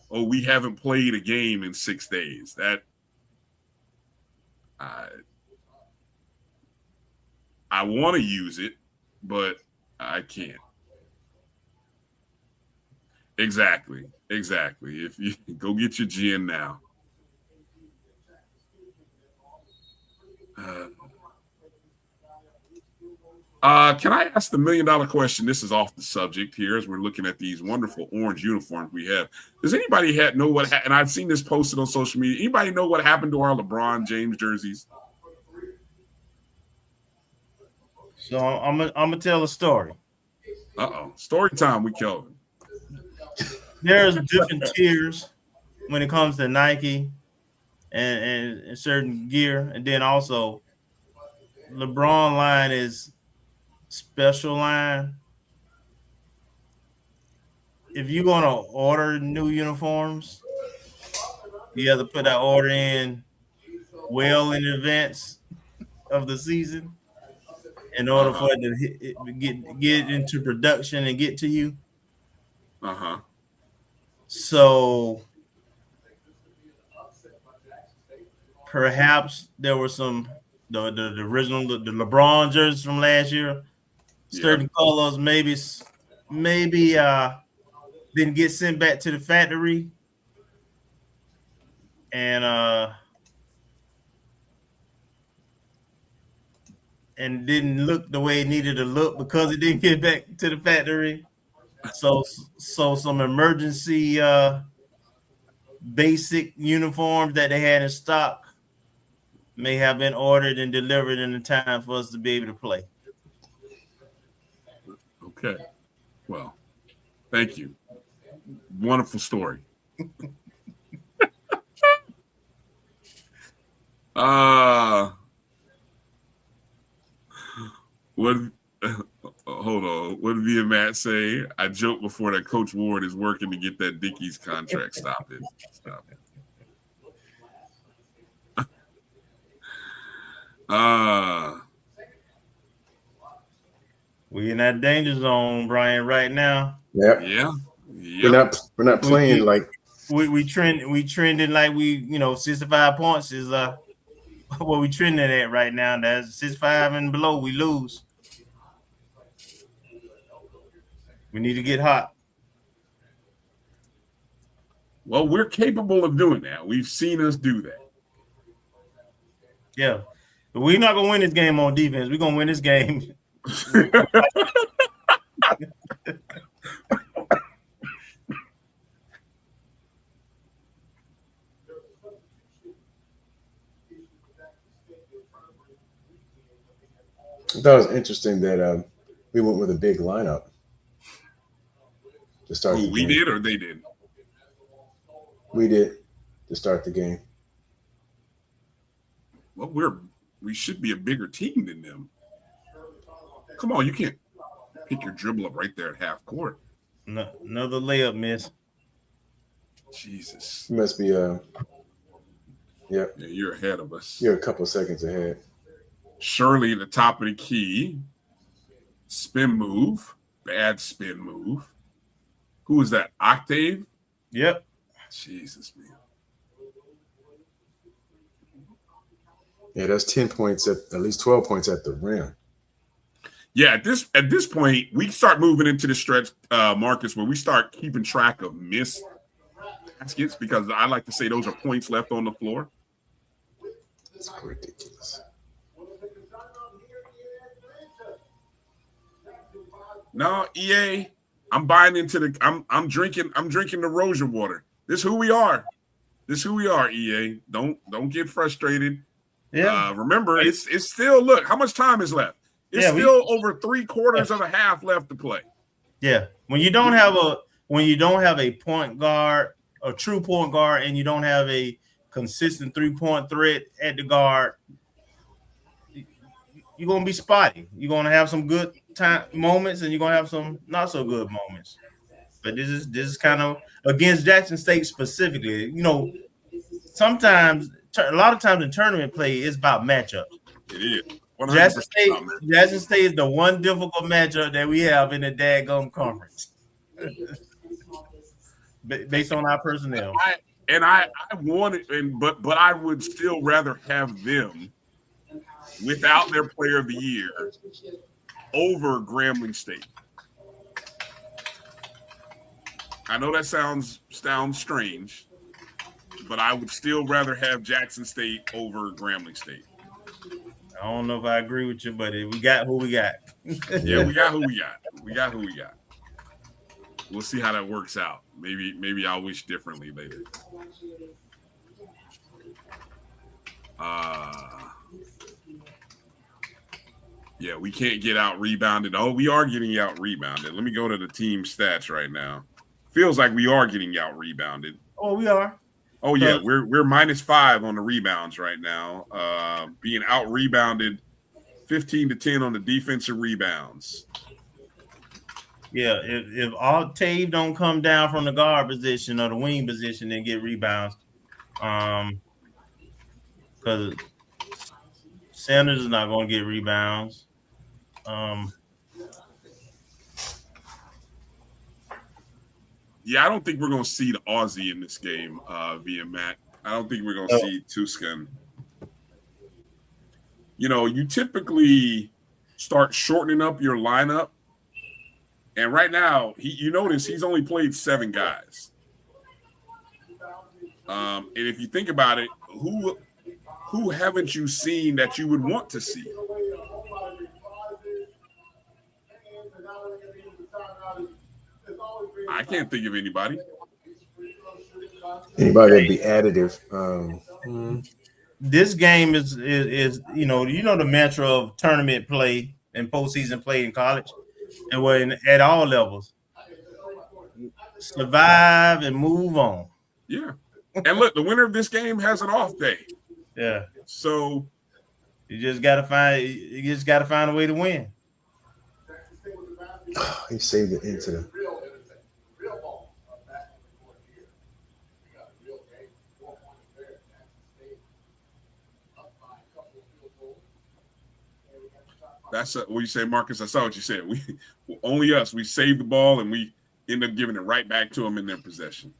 "Oh, we haven't played a game in 6 days." That I want to use it, but I can't. Exactly. If you go get your gin now. Can I ask the $1 million question? This is off the subject here as we're looking at these wonderful orange uniforms we have. Does anybody know what and I've seen this posted on social media. Anybody know what happened to our LeBron James jerseys? So I'm gonna tell a story. Story time with Kelvin. There's different tiers when it comes to Nike and certain gear, and then also LeBron line is special line. If you're gonna order new uniforms, you have to put that order in well in advance of the season in order for it to get into production and get to you. So perhaps there were some the original the LeBron jerseys from last year, certain colors maybe didn't get sent back to the factory, and didn't look the way it needed to look because it didn't get back to the factory. So some emergency basic uniforms that they had in stock may have been ordered and delivered in the time for us to be able to play. Okay. Well, thank you. Wonderful story. What? Hold on. What did Via Matt say? I joked before that Coach Ward is working to get that Dickies contract. Stop it. Stop it. We in that danger zone, Bryan, right now. Yep. Yeah. We're not playing like we trending like 65 points is what we trending at right now. That's 65 and below, we lose. We need to get hot. Well, we're capable of doing that. We've seen us do that. Yeah. But we're not gonna win this game on defense. We're gonna win this game. I thought it was interesting that we went with a big lineup to start. We did, or they did? We did to start the game. Well, we should be a bigger team than them. Come on, you can't pick your dribble up right there at half court. No, another layup miss. Jesus. You must be Yeah, you're ahead of us. You're a couple seconds ahead. Shirley at the top of the key. Spin move. Bad spin move. Who is that? Octave? Yep. Jesus, man. Yeah, that's 10 points at least 12 points at the rim. Yeah, at this point, we start moving into the stretch, Marcus, where we start keeping track of missed baskets, because I like to say those are points left on the floor. That's ridiculous. No, EA, I'm buying into the. I'm drinking the Rosia water. This is who we are. EA. Don't get frustrated. Yeah. Remember, it's still, look, how much time is left? It's still over 3/4 of a half left to play. Yeah. When you don't have a point guard, a true point guard, and you don't have a consistent 3-point threat at the guard, you're gonna be spotty. You're gonna have some good time moments, and you're gonna have some not so good moments. But this is kind of against Jackson State specifically. Sometimes, a lot of times in tournament play, it's about matchups. It is. Jackson State is the one difficult matchup that we have in the daggum conference, based on our personnel. I wanted, but I would still rather have them without their player of the year over Grambling State. I know that sounds strange, but I would still rather have Jackson State over Grambling State. I don't know if I agree with you, but we got who we got. Yeah, we got who we got. We'll see how that works out. Maybe I'll wish differently later. Yeah, we can't get out rebounded. Oh, we are getting out rebounded. Let me go to the team stats right now. Feels like we are getting out rebounded. Oh, we are. Oh yeah, we're -5 on the rebounds right now. Being out rebounded 15-10 on the defensive rebounds. Yeah, if Octave don't come down from the guard position or the wing position and get rebounds, because Sanders is not going to get rebounds. Yeah, I don't think we're going to see the Aussie in this game via Matt. I don't think we're going to see Tuscan. You typically start shortening up your lineup. And right now, you notice he's only played 7 guys. And if you think about it, who haven't you seen that you would want to see? I can't think of anybody. Anybody that'd be additive. This game is the mantra of tournament play and postseason play in college, and at all levels. Survive and move on. Yeah. And look, the winner of this game has an off day. Yeah. So you just gotta find a way to win. He saved it into the. that's what you say, Marcus. I saw what you said. We only us. We saved the ball and we end up giving it right back to them in their possession.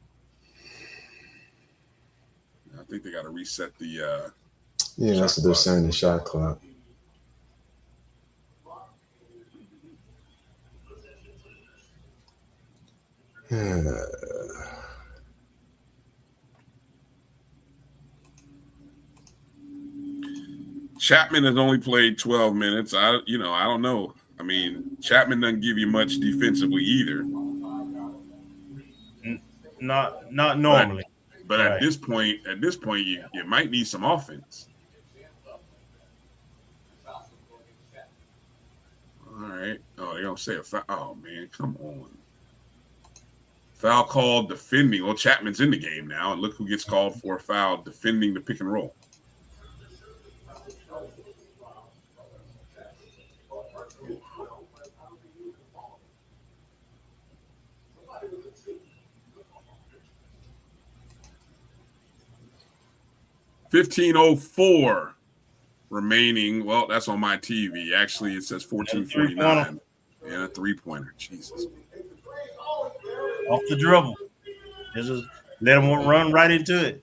I think they got to reset the. Yeah, that's what they're saying. The shot clock. Chapman has only played 12 minutes. I don't know. I mean, Chapman doesn't give you much defensively either. Not normally. But right. at this point, you might need some offense. All right. Oh, they're gonna say a foul. Oh man, come on. Foul called defending. Well, Chapman's in the game now, and look who gets called for a foul defending the pick and roll. $15:04 remaining. Well, that's on my TV. Actually, it says 14:49. Yeah, a three-pointer. Jesus. Off the dribble. Just let him run right into it.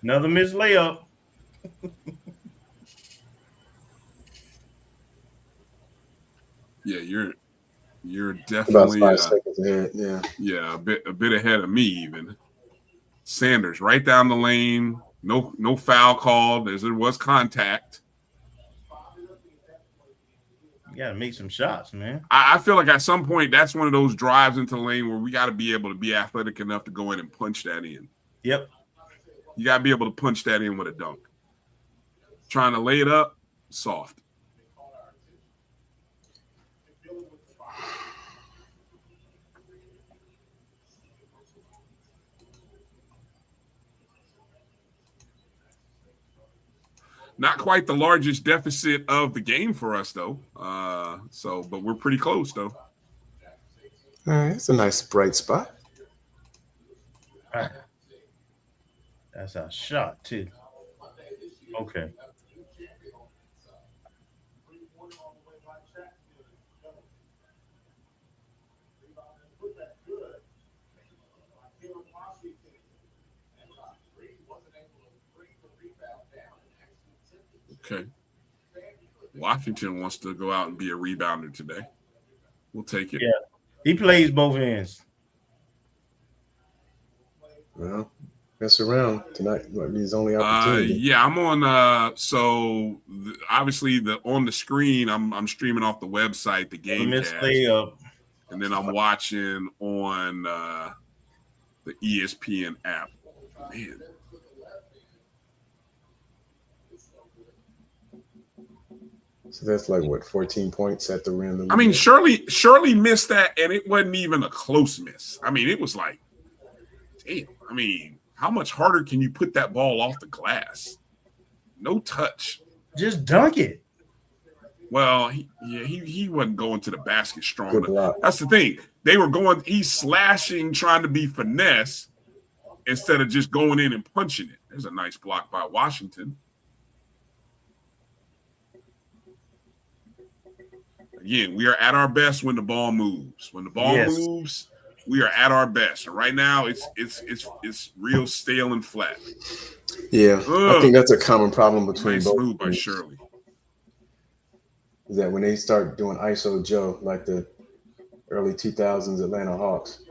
Another missed layup. Yeah, you're definitely about 5 seconds ahead. Yeah, a bit ahead of me even. Sanders right down the lane. No foul called as there was contact. You gotta make some shots, man. I feel like at some point that's one of those drives into the lane where we got to be able to be athletic enough to go in and punch that in. Yep. You got to be able to punch that in with a dunk. Trying to lay it up, soft. Not quite the largest deficit of the game for us, though. But we're pretty close, though. All right, it's a nice bright spot. That's a shot too. Okay. Okay. Washington wants to go out and be a rebounder today. We'll take it. Yeah. He plays both ends. Well, mess around tonight might be his only opportunity. Yeah, I'm on. Obviously on the screen, I'm streaming off the website, the game cast, and then I'm watching on the ESPN app. Man. So that's like what, 14 points at the rim. I mean, Shirley missed that, and it wasn't even a close miss. I mean, it was like, damn. I mean, how much harder can you put that ball off the glass? No touch. Just dunk it. Well, he wasn't going to the basket strong enough. That's the thing. He's slashing, trying to be finesse instead of just going in and punching it. There's a nice block by Washington. Again, we are at our best when the ball moves. When the ball moves, we are at our best. And right now, it's real stale and flat. Yeah, I think that's a common problem between both. Move by Shirley. Is that when they start doing ISO Joe, like the early 2000s Atlanta Hawks?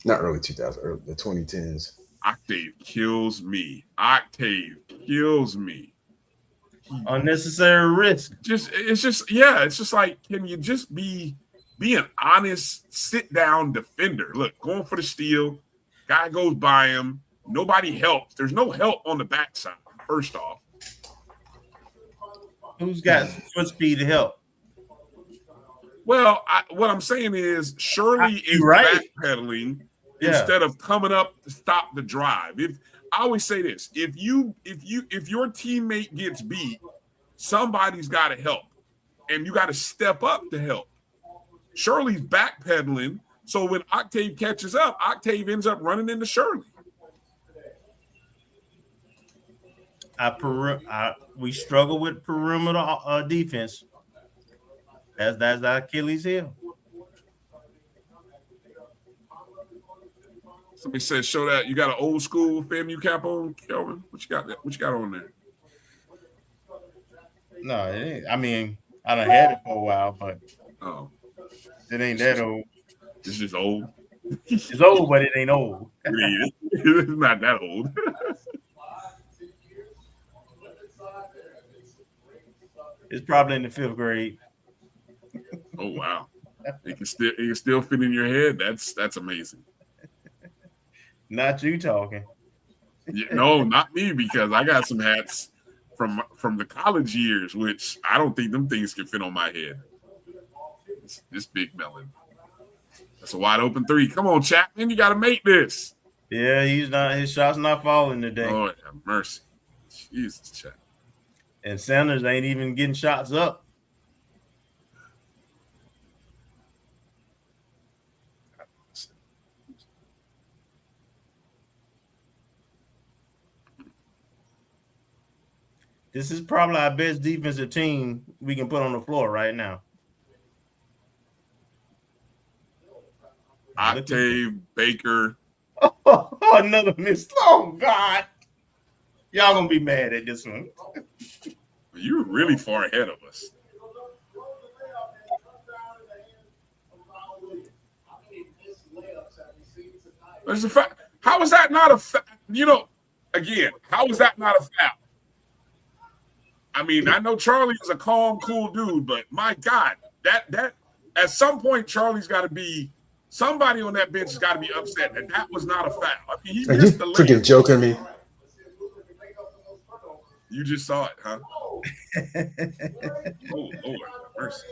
Not early 2000s, the 2010s. Octave kills me. Unnecessary risk. It's just like, can you just be an honest sit down defender? Look, going for the steal, guy goes by him, nobody helps. There's no help on the backside. First off, who's got foot speed to help? Well, what I'm saying is Shirley is backpedaling instead of coming up to stop the drive. I always say this: if your teammate gets beat, somebody's got to help, and you got to step up to help. Shirley's backpedaling, so when Octave catches up, Octave ends up running into Shirley. We struggle with perimeter defense. That's our Achilles heel. Somebody said, "Show that you got an old school FAMU cap on, Kelvin. What you got? What you got on there?" No, it ain't. I mean, I done had it for a while, but it ain't that old. It's just old. It's old, but it ain't old. It's not that old. It's probably in the 5th grade. Oh wow! It can still fit in your head. That's amazing. Not you talking. No, not me, because I got some hats from the college years, which I don't think them things can fit on my head. This big melon. That's a wide open 3. Come on, Chapman, you got to make this. Yeah, his shot's not falling today. Oh, yeah, mercy. Jesus, Chapman. And Sanders ain't even getting shots up. This is probably our best defensive team we can put on the floor right now. Octave, Baker. Oh, another miss. Oh, God. Y'all going to be mad at this one. You're really far ahead of us. There's a fact. How is that not a fact? Again, how is that not a foul? I mean, I know Charlie is a calm, cool dude, but my God, that at some point Charlie's got to be somebody on that bench has got to be upset that was not a foul. I mean, he missed the freaking joking me. You just saw it, huh? Oh Lord, mercy.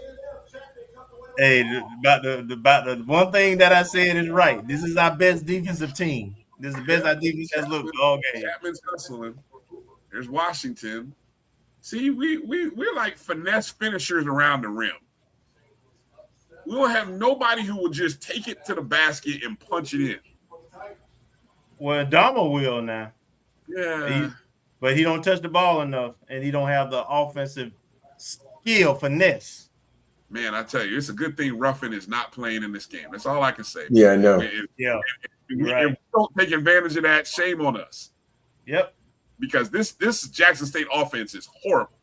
Hey, about the one thing that I said is right. This is our best defensive team. This is the best our defense has looked all game. Chapman's hustling. There's Washington. See, we're like finesse finishers around the rim. We don't have nobody who will just take it to the basket and punch it in. Well, Dama will now. Yeah. But he don't touch the ball enough, and he don't have the offensive skill, finesse. Man, I tell you, it's a good thing Ruffin is not playing in this game. That's all I can say. Yeah, I know. If we don't take advantage of that, shame on us. Yep. Because this Jackson State offense is horrible,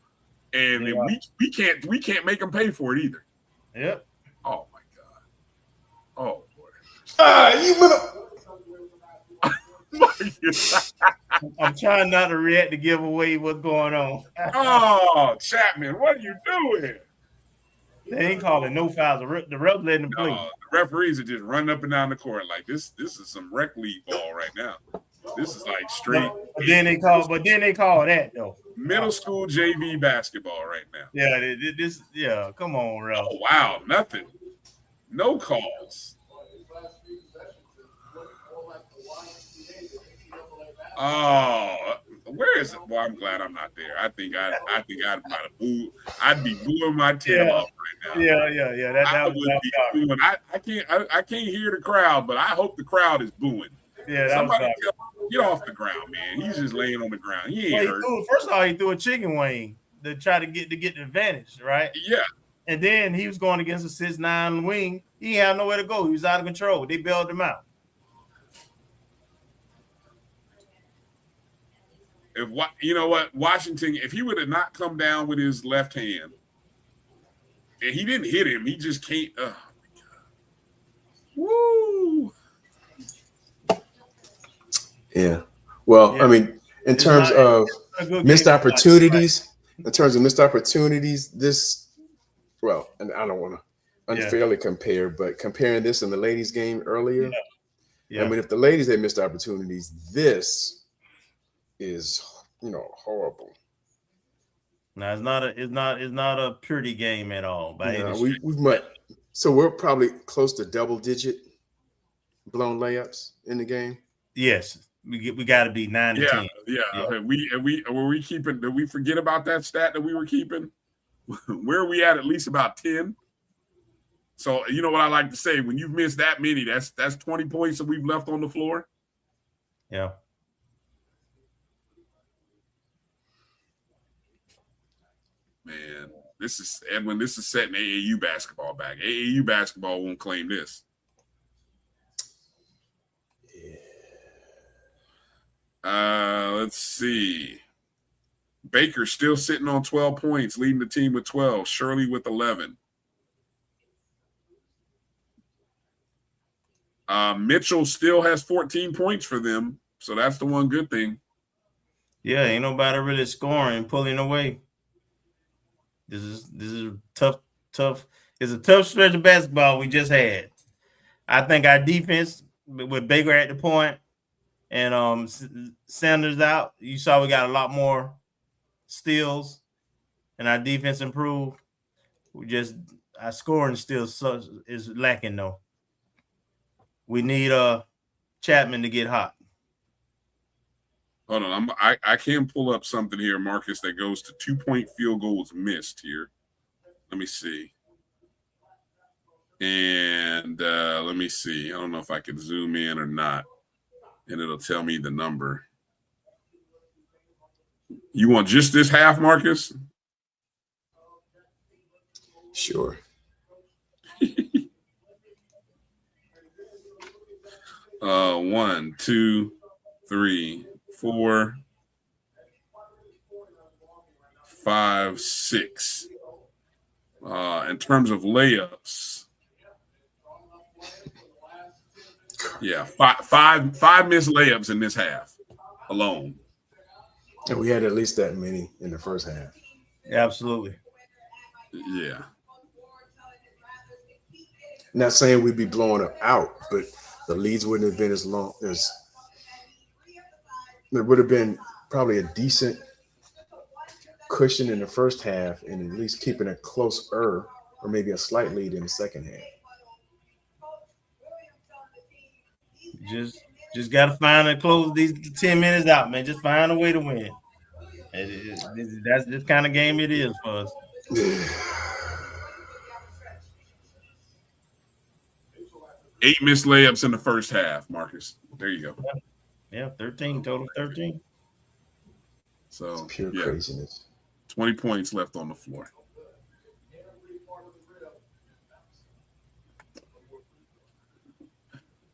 and we can't make them pay for it either. Yep. Oh my God. Oh Lord. You little. I'm trying not to react to give away what's going on. Oh, Chapman, what are you doing? They ain't calling no fouls. The ref letting them play. The referees are just running up and down the court like this. This is some rec league ball right now. This is like straight. But then they call that though. Middle school JV basketball right now. Yeah, come on, ref. Oh wow, nothing. No calls. Oh, where is it? Well, I'm glad I'm not there. I think I'd about to boo. I'd be booing my tail off right now. Yeah. That would be booing. I can't hear the crowd, but I hope the crowd is booing. Yeah, somebody get off the ground, man. He's just laying on the ground. He ain't hurt. First of all, he threw a chicken wing to try to get the advantage, right? Yeah. And then he was going against a 6'9" wing. He had nowhere to go. He was out of control. They bailed him out. You know what, Washington, if he would have not come down with his left hand, and he didn't hit him, he just can't. Oh my God. Woo. Yeah. Well, I mean, in terms of missed opportunities, this, well, and I don't want to unfairly compare, but comparing this and the ladies' game earlier, I mean, if the ladies had missed opportunities, this is horrible. No, it's not a pretty game at all. We So we're probably close to double-digit blown layups in the game. Yes, we got to be 9 to 10. Yeah. Were we keeping? Did we forget about that stat that we were keeping? Where are we at least about 10? So you know what I like to say, when you've missed that many, that's 20 points that we've left on the floor. Yeah. Man, this is setting AAU basketball back. AAU basketball won't claim this. Let's see. Baker's still sitting on 12 points, leading the team with 12. Shirley with 11. Mitchell still has 14 points for them, so that's the one good thing. Yeah, ain't nobody really scoring, pulling away. This is tough. It's a tough stretch of basketball we just had. I think our defense, with Baker at the point and Sanders out, you saw we got a lot more steals, and our defense improved. Our scoring still is lacking though. We need Chapman to get hot. Hold on, I can pull up something here, Marcus, that goes to 2-point field goals missed here. Let me see. And let me see. I don't know if I can zoom in or not, and it'll tell me the number. You want just this half, Marcus? Sure. 1, 2, 3, 4, 5, 6. In terms of layups, yeah, five missed layups in this half alone. And we had at least that many in the first half. Absolutely. Yeah. Not saying we'd be blowing them out, but the leads wouldn't have been as long as there would have been probably a decent cushion in the first half and at least keeping it closer or maybe a slight lead in the second half. Just got to find and close these 10 minutes out, man. Just find a way to win. That's this kind of game it is for us. 8 missed layups in the first half, Marcus. There you go. Yeah, 13 total, 13. So it's pure craziness. 20 points left on the floor.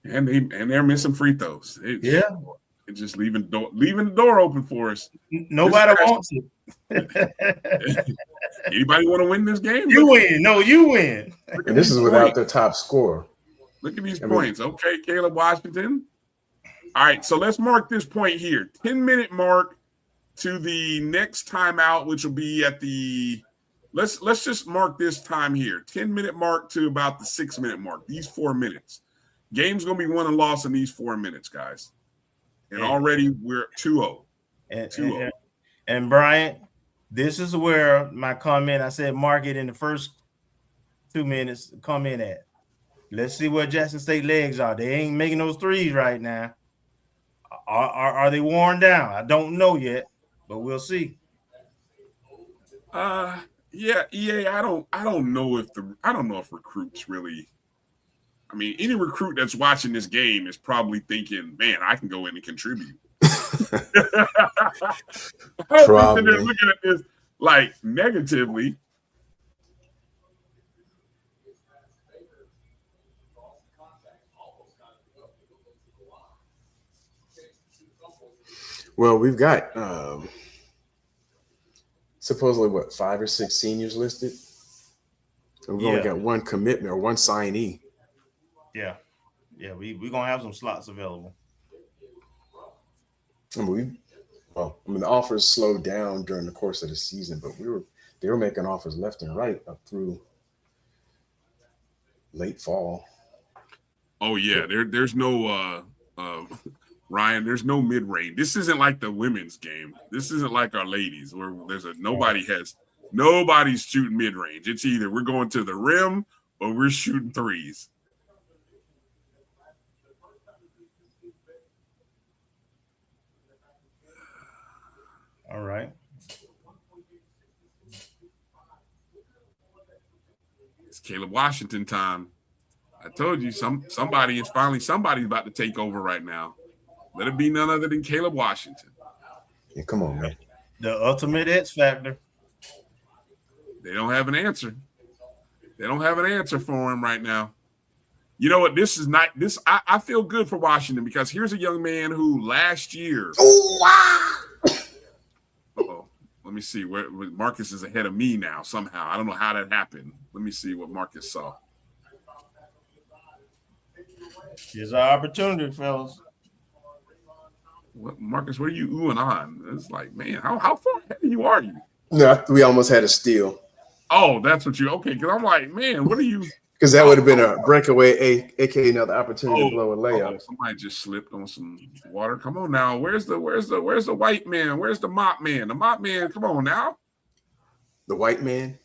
And they're missing free throws. It's just leaving the door open for us. Nobody wants it. Anybody want to win this game? You win. No, you win. And this is without the top scorer. Look at these points. Okay, Caleb Washington. All right, so let's mark this point here. 10-minute mark to the next timeout, which will be at the let's just mark this time here. 10-minute mark to about the 6-minute mark. These 4 minutes. Game's gonna be won and lost in these 4 minutes, guys. And already we're 2-0. 2-0. And Bryan, this is where my comment, I said mark it in the first 2 minutes, come in at. Let's see where Jackson State legs are. They ain't making those threes right now. Are they worn down? I don't know yet, but we'll see. Yeah, EA, I don't know if recruits really. I mean, any recruit that's watching this game is probably thinking, man, I can go in and contribute. I don't think they're looking at this like negatively. Well, we've got supposedly 5 or 6 seniors listed. And we've only got one commitment or one signee. Yeah. We're gonna have some slots available. I mean, the offers slowed down during the course of the season, but they were making offers left and right up through late fall. Oh yeah, there's no Ryan, there's no mid-range. This isn't like the women's game. This isn't like our ladies where nobody's shooting mid-range. It's either we're going to the rim but we're shooting threes. All right. It's Caleb Washington time. I told you somebody's about to take over right now. Let it be none other than Caleb Washington. Yeah, come on, man. The ultimate X factor. They don't have an answer. They don't have an answer for him right now. You know what? This is not this. I feel good for Washington because here's a young man who last year. Oh, wow. Uh-oh. Let me see where Marcus is ahead of me now somehow. I don't know how that happened. Let me see what Marcus saw. Here's our opportunity, fellas. What, Marcus, what are you oohing on? It's like, man, how far ahead of you are you? No, we almost had a steal. Oh, that's what you okay. Because I'm like, man, what are you? Because that would have been a breakaway, aka another opportunity to blow a layup. Somebody just slipped on some water. Come on now. Where's the white man? Where's the mop man? The mop man, come on now. The white man?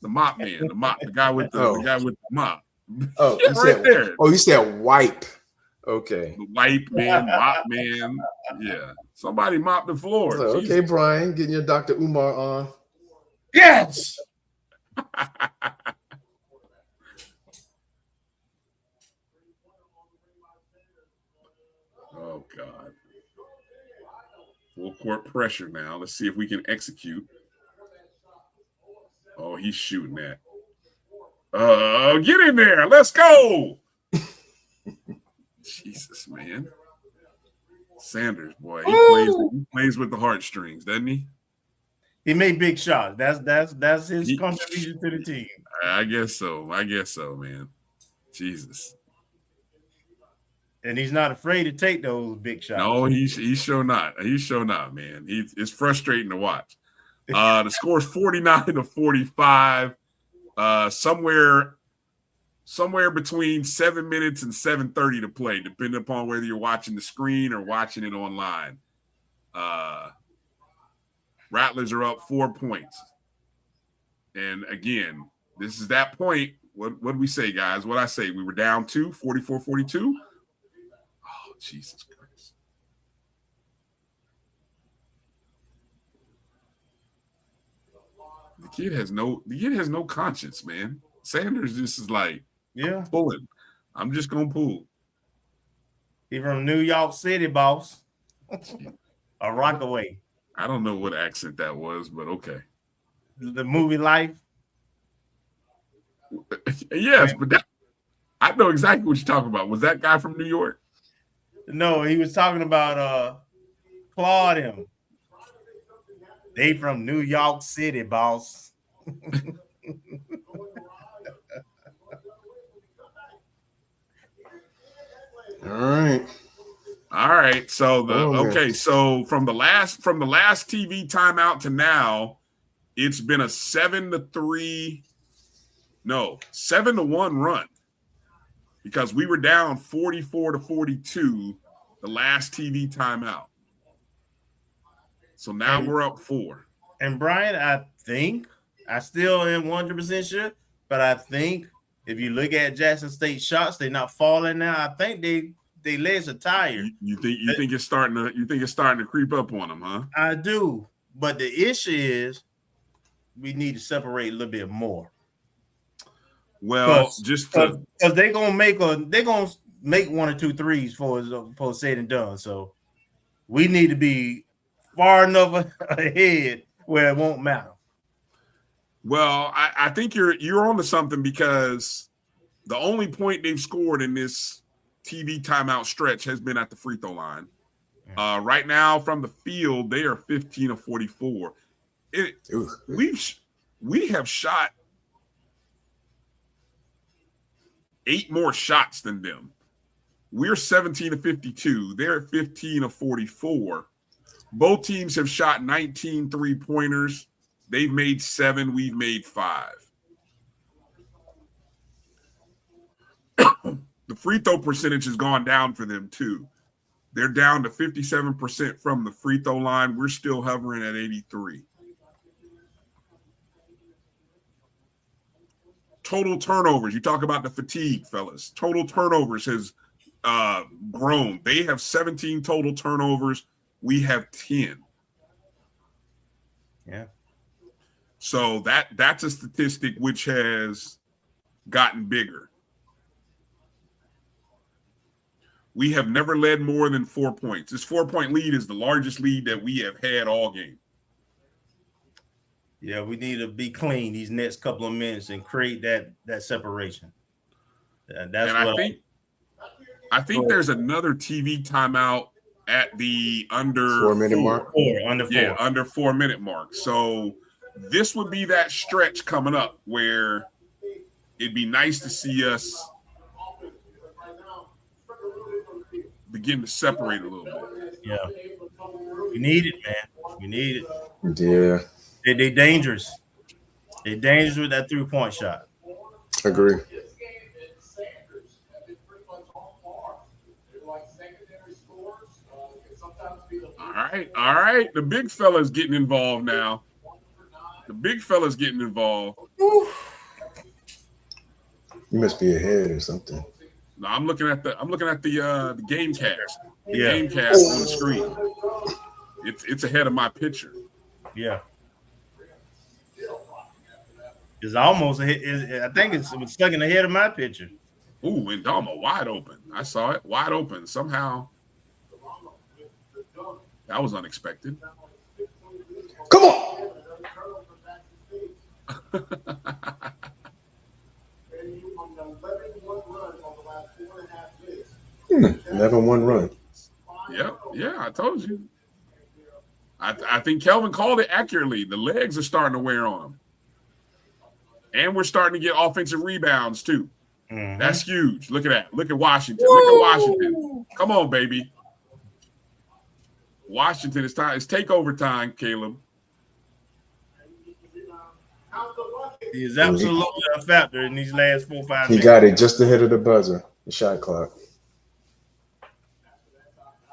The mop man. The guy with the mop. Oh, yeah, right there. Oh, you said wipe. Okay. The wipe man, mop man. Yeah. Somebody mopped the floor. So, okay, Bryan, getting your Dr. Umar on. Yes. Oh, God. Full court pressure now. Let's see if we can execute. Oh, he's shooting that. Get in there. Let's go. Jesus, man. Sanders, boy. He plays with the heartstrings, doesn't he? He made big shots. That's his contribution to the team. I guess so, man. Jesus. And he's not afraid to take those big shots. No, he's sure not. He's sure not, man. It's frustrating to watch. The score is 49-45. Somewhere between 7 minutes and 7:30 to play, depending upon whether you're watching the screen or watching it online. Rattlers are up 4 points. And again, this is that point. What did we say, guys? What I say? We were down 2, 44-42. Oh, Jesus Christ. The kid has no conscience, man. Sanders just is like, yeah, I'm pulling. I'm just gonna pull. He from New York City, boss. A Rockaway. I don't know what accent that was, but okay. The movie Life. Yes, but I know exactly what you're talking about. Was that guy from New York? No, he was talking about Claude him. They from New York City, boss. All right. So so from the last TV timeout to now, it's been a 7-1 run. Because we were down 44-42 the last TV timeout. So now we're up 4. And Bryan, I think I still am 100% sure, but I think if you look at Jackson State shots, they're not falling now. I think they legs are tired. You think it's starting to creep up on them, huh? I do, but the issue is we need to separate a little bit more. Well, because they're gonna make 1 or 2 threes for said and done. So we need to be far enough ahead where it won't matter. Well, I think you're onto something because the only point they've scored in this TV timeout stretch has been at the free throw line. Right now, from the field, they are 15 of 44. We have shot 8 more shots than them. We're 17 of 52. They're 15 of 44. Both teams have shot 19 3-pointers. They've made 7. We've made 5. The free throw percentage has gone down for them too. They're down to 57% from the free throw line. We're still hovering at 83. Total turnovers. You talk about the fatigue, fellas. Total turnovers has grown. They have 17 total turnovers. We have 10. Yeah. So that's a statistic which has gotten bigger. We have never led more than 4 points. This 4-point lead is the largest lead that we have had all game. Yeah, we need to be clean these next couple of minutes and create that separation. That's and what I think there's another TV timeout at the under 4 minute mark. Under 4 minute mark. So this would be that stretch coming up where it'd be nice to see us begin to separate a little bit. Yeah. We need it, man. We need it. Yeah. They're dangerous. They're dangerous with that 3-point shot. Agree. All right. The big fella's getting involved now. You must be ahead or something. No, I'm looking at the game cast. Yeah. Game cast on the screen. It's ahead of my picture. Yeah. It's almost I think it's second ahead of my picture. Ooh, and Dama wide open. I saw it wide open. Somehow that was unexpected. Come on. 11-1 run. Yep. Yeah, I told you. I think Kelvin called it accurately. The legs are starting to wear on him. And we're starting to get offensive rebounds, too. Mm-hmm. That's huge. Look at that. Look at Washington. Woo! Look at Washington. Come on, baby. Washington, it's time. It's takeover time, Caleb. He is absolutely a factor in these last 4 or 5 minutes. He got it just ahead of the buzzer, the shot clock.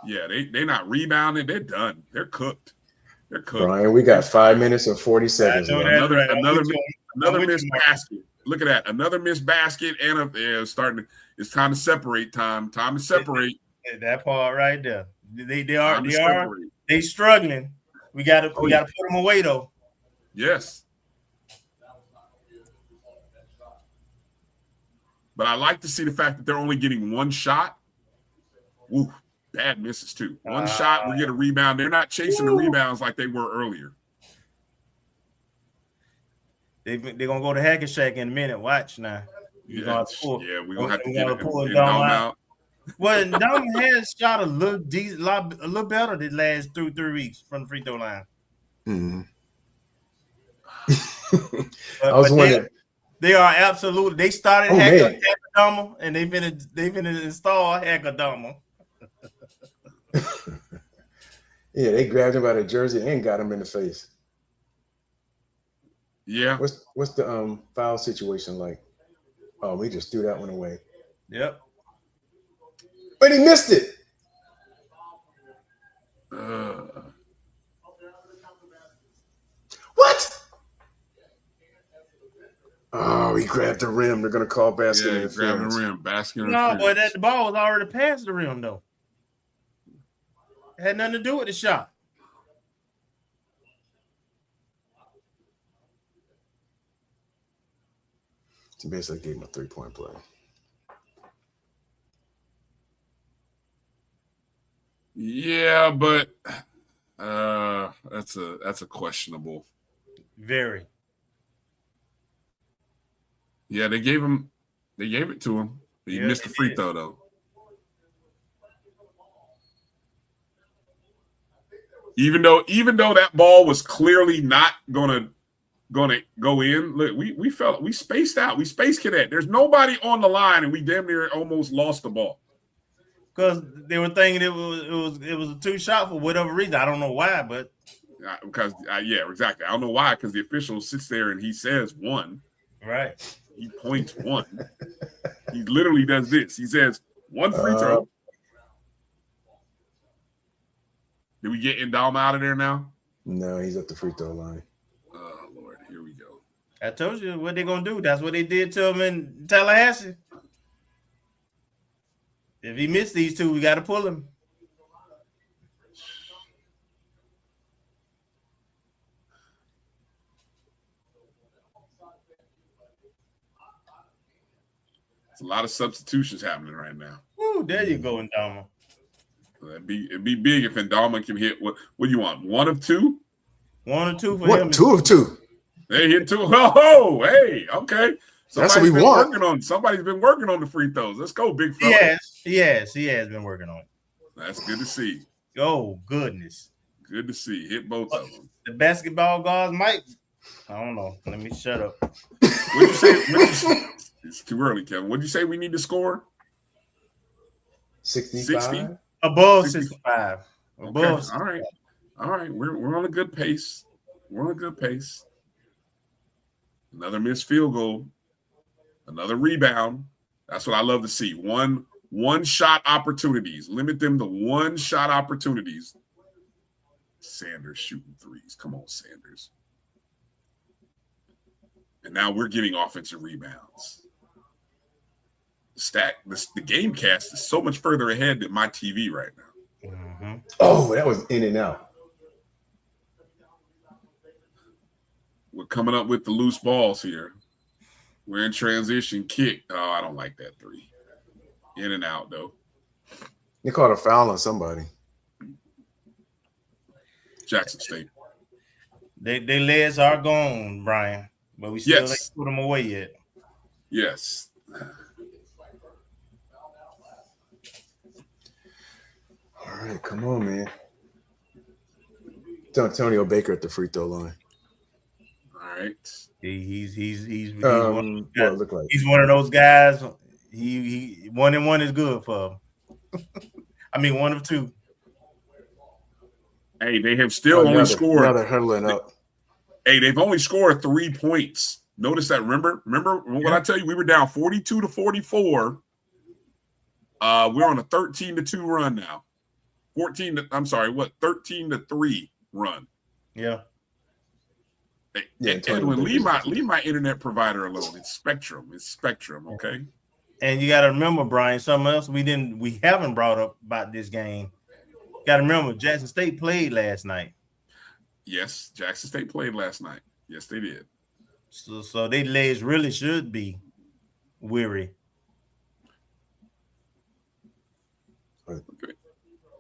Yeah, they're not rebounding. They're done. They're cooked. Bryan, we got 5 minutes and 40 seconds. Another missed basket. Look at that. Another missed basket and it's time to separate. Time to separate. That part right there. They struggling. We gotta put them away though. Yes. But I like to see the fact that they're only getting one shot. Ooh, bad misses too. One shot, we get a rebound. They're not chasing the rebounds like they were earlier. They're gonna go to Hack and Shack in a minute. Watch now. We're gonna have to get it out. Well, Dom has shot a little better the last 3 weeks from the free throw line. Mm-hmm. I was wondering. They are absolutely. They started Hackadama, and they've been installed Hackadama. Yeah, they grabbed him by the jersey and got him in the face. Yeah. What's the foul situation like? Oh, we just threw that one away. Yep. But he missed it. What? Oh, he grabbed the rim. They're gonna call basket interference. Grabbing the rim, basket interference. No, but the ball was already past the rim though. It had nothing to do with the shot. He basically gave him a 3-point play. Yeah, but that's a questionable. Very. Yeah, they gave it to him. He missed the free throw though. Even though that ball was clearly not gonna go in. Look, we spaced out. We space cadet. There's nobody on the line, and we damn near almost lost the ball. Because they were thinking it was a 2-shot for whatever reason. I don't know why, but because exactly. I don't know why, because the official sits there and he says 1. Right. He points 1. He literally does this. He says 1 free throw. Did we get Indalma out of there now? No, he's at the free throw line. Oh, Lord. Here we go. I told you what they're gonna do. That's what they did to him in Tallahassee. If he missed these two, we got to pull him. It's a lot of substitutions happening right now. Ooh, there you go, Ndama. It'd be big if Ndama can hit. What do you want? 1 of 2? 1 or 2 for what, him. 2 of 2. They hit 2. Oh, hey, okay. That's what we want. Somebody's been working on the free throws. Let's go, big fella. Yes, he has been working on it. That's good to see. Oh, goodness. Good to see. Hit both of them. The basketball guards might. I don't know. Let me shut up. What'd you say? It's too early, Kevin. What'd you say we need to score? 65? 60? Above 65. Above. Okay. All right. We're on a good pace. Another missed field goal. Another rebound. That's what I love to see. One shot opportunities. Limit them to 1 shot opportunities. Sanders shooting threes. Come on, Sanders. And now we're getting offensive rebounds. The game cast is so much further ahead than my TV right now. Mm-hmm. Oh, that was in and out. We're coming up with the loose balls here. We're in transition kick. Oh, I don't like that 3. In and out, though. They called a foul on somebody. Jackson State. Their legs are gone, Bryan, but we still ain't put them away yet. Yes. All right, come on, man. It's Antonio Baker at the free throw line. All right. He's one of those guys. He 1 and 1 is good for him. I mean, 1 of 2. Hey, they have still only scored. Now they're huddling up. Hey, they've only scored 3 points. Notice that. Remember what I tell you? We were down 42 to 44. We're on a 13-2 run now. 13 to 3 run. Yeah. Hey, Edwin, leave my internet provider alone. It's Spectrum. Okay. And you got to remember, Bryan, something else we haven't brought up about this game. Got to remember, Jackson State played last night. Yes, Jackson State played last night. Yes, they did. So their legs really should be weary. Okay.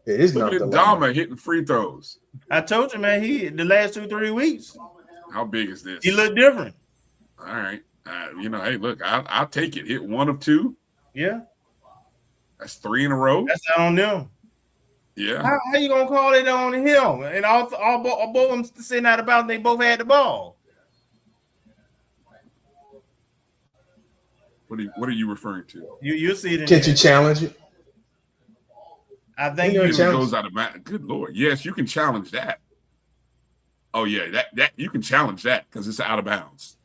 It is Look not at Dama hitting free throws. I told you, man, the last 2-3 weeks. How big is this? He looked different. All right. Hey, look, I'll take it. Hit 1 of 2. Yeah. That's 3 in a row. That's not on them. Yeah. How you gonna call it on him? And all both of them sitting out about, and they both had the ball. What are you referring to? You see it. Can't you challenge it? I think it goes out of bounds. Good Lord. Yes, you can challenge that. Oh yeah, that you can challenge that because it's out of bounds.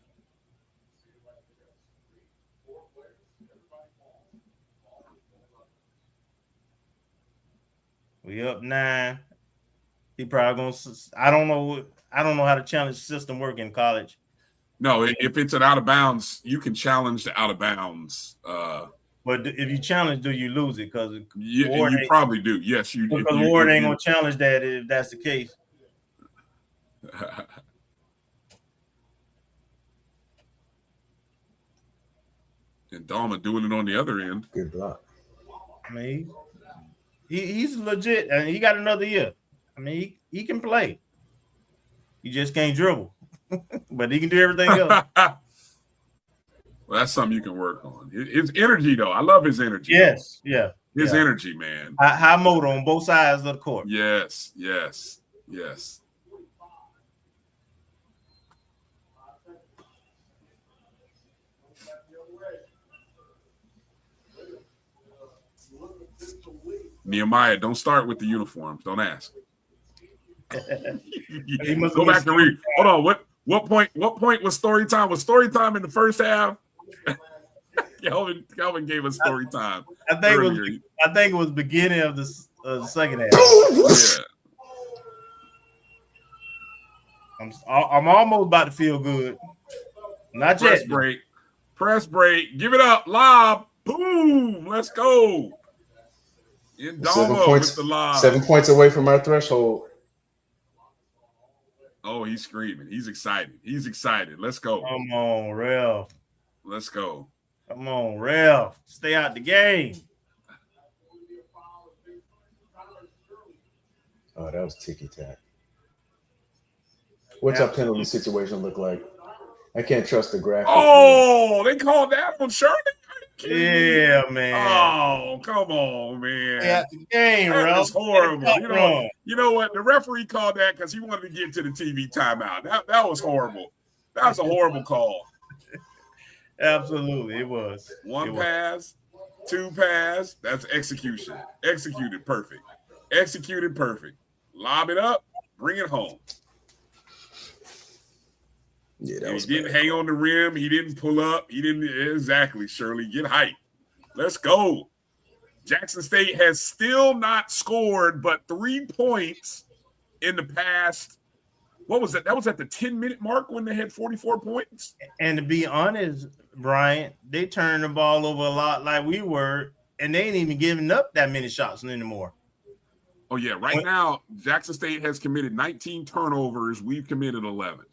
We up 9. He probably gonna. I don't know how the challenge system work in college. No, if it's an out of bounds, you can challenge the out of bounds. But if you challenge, do you lose it? Because you probably do. Yes, you do. Because Ward ain't gonna challenge that if that's the case. And Dama doing it on the other end. Good block. I mean, he's legit, and he got another year. I mean, he can play. He just can't dribble, but he can do everything else. Well, that's something you can work on. His energy, though. I love his energy. Yes, yeah. His energy, man. High motor on both sides of the court. Yes. Nehemiah, don't start with the uniforms. Don't ask. Go back and read. Hold on. What point was story time? Was story time in the first half? Kelvin gave us story time. I think it was beginning of the second half. Yeah. I'm almost about to feel good. Not Press yet. break. Press break. Give it up. Lob. Boom. Let's go. Indama with the lob. 7 points away from our threshold. Oh, he's screaming. He's excited. He's excited. Let's go. Come on, Ralph. Let's go. Come on, Ralph. Stay out the game. Oh, that was ticky-tack. What's our penalty situation look like? I can't trust the graphic. Oh, they called that on Shirley? Yeah, man. Oh, come on, man. Stay out the game, Ralph. That's horrible. You know what? The referee called that because he wanted to get to the TV timeout. That was horrible. That was a horrible call. Absolutely, it was. One pass, two pass. That's execution. Executed perfect. Executed perfect. Lob it up, bring it home. Yeah, that was he didn't hang on the rim. He didn't pull up. He didn't exactly, Shirley. Get hype. Let's go. Jackson State has still not scored but 3 points in the past. What was that? That was at the 10-minute mark when they had 44 points. And to be honest, Brian, they turned the ball over a lot like we were, and they ain't even giving up that many shots anymore. Oh, yeah. Right now, Jackson State has committed 19 turnovers. We've committed 11.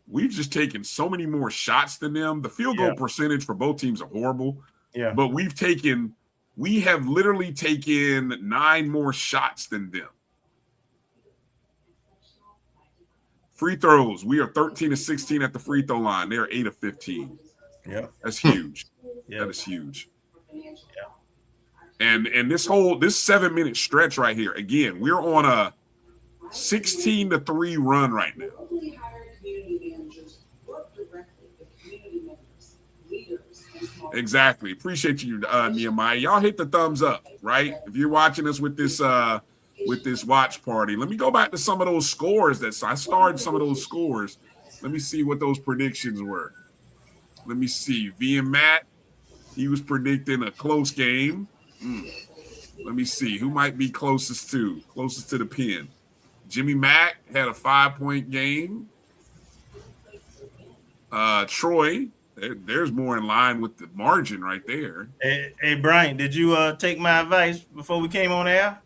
We've just taken so many more shots than them. The field goal percentage for both teams are horrible. Yeah. But we have literally taken 9 more shots than them. Free throws. We are 13 of 16 at the free throw line. They are 8 of 15. Yeah. That's huge. Yeah. That is huge. Yeah. And this 7-minute stretch right here, again, we're on a 16-3 run right now. Exactly. Appreciate you, Nehemiah. Y'all hit the thumbs up, right? If you're watching us with this watch party, let me go back to some of those scores. I started some of those scores. Let me see what those predictions were. Let me see. V and Matt, he was predicting a close game. Let me see who might be closest to the pin. Jimmy Mack had a 5-point game. Troy, there's more in line with the margin right there. Hey, Brian, did you take my advice before we came on air?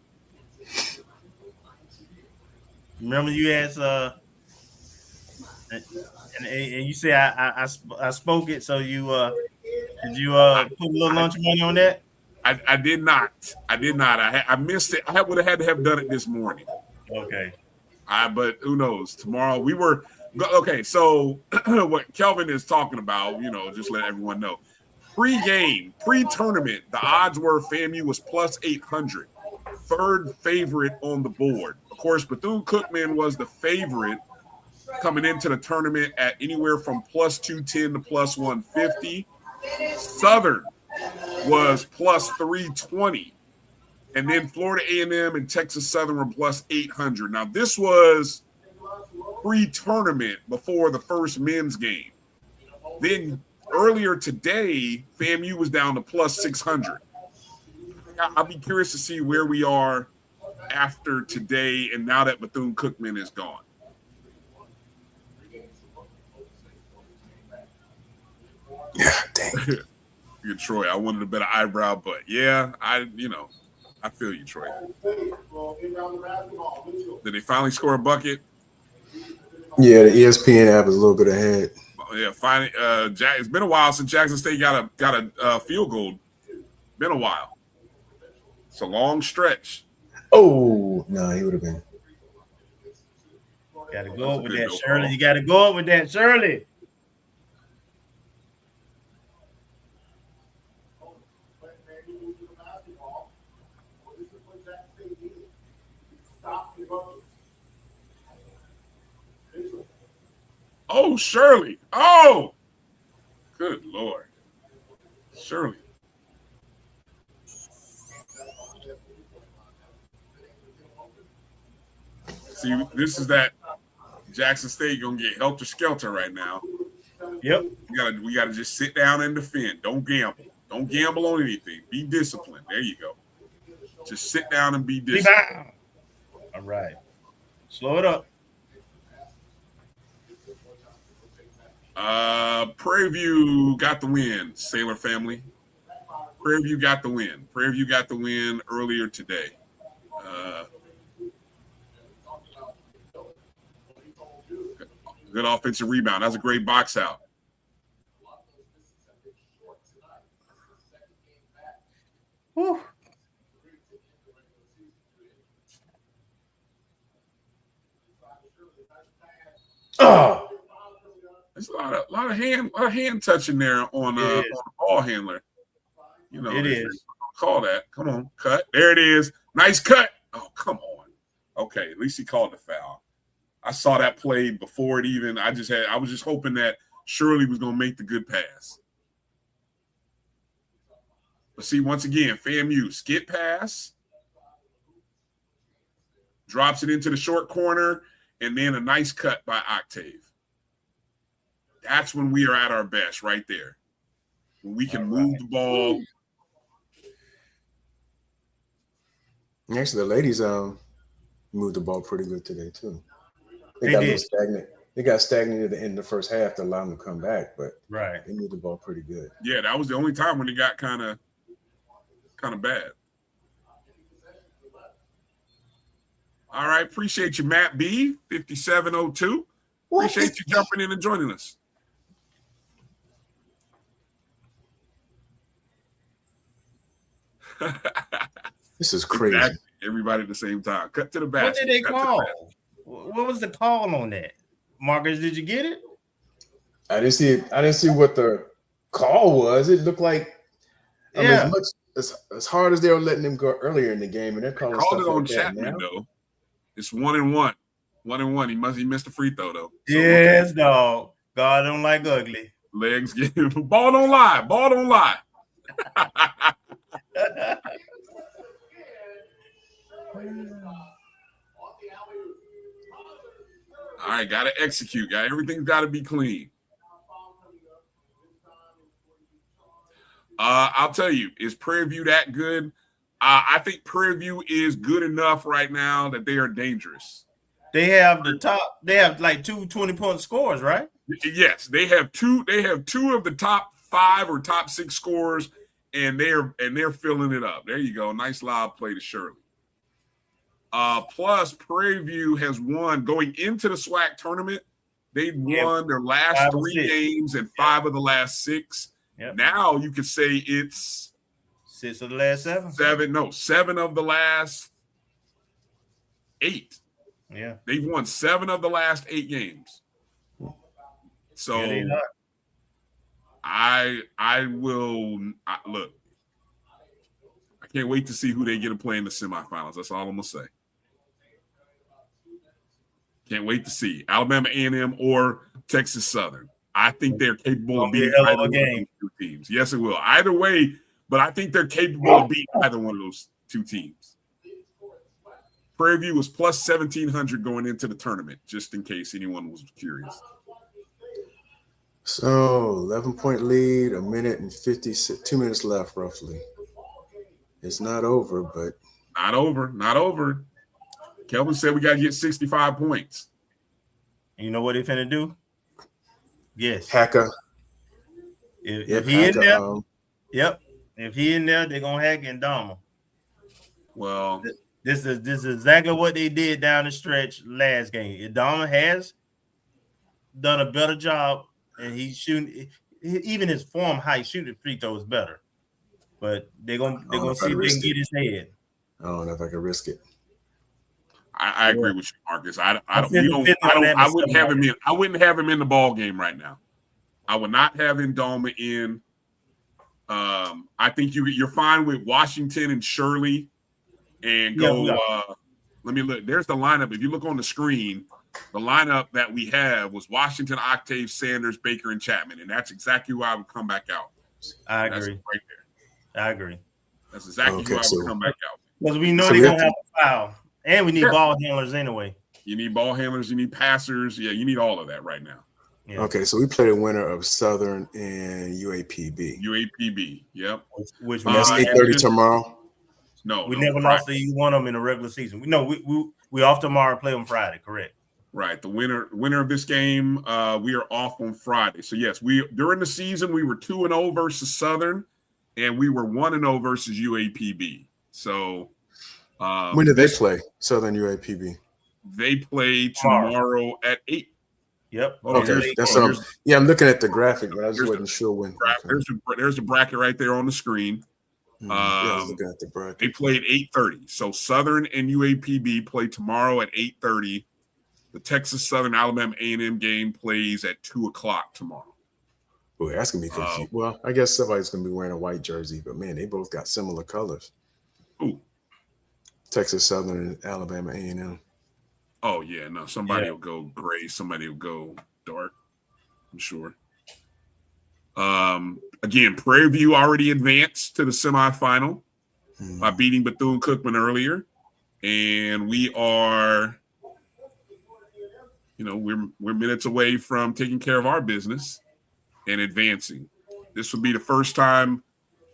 Remember you asked, and you say I spoke it, so you did you put a little lunch money on that? I did not. I missed it. I would have had to have done it this morning. Okay. But who knows? Tomorrow we were okay. So what Kelvin is talking about, just let everyone know. Pre-game, pre-tournament, the odds were FAMU was plus 800, third favorite on the board. Of course, Bethune-Cookman was the favorite coming into the tournament at anywhere from plus 210 to plus 150. Southern was plus 320. And then Florida A&M and Texas Southern were plus 800. Now, this was pre-tournament before the first men's game. Then earlier today, FAMU was down to plus 600. I'll be curious to see where we are after today and now that Bethune-Cookman is gone. Yeah, dang. You're Troy. I wanted a better eyebrow, but yeah, I feel you, Troy. Did they finally score a bucket? Yeah, the ESPN app is a little bit ahead. Yeah, finally. It's been a while since Jackson State got a field goal. Been a while. It's a long stretch. Oh no, he would have been. Got to go up with that, Shirley. You got to go up with that, Shirley. Oh, Shirley. Oh, good Lord. Shirley. See, this is that Jackson State going to get helter-skelter right now. Yep. We gotta just sit down and defend. Don't gamble. Don't gamble on anything. Be disciplined. There you go. Just sit down and be disciplined. All right. Slow it up. Prairie View got the win, Sailor family. Prairie View got the win. Prairie View got the win earlier today. Good offensive rebound. That's a great box out. Whew. Oh, there's a lot of hand touching there on the ball handler. You know, it is. Call that. Come on, cut. There it is. Nice cut. Oh, come on. Okay, at least he called the foul. I saw that play before it even. I was just hoping that Shirley was going to make the good pass. But see, once again, FAMU skip pass, drops it into the short corner, and then a nice cut by Octave. That's when we are at our best right there. When we can move the ball. Actually, the ladies moved the ball pretty good today, too. They got a little stagnant. They got stagnant at the end of the first half to allow them to come back, but they moved the ball pretty good. Yeah, that was the only time when it got kind of bad. All right, appreciate you, Matt B, 5702. Appreciate you jumping in and joining us. This is crazy. Exactly. Everybody at the same time. Cut to the basket. What did they call? What was the call on that? Marcus, did you get it? I didn't see it. I didn't see what the call was. It looked like as much as hard as they were letting them go earlier in the game, and they're calling called stuff it on like Chapman though. It's 1-1. 1-1. He missed a free throw though. So yes, dog. God don't like ugly. Legs get ball don't lie. Ball don't lie. All right, got to execute, guy. Everything's got to be clean. I'll tell you, is Prairie View that good? I think Prairie View is good enough right now that they are dangerous. They have they have like 2 20-point scores, right? Yes, they have two. They have 2 of the top 5 or top 6 scorers, and they're filling it up. There you go. Nice lob play to Shirley. Plus, Prairie View has won going into the SWAC tournament. They won their last 3 games and 5 of the last 6. Yep. Now you could say it's 6 of the last 7. 7 of the last 8. Yeah, they've won 7 of the last 8 games. So I will look. I can't wait to see who they get to play in the semifinals. That's all I'm gonna say. Can't wait to see Alabama A&M or Texas Southern. I think they're capable of beating either one of those 2 teams. Yes, it will. Either way, but I think they're capable of beating either one of those 2 teams. Prairie View was plus 1,700 going into the tournament, just in case anyone was curious. So 11-point lead, 1 minute and 2 minutes left, roughly. It's not over, but not over. Kelvin said we got to get 65 points. You know what they finna do? Yes. Hacker. If he in there, if he in there, they're gonna hack and dom him. Well, this is exactly what they did down the stretch last game. Dom has done a better job, and he's shooting. Even his form high shooting free throws better, but they're gonna see if they can get his head. I don't know if I can risk it. I agree with you, Marcus. I wouldn't have him in. I wouldn't have him in the ball game right now. I would not have Ndoma in. I think you're fine with Washington and Shirley, and go. Let me look. There's the lineup. If you look on the screen, the lineup that we have was Washington, Octave, Sanders, Baker, and Chapman, and that's exactly who I would come back out. I agree. That's right there. I agree. That's exactly who I would come back out. Because we know they're gonna have a foul. And we need ball handlers anyway. You need ball handlers. You need passers. Yeah, you need all of that right now. Yeah. Okay, so we play the winner of Southern and UAPB. UAPB, yep. Which that's 8:30 tomorrow. No, we never lost to either one of them in the regular season. We off tomorrow and play on Friday, correct? Right. The winner of this game, we are off on Friday. So yes, during the season we were 2-0 versus Southern, and we were 1-0 versus UAPB. So when did they play Southern UAPB? They play tomorrow at 8. Yep. Okay, that's I'm looking at the graphic, but I just wasn't sure when. There's the bracket right there on the screen. I was looking at the bracket. They played 8:30. So Southern and UAPB play tomorrow at 8:30. The Texas Southern Alabama A&M game plays at 2:00 tomorrow. Boy, that's gonna be confusing. Well, I guess somebody's gonna be wearing a white jersey, but man, they both got similar colors. Ooh. Texas Southern and Alabama A&M. Oh yeah, no. Somebody will go gray. Somebody will go dark. I'm sure. Again, Prairie View already advanced to the semifinal by beating Bethune-Cookman earlier, and we are, we're minutes away from taking care of our business and advancing. This would be the first time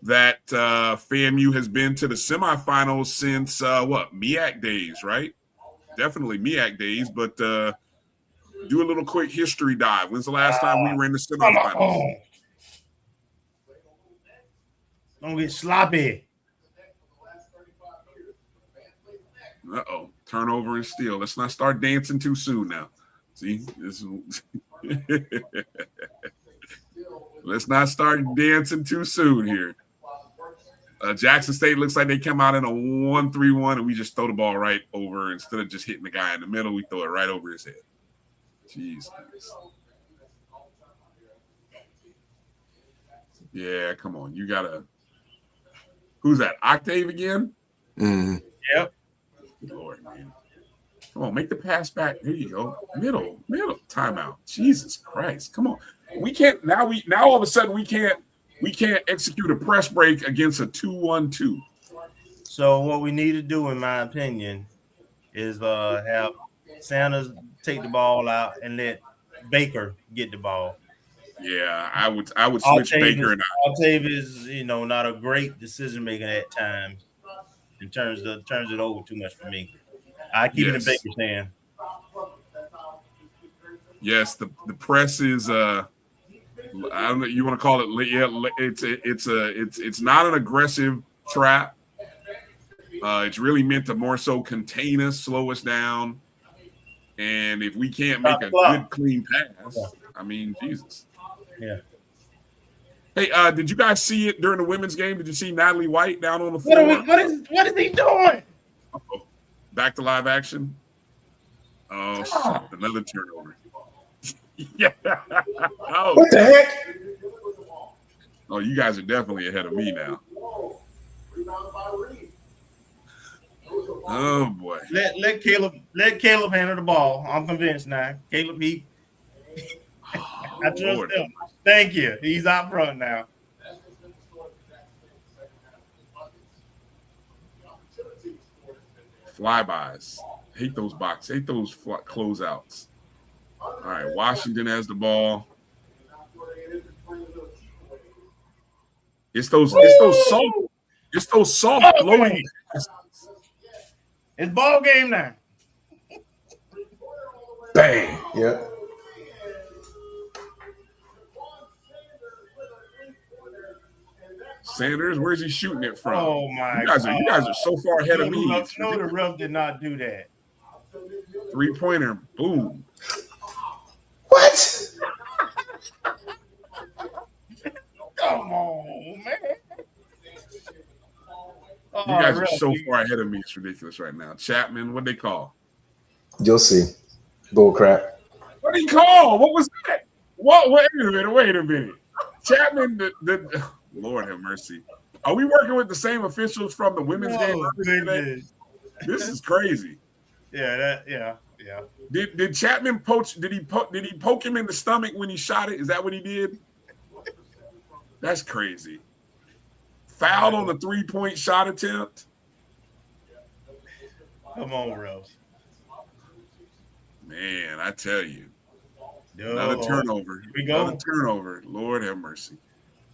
that FAMU has been to the semifinals since MEAC days, right? Definitely MEAC days, but do a little quick history dive. When's the last time we were in the semifinals? Don't get sloppy. Uh-oh. Turnover and steal. Let's not start dancing too soon now. See? Let's not start dancing too soon here. Jackson State looks like they come out in a 1-3-1, and we just throw the ball right over. Instead of just hitting the guy in the middle, we throw it right over his head. Jeez. Yeah, come on. You got to – who's that, Octave again? Mm-hmm. Yep. Good Lord, man. Come on, make the pass back. There you go. Middle. Timeout. Jesus Christ. Come on. We can't – now all of a sudden we can't execute a press break against a 2-1-2. So what we need to do, in my opinion, is have Sanders take the ball out and let Baker get the ball. Yeah, I would switch Baker and Octave is, not a great decision maker at times. Turns it over too much for me. I keep it in Baker's hand. Yes, the press is I don't know. You want to call it? Yeah, it's not an aggressive trap. It's really meant to more so contain us, slow us down, and if we can't make a good, clean pass, I mean, Jesus. Yeah. Hey, did you guys see it during the women's game? Did you see Natalie White down on the floor? What is he doing? Uh-oh. Back to live action. Oh, shit, another turnover. Yeah. Oh. What the heck? Oh, you guys are definitely ahead of me now. Oh boy. Let Caleb handle the ball. I'm convinced now. Caleb, I trust him. Thank you. He's out front now. Flybys. Hate those boxes. Hate those closeouts. All right, Washington has the ball. It's those soft blowing. It's ball game now. Bang. Yep. Sanders, where's he shooting it from? Oh my God. You guys are so far ahead of me. No, the ref did not do that. 3-pointer, boom. What? Come on, man. You guys are so far ahead of me. It's ridiculous right now. Chapman, what'd they call? You'll see. Bull crap. What did he call? What was that? What? Wait a minute. Chapman, the Lord have mercy. Are we working with the same officials from the women's game today? This is crazy. Yeah. Did Chapman poach? Did he poke him in the stomach when he shot it? Is that what he did? That's crazy. Fouled on the 3-point shot attempt. Come on, Rose. Man, I tell you. Another turnover. Here we go. Another turnover. Lord have mercy.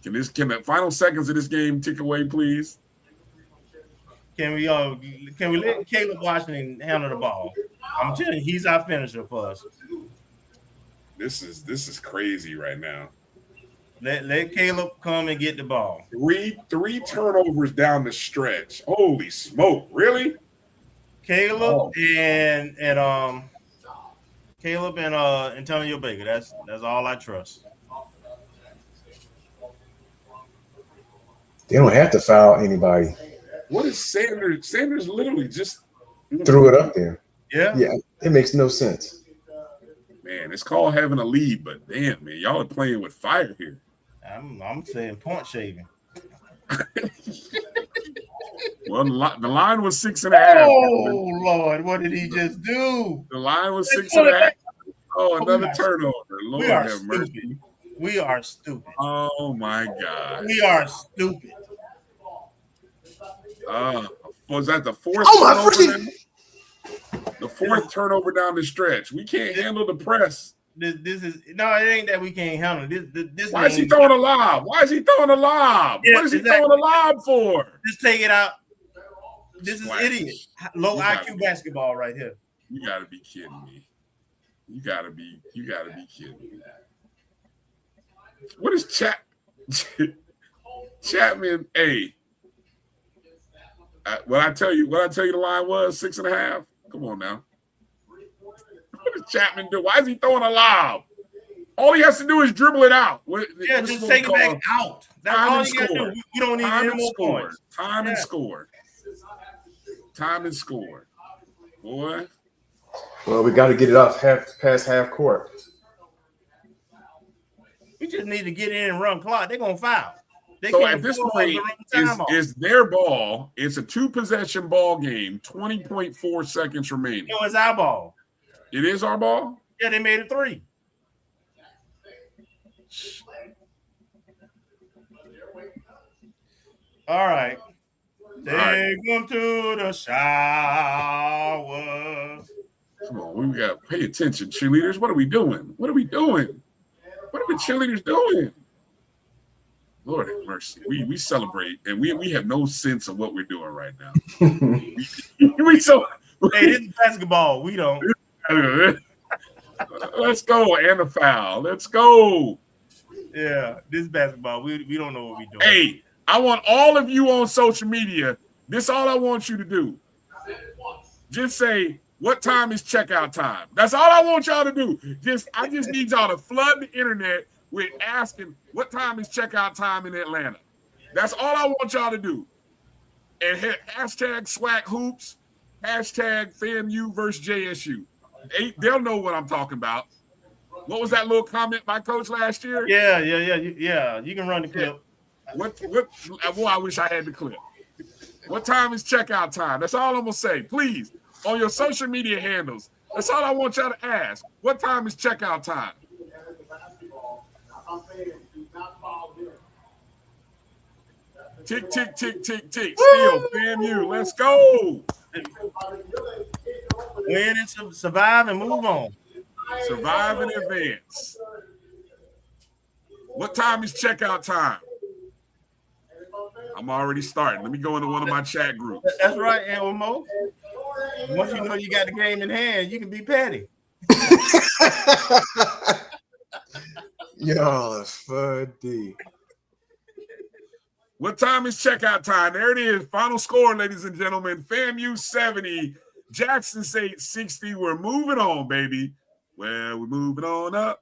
Can the final seconds of this game tick away, please? Can we let Caleb Washington handle the ball? I'm telling you, he's our finisher for us. This is crazy right now. Let Caleb come and get the ball. Three turnovers down the stretch. Holy smoke! Really? Caleb and Antonio Baker. That's all I trust. They don't have to foul anybody. What is Sanders? Sanders literally just threw it up there. Yeah. It makes no sense. Man, it's called having a lead, but damn, man, y'all are playing with fire here. I'm saying point shaving. Well, the line was 6.5. Oh Lord, what did he just do? The line was 6.5. Oh, another turnover. Lord have mercy. We are stupid. Oh my God. We are stupid. Was that the fourth? Oh, the fourth turnover down the stretch. We can't handle the press. This is no, it ain't that we can't handle this. Why is he throwing a lob? Why is he throwing a lob? Yeah, what is he throwing a lob for? Just take it out. This is SWAC. idiot. Low IQ basketball right here. You gotta be kidding me. You gotta be kidding me. What is Chapman? Hey, what I tell you the line was 6.5. Come on now. What does Chapman do? Why is he throwing a lob? All he has to do is dribble it out. Just take it back out. That's all you got to do. You don't need any more points. Time and score. Time and score. Boy. Well, we got to get it off past half court. We just need to get in and run clock. They're going to foul. So at this point, is their ball. It's a 2-possession ball game, 20.4 seconds remaining. No, it's our ball. It is our ball? Yeah, they made it 3. All right. Take them to the shower. Come on, we got to pay attention, cheerleaders. What are we doing? What are the cheerleaders doing? Lord have mercy. We celebrate, and we have no sense of what we're doing right now. Hey, this is basketball. We don't. Let's go, and a foul. Let's go. Yeah, this is basketball. We don't know what we're doing. Hey, I want all of you on social media. This is all I want you to do. Just say, what time is checkout time? That's all I want y'all to do. I just need y'all to flood the internet with asking, what time is checkout time in Atlanta? That's all I want y'all to do. And hashtag SWAC hoops, hashtag FAMU versus JSU. They'll know what I'm talking about. What was that little comment by Coach last year? Yeah. You can run the clip. Well, I wish I had the clip. What time is checkout time? That's all I'm gonna say. Please, on your social media handles. That's all I want y'all to ask. What time is checkout time? Tick, tick, tick, tick, tick. Still, FAMU. Let's go. Win and survive and move on. Survive and advance. What time is checkout time? I'm already starting. Let me go into one of my chat groups. That's right, Elmo. Once you know you got the game in hand, you can be petty. Y'all are funny. What time is checkout time? There it is. Final score, ladies and gentlemen. FAMU 70, Jackson State 60. We're moving on, baby. Well, we're moving on up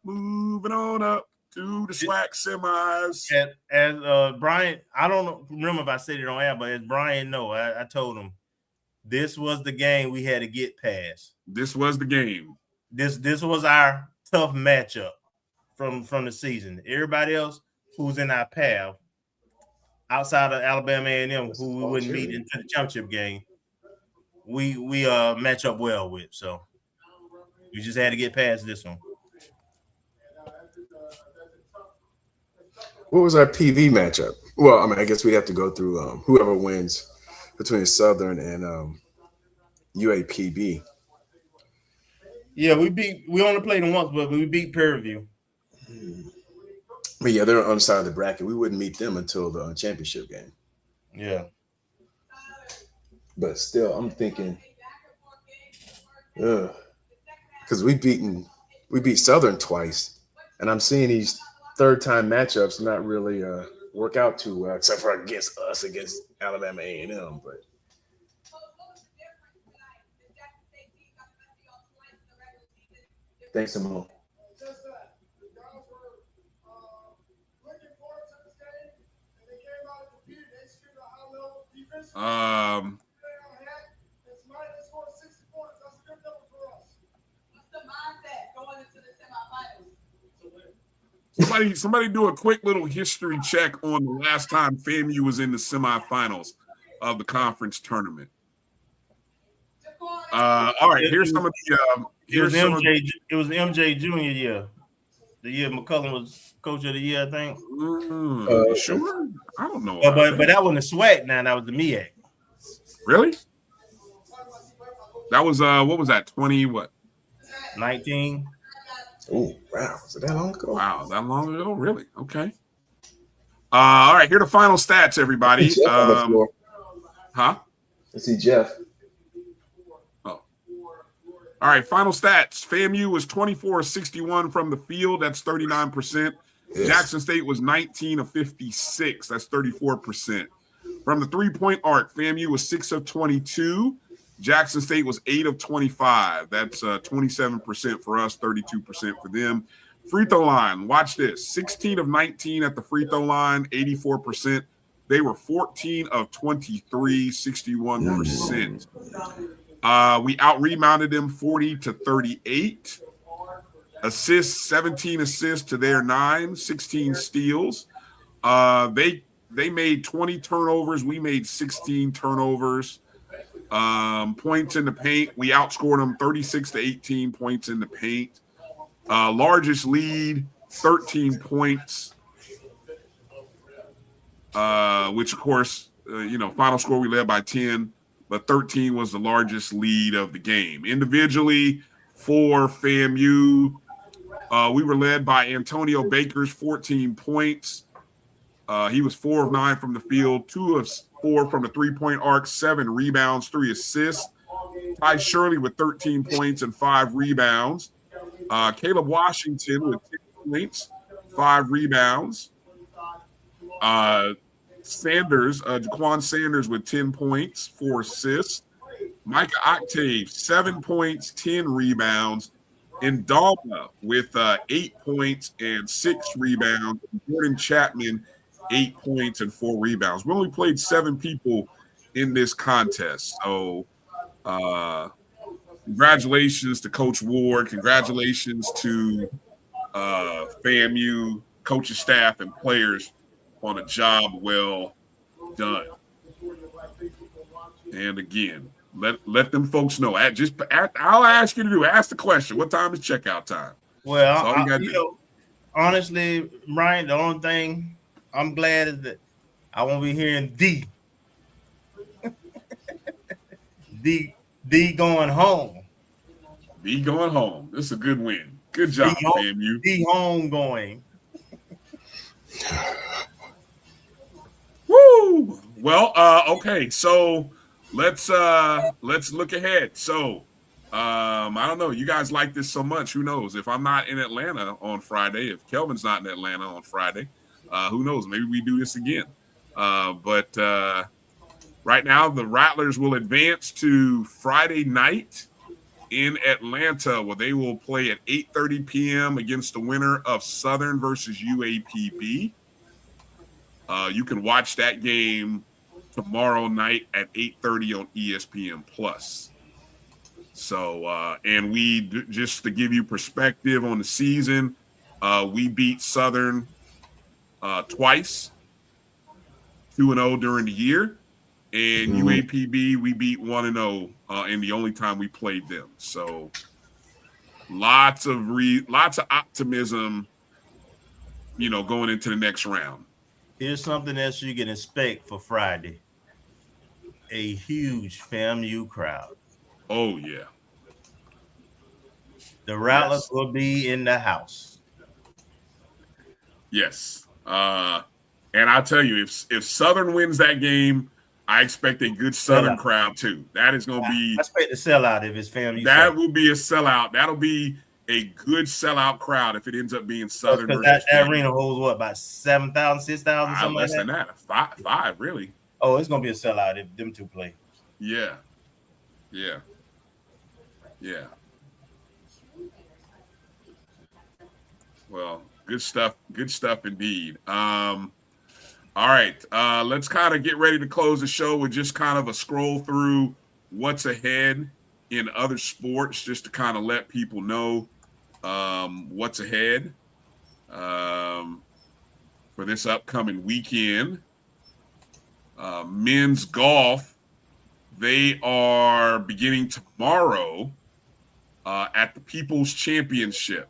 to the SWAC semis. As Bryan, I don't remember if I said it on air, but as Bryan know, I told him this was the game we had to get past. This was the game. This was our tough matchup from the season. Everybody else who's in our path, outside of Alabama A&M, who we wouldn't meet into the championship game, we match up well with. So we just had to get past this one. What was our PV matchup? Well, I mean, I guess we'd have to go through whoever wins between Southern and UAPB. Yeah, we only played them once, but we beat Prairie View. But yeah, they're on the side of the bracket. We wouldn't meet them until the championship game. Yeah. But still, I'm thinking, because we beat Southern twice, and I'm seeing these third-time matchups not really work out too well, except for against Alabama A&M. But thanks, Simone. Somebody do a quick little history check on the last time FAMU was in the semifinals of the conference tournament. All right, here's some of the. It was the MJ Junior year. The year McCullum was coach of the year, I think. Sure? I don't know. But that wasn't the SWAC now. That was the MEAC. Really? That was what was that? 19. Oh, wow. Was it that long ago? Wow, that long ago? Really? Okay. All right, here are the final stats, everybody. Huh? Let's see Jeff. Oh. All right, final stats. FAMU was 24 of 61 from the field. That's 39%. Yes. Jackson State was 19 of 56. That's 34%. From the three-point arc, FAMU was 6 of 22. Jackson State was 8 of 25. That's 27% for us, 32% for them. Free throw line, watch this. 16 of 19 at the free throw line, 84%. They were 14 of 23, 61%. We out-rebounded them 40 to 38. Assists, 17 assists to their 9, 16 steals. They made 20 turnovers. We made 16 turnovers. Points in the paint, we outscored them 36 to 18 points in the paint. Largest lead, 13 points, which of course, final score we led by 10, but 13 was the largest lead of the game. Individually, for FAMU, we were led by Antonio Baker's 14 points. He was 4 of 9 from the field, 2 of 4 from the three-point arc, 7 rebounds, 3 assists. Ty Shirley with 13 points and 5 rebounds. Caleb Washington with 10 points, 5 rebounds. Jaquan Sanders with 10 points, 4 assists. Micah Octave, 7 points, 10 rebounds. Indalma with 8 points and 6 rebounds. Jordan Chapman, 8 points and 4 rebounds. We only played 7 people in this contest. So congratulations to Coach Ward. Congratulations to FAMU coaching staff and players on a job well done. And again, let them folks know. I'll ask you to ask the question. What time is checkout time? Well, honestly, Bryan, the only thing I'm glad is that I won't be hearing D going home. D going home. This is a good win. Good job, FAMU. D home going. Woo! Well, okay. So let's look ahead. So I don't know. You guys like this so much. Who knows? If I'm not in Atlanta on Friday, if Kelvin's not in Atlanta on Friday, who knows? Maybe we do this again. But right now, the Rattlers will advance to Friday night in Atlanta, where they will play at 8:30 p.m. against the winner of Southern versus UAPB. You can watch that game tomorrow night at 8:30 on ESPN Plus. So, and just to give you perspective on the season, we beat Southern twice, 2-0 during the year, and UAPB we beat 1-0 in the only time we played them. So lots of optimism, going into the next round. Here's something else you can expect for Friday: a huge FAMU crowd. Oh yeah, the Rattlers will be in the house. Yes. And I'll tell you, if Southern wins that game, I expect a good Southern crowd too. That is going to be. I expect a sellout if it's FAMU. That will be a sellout. That'll be a good sellout crowd if it ends up being Southern. Because that arena holds what, about 7,000, 6,000, something less like than that. Five really. Oh, it's going to be a sellout if them two play. Yeah. Well, good stuff. Good stuff indeed. All right, let's kind of get ready to close the show with just kind of a scroll through what's ahead in other sports, just to kind of let people know what's ahead for this upcoming weekend. Men's golf, they are beginning tomorrow at the People's Championship.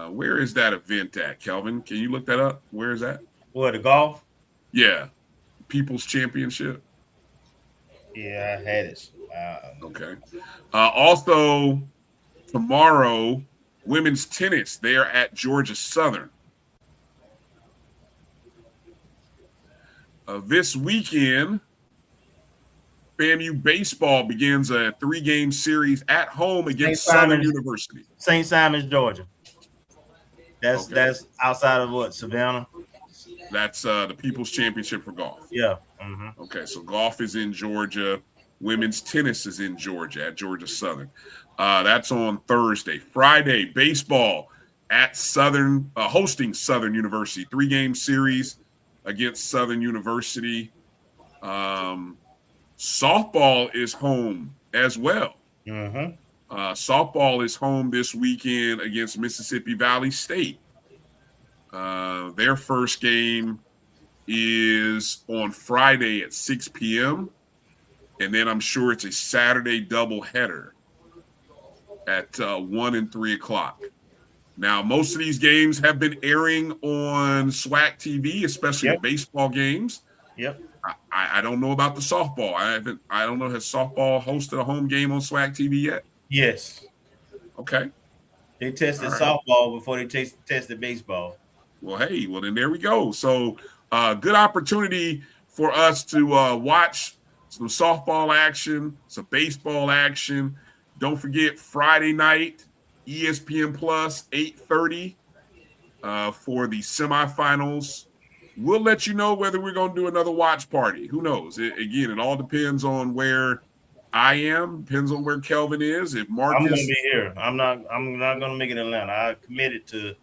Where is that event at, Kelvin? Can you look that up? Where is that? What, the golf? Yeah. People's Championship. Yeah, I had it. Okay. Also, tomorrow, women's tennis. They are at Georgia Southern. This weekend, FAMU baseball begins a 3-game series at home against Southern University. St. Simon's, Georgia. That's outside of what, Savannah? That's the People's Championship for golf. Yeah. Okay, so golf is in Georgia. Women's tennis is in Georgia at Georgia Southern. That's on Thursday. Friday, baseball at Southern, hosting Southern University. 3-game series against Southern University. Softball is home as well. Softball is home this weekend against Mississippi Valley State. Their first game is on Friday at 6 p.m. And then I'm sure it's a Saturday doubleheader at 1 and 3 o'clock. Now, most of these games have been airing on SWAC TV, especially the baseball games. Yep. I don't know about the softball. I don't know. Has softball hosted a home game on SWAC TV yet? Yes. Okay. They tested softball before they tested baseball. Well, hey, then there we go. So good opportunity for us to watch some softball action, some baseball action. Don't forget Friday night, ESPN Plus, 8:30 for the semifinals. We'll let you know whether we're going to do another watch party. Who knows? It all depends on where I am. Depends on where Kelvin is. If Marcus, I'm going to be here. I'm not going to make it in Atlanta. I committed to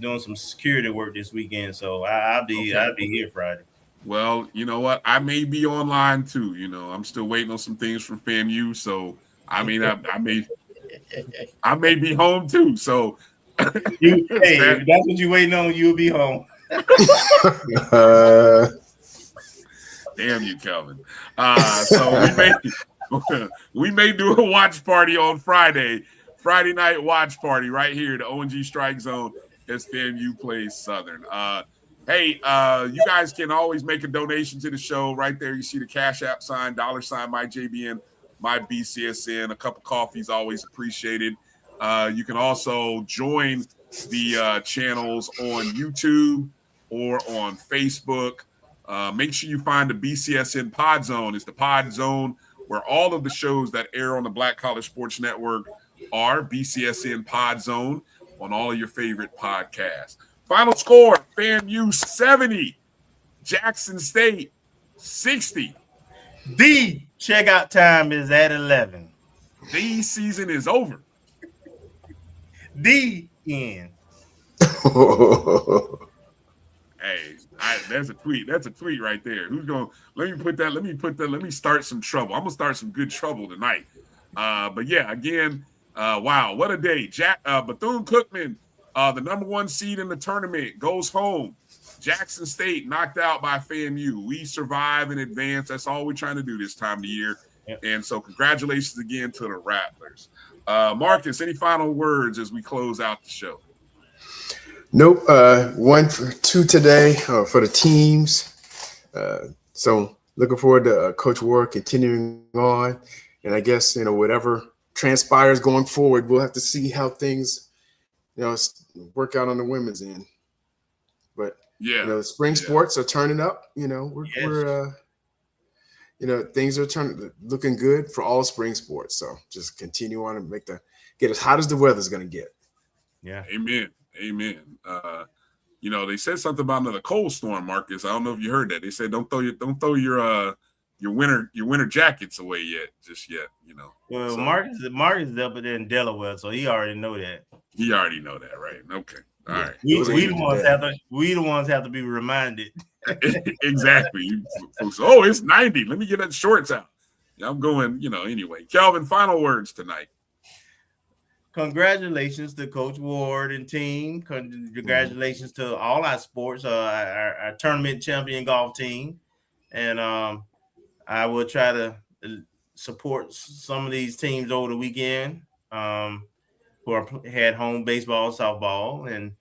doing some security work this weekend, so I'll be here Friday. Well, you know what? I may be online too. I'm still waiting on some things from FAMU, so I mean, I may be home too. So, if that's what you're waiting on, you'll be home. Damn you, Kelvin. So we may do a watch party on Friday night watch party right here, the O&G StrikeZone as FAMU plays Southern. Hey, you guys can always make a donation to the show right there. You see the Cash App sign, $ my JBN, my BCSN. A cup of coffee is always appreciated. You can also join the channels on YouTube or on Facebook. Make sure you find the BCSN Pod Zone. It's the Pod Zone where all of the shows that air on the Black College Sports Network are. BCSN Pod Zone on all of your favorite podcasts. Final score, FAMU 70, Jackson State 60. The checkout time is at 11. The season is over. The end. Hey, there's a tweet. That's a tweet right there. Who's going to let me start some trouble. I'm going to start some good trouble tonight. But yeah, again, wow, what a day. Bethune-Cookman, the number 1 seed in the tournament, goes home. Jackson State knocked out by FAMU. We survive and advance. That's all we're trying to do this time of year. Yep. And so congratulations again to the Rattlers. Marcus, any final words as we close out the show? Nope. 1 for 2 today for the teams. So looking forward to Coach Ward continuing on. And I guess, whatever transpires going forward, we'll have to see how things, work out on the women's end. But Yeah. Spring sports are turning up. We're things are looking good for all spring sports. So just continue on and get as hot as the weather's going to get. Yeah. Amen. They said something about another cold storm, Marcus. I don't know if you heard that. They said don't throw your winter jackets away just yet. Well, so, Marcus is up there in Delaware, so he already know that. He already know that, right? Okay. All right. We the ones have to be reminded. Exactly. Folks, it's 90. Let me get that shorts out. Yeah, I'm going, anyway. Kelvin, final words tonight. Congratulations to Coach Ward and team. Congratulations to all our sports, our tournament champion golf team. And I will try to support some of these teams over the weekend who had home baseball, softball, and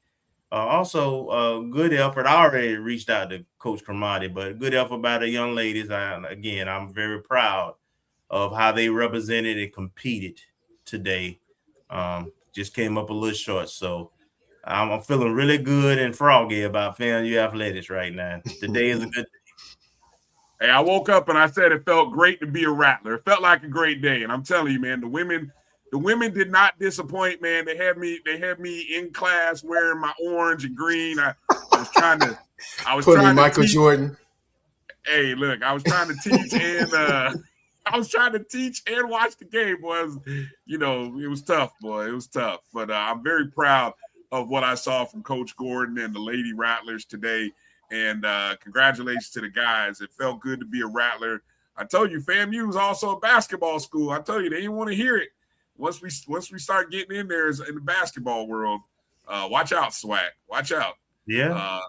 also good effort. I already reached out to Coach Cromartie, but good effort by the young ladies. I'm very proud of how they represented and competed today. Just came up a little short, so I'm feeling really good and froggy about FAMU Athletics right now. Today is a good day. Hey, I woke up and I said it felt great to be a Rattler. It felt like a great day, and I'm telling you, man, the women did not disappoint, man. They had me in class wearing my orange and green. I was trying to Michael Jordan. Hey, look, I was trying to teach and watch the game, boy. It was tough, boy. It was tough. But I'm very proud of what I saw from Coach Gordon and the Lady Rattlers today. And congratulations to the guys. It felt good to be a Rattler. I told you, FAMU is also a basketball school. I told you, they didn't want to hear it. Once we start getting in there in the basketball world, watch out, SWAC. Watch out. Yeah.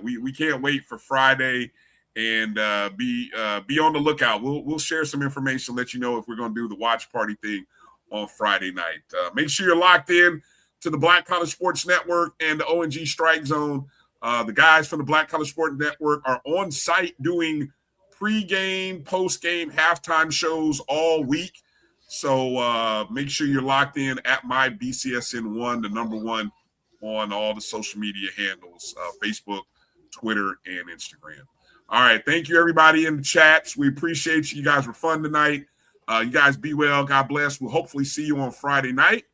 We can't wait for Friday. And be on the lookout. We'll share some information, let you know if we're going to do the watch party thing on Friday night. Make sure you're locked in to the Black College Sports Network and the O&G StrikeZone. The guys from the Black College Sports Network are on site doing pregame, postgame, halftime shows all week. So make sure you're locked in at my BCSN1, the number one on all the social media handles, Facebook, Twitter, and Instagram. All right. Thank you, everybody in the chats. We appreciate you. You guys were fun tonight. You guys be well. God bless. We'll hopefully see you on Friday night.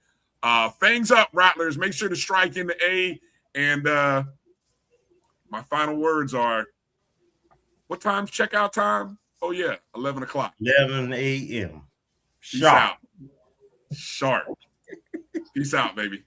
Fangs up, Rattlers. Make sure to strike in the A. And my final words are, what time's checkout time? Oh, yeah, 11 o'clock. 11 a.m. Peace out. Sharp. Peace out, baby.